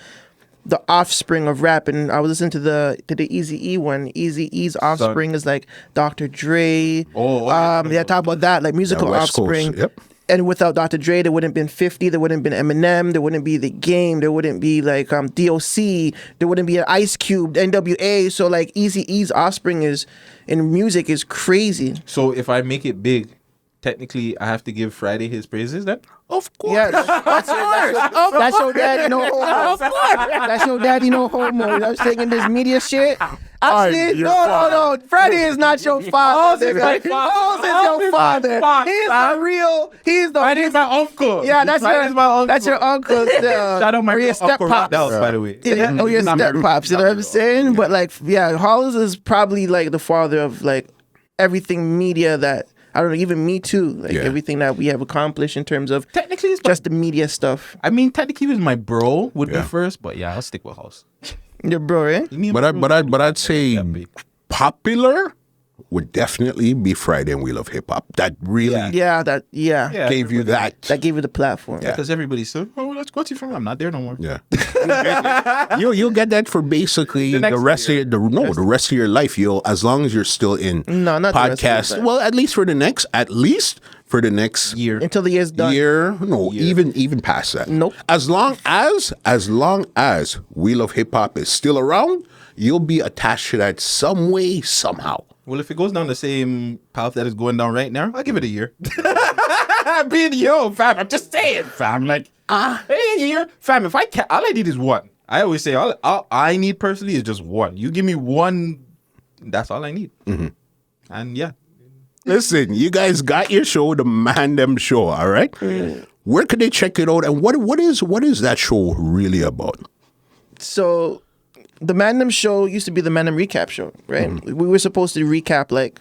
the offspring of rap. And I was listening to the Eazy-E one. Eazy-E's offspring is like Dr. Dre. They talk about that, like musical offspring. Coast. Yep. And without Dr. Dre, there wouldn't have been 50, there wouldn't have been Eminem, there wouldn't be The Game, there wouldn't be like DOC, there wouldn't be an Ice Cube, NWA. So like Eazy-E's offspring in music is crazy. So if I make it big, technically I have to give Friday his praises then? Of course. Yeah, that's your daddy, no homo. That's your daddy, no homo. You know what I'm saying? In this media shit. Actually, no. Freddie is not your father. Oz is your father. He's the real. He's my uncle. Yeah, that's my uncle. That's your uncle. Shout out my step pops. By the way. Yeah, your step pops. You know what I'm saying? But like, yeah, Hollis is probably like the father of like everything media that. I don't know, even me too. Like everything that we have accomplished in terms of technically it's just the media stuff. I mean, technically he was my bro would be first, but yeah, I'll stick with House. Your bro, eh? But I'd say popular would definitely be Friday and We Love Hip Hop. That really gave you that. That gave you the platform. Yeah, because everybody said, "Oh, that's Guttzy from." I'm not there no more. Yeah, you'll get that for basically the rest of your life. As long as you're still in podcast. Well, at least for the next year until the year's done. Even past that. Nope. As long as We Love Hip Hop is still around, you'll be attached to that some way, somehow. Well, if it goes down the same path that is going down right now, I'll give it a year. Being fam, I'm just saying, fam. Like, a year, fam. If I can't, all I need is one. I always say, all I need personally is just one. You give me one, that's all I need. Mm-hmm. And yeah. Listen, you guys got your show, the Man Dem Show, all right? Mm. Where could they check it out? And what is that show really about? So, the Man Dem Show used to be the Man Dem Recap Show, right? Mm-hmm. We were supposed to recap like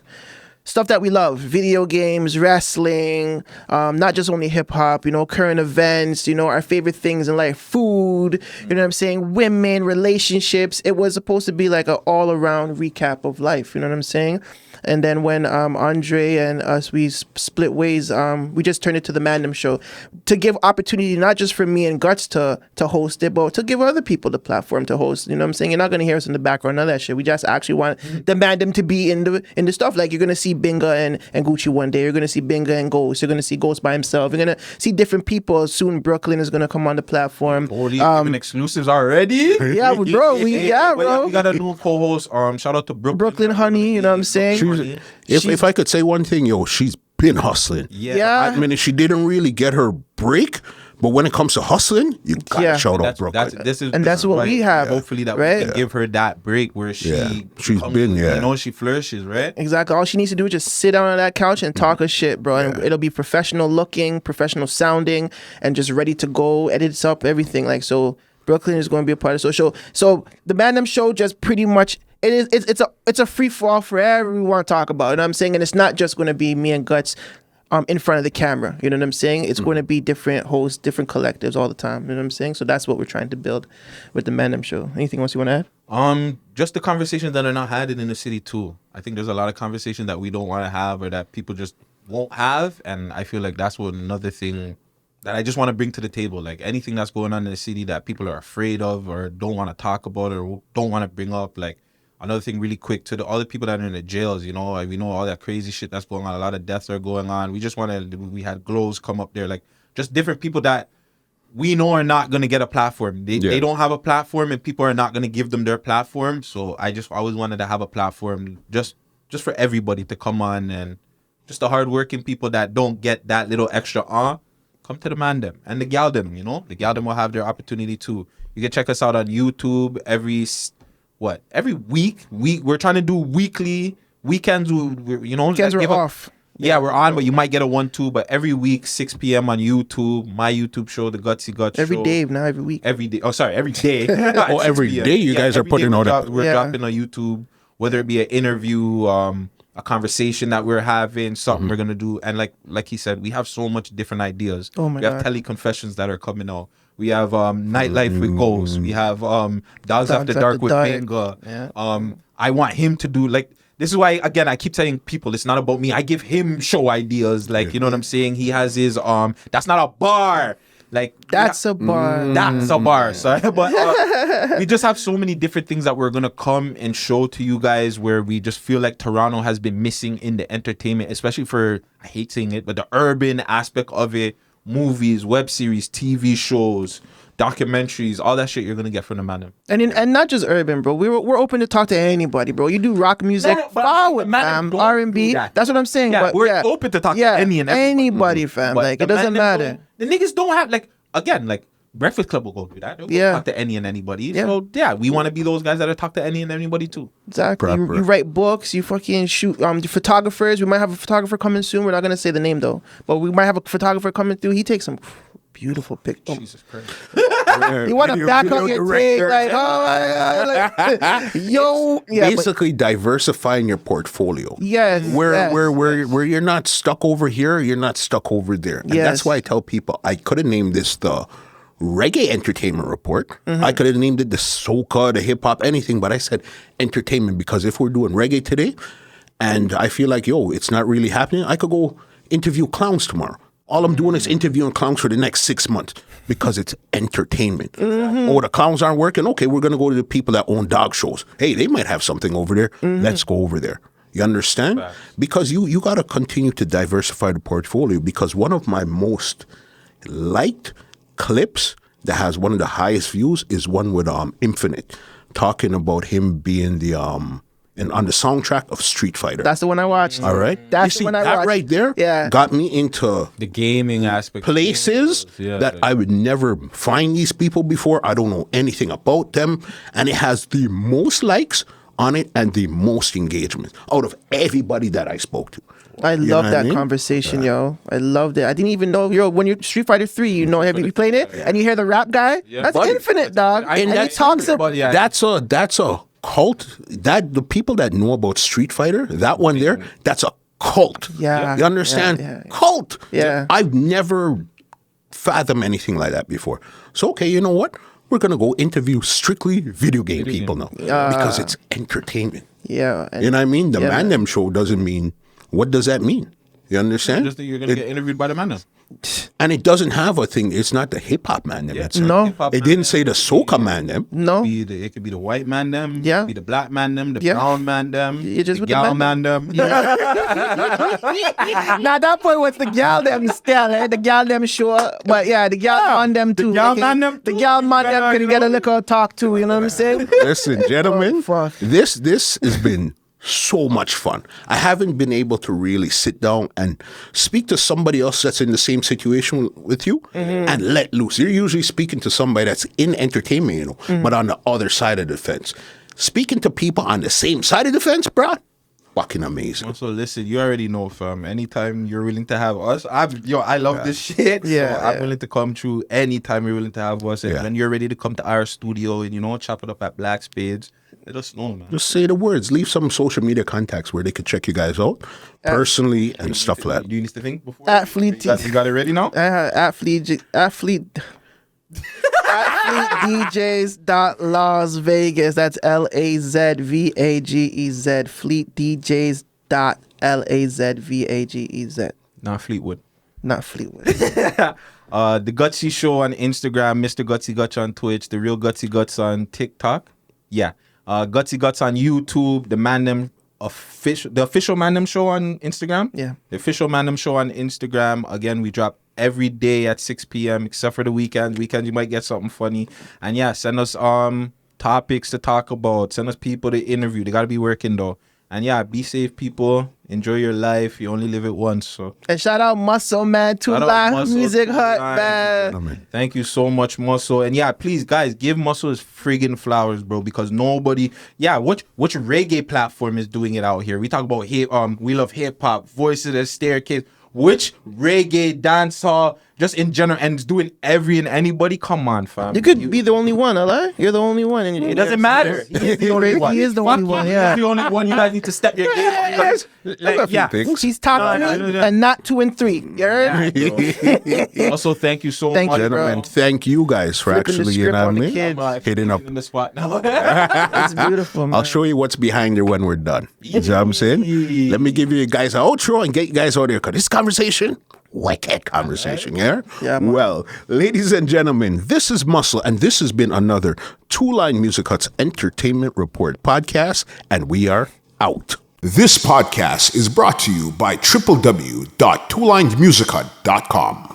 stuff that we love, video games, wrestling, not just only hip hop, current events, our favorite things in life, food, you know what I'm saying, women, relationships. It was supposed to be like an all around recap of life, you know what I'm saying? And then when Andre and us, we split ways, we just turned it to the Man Dem Show to give opportunity, not just for me and Guts to host it, but to give other people the platform to host. You know what I'm saying? You're not going to hear us in the background, none of that shit. We just actually want the Man Dem to be in the stuff. Like you're going to see Binga and Gucci one day. You're going to see Binga and Ghost. You're going to see Ghost by himself. You're going to see different people. Soon Brooklyn is going to come on the platform. Holy, even exclusives already? Yeah, bro. We got a new co-host. Shout out to Brooklyn Honey, you know what I'm saying? If I could say one thing, she's been hustling. Yeah. I mean, she didn't really get her break, but when it comes to hustling, you gotta shout out Brooklyn. That's what we have. Hopefully that we can give her that break where she's been, she flourishes, right? Exactly. All she needs to do is just sit down on that couch and talk her shit, bro. And it'll be professional looking, professional sounding, and just ready to go, edits up, everything. Like, so Brooklyn is going to be a part of the show. So the Man Dem Show just pretty much it's a free fall for everyone to talk about. You know what I'm saying? And it's not just going to be me and Guts in front of the camera. You know what I'm saying? It's going to be different hosts, different collectives all the time. You know what I'm saying? So that's what we're trying to build with the Man Dem Show. Anything else you want to add? Just the conversations that are not had in the city too. I think there's a lot of conversations that we don't want to have or that people just won't have. And I feel like that's what another thing that I just want to bring to the table. Like anything that's going on in the city that people are afraid of or don't want to talk about or don't want to bring up. Like another thing really quick to all the people that are in the jails, you know, like, we know all that crazy shit that's going on. A lot of deaths are going on. We just we had Glows come up there, like just different people that we know are not going to get a platform. They don't have a platform and people are not going to give them their platform. So I just always wanted to have a platform just for everybody to come on, and just the hardworking people that don't get that little extra come to the Man Dem and the gal dem, you know. The gal dem will have their opportunity too. You can check us out on YouTube every week. We're trying to do weekly. Weekends, you know. Weekends are off. Yeah, we're on, but you might get a 1-2. But every week, 6 p.m. on YouTube, my YouTube show, the Guttzy Guttz every show. Day, now every week. Every day. Oh, sorry, every day. Every day you guys are putting out. We're dropping on YouTube, whether it be an interview, a conversation that we're having, something we're gonna do, and like he said, we have so much different ideas. Oh my God. We have tele-confessions that are coming out. We have Nightlife with Ghost. We have Dogs After Dark with Benga. Yeah. I want him to do this is why, again, I keep telling people it's not about me. I give him show ideas. Like, you know what I'm saying? He has his that's not a bar. Like that's a bar. That's a bar, sorry. But we just have so many different things that we're gonna come and show to you guys, where we just feel like Toronto has been missing in the entertainment, especially for, I hate saying it, but the urban aspect of it. Movies, web series, TV shows, documentaries, all that shit you're gonna get from the Man Dem. And not just urban, bro. We're open to talk to anybody, bro. You do rock music, fam, R&B. That's what I'm saying. Yeah, but we're open to talk to anybody, fam. But like it doesn't matter. The niggas don't have Breakfast Club will go do that. They'll talk to any and anybody. Yeah. So we want to be those guys that talk to any and anybody too. Exactly. You write books. You fucking shoot. The photographers. We might have a photographer coming soon. We're not gonna say the name though, but we might have a photographer coming through. He takes some beautiful pictures. Jesus Christ. You want to back up your take, like, oh my God, like, yo. Yeah, basically diversifying your portfolio. Yes. Where you're not stuck over here, you're not stuck over there. And that's why I tell people I could have named this the Reggae Entertainment Report. I could have named it the soca, the hip hop, anything, but I said entertainment because if we're doing reggae today and I feel like, it's not really happening, I could go interview clowns tomorrow. All I'm doing is interviewing clowns for the next 6 months because it's entertainment. Oh, the clowns aren't working? Okay, we're going to go to the people that own dog shows. Hey, they might have something over there. Let's go over there. You understand? Right. Because you got to continue to diversify the portfolio, because one of my most liked clips that has one of the highest views is one with Infinite, talking about him being the and on the soundtrack of Street Fighter. That's the one I watched. All right. That's the one I watched. That right there got me into the gaming aspect. Places that I would never find these people before. I don't know anything about them. And it has the most likes on it and the most engagement out of everybody that I spoke to. I love that conversation, yo. I loved it. I didn't even know, when you're Street Fighter 3, have you played it? And you hear the rap guy? That's Infinite, dog. And he talks about that's a cult. That the people that know about Street Fighter, that one there, that's a cult. Yeah. You understand? Yeah. Cult. Yeah. I've never fathomed anything like that before. So, okay, you know what? We're going to go interview strictly video game people now because it's entertainment. Yeah. You know what I mean? The Man Dem Show doesn't mean, what does that mean? You understand? Just that you're going to get interviewed by the Man Dem. And it doesn't have a thing. It's not the hip hop Man Dem. No. It didn't say the soca Man Dem. No. It could be the white Man Dem. Yeah. It could be the black Man Dem. The brown Man Dem. You just the with gal the Man Dem. Now that point was the gal dem still, the gal dem show, but the gal man dem too. The gal man dem. The gal man dem can get a little talk too. You know what I'm saying? Listen, gentlemen, this has been so much fun. I haven't been able to really sit down and speak to somebody else that's in the same situation with you and let loose. You're usually speaking to somebody that's in entertainment, but on the other side of the fence. Speaking to people on the same side of the fence, bro, fucking amazing. Also, listen, you already know, fam. Anytime you're willing to have us, I love this shit. Yeah, so I'm willing to come through anytime you're willing to have us. And when you're ready to come to our studio and, chop it up at Black Spades, let us know, man. Just say the words. Leave some social media contacts where they could check you guys out personally and stuff like that. Do you need to think before? Athlete. You got it ready now? Athlete DJs.Laz Vegaz. That's LazVagez. FleetDJs.LAZ LazVagez. Not Fleetwood. Not Fleetwood. The Guttzy Show on Instagram, Mr. Guttzy Guttz on Twitch, The Real Guttzy Guttz on TikTok. Yeah. Guttzy Guttz on YouTube, the official Man Dem Show on Instagram. Yeah. The official Man Dem Show on Instagram. Again, we drop every day at 6 p.m. except for the weekends. Weekends you might get something funny. And yeah, send us topics to talk about. Send us people to interview. They gotta be working though. And yeah, be safe, people. Enjoy your life. You only live it once. So. And shout out Muscle, man. Two Live Music Hut, man. Thank you so much, Muscle. And yeah, please, guys, give Muscle his friggin' flowers, bro. Because nobody, which reggae platform is doing it out here? We talk about we love hip hop, Voice of the Staircase. Which reggae, dancehall, just in general, and it's doing every and anybody? Come on, fam. You could be the only one, Allah. You're the only one. And it doesn't matter. He is the only one. He is the only one, yeah. He's the only one. You guys need to step your game. He's top 2 and not 2 and 3. You heard? Also, thank you so much, gentlemen. Thank you guys for actually, hitting up. In the spot now. It's beautiful, man. I'll show you what's behind there when we're done. You know what I'm saying? Let me give you guys an outro and get you guys out there, because this conversation, wicked conversation, yeah? Yeah, man. Well, ladies and gentlemen, this is Muscle, and this has been another Two Line Music Hut's Entertainment Report podcast, and we are out. This podcast is brought to you by www.twolinedmusichut.com.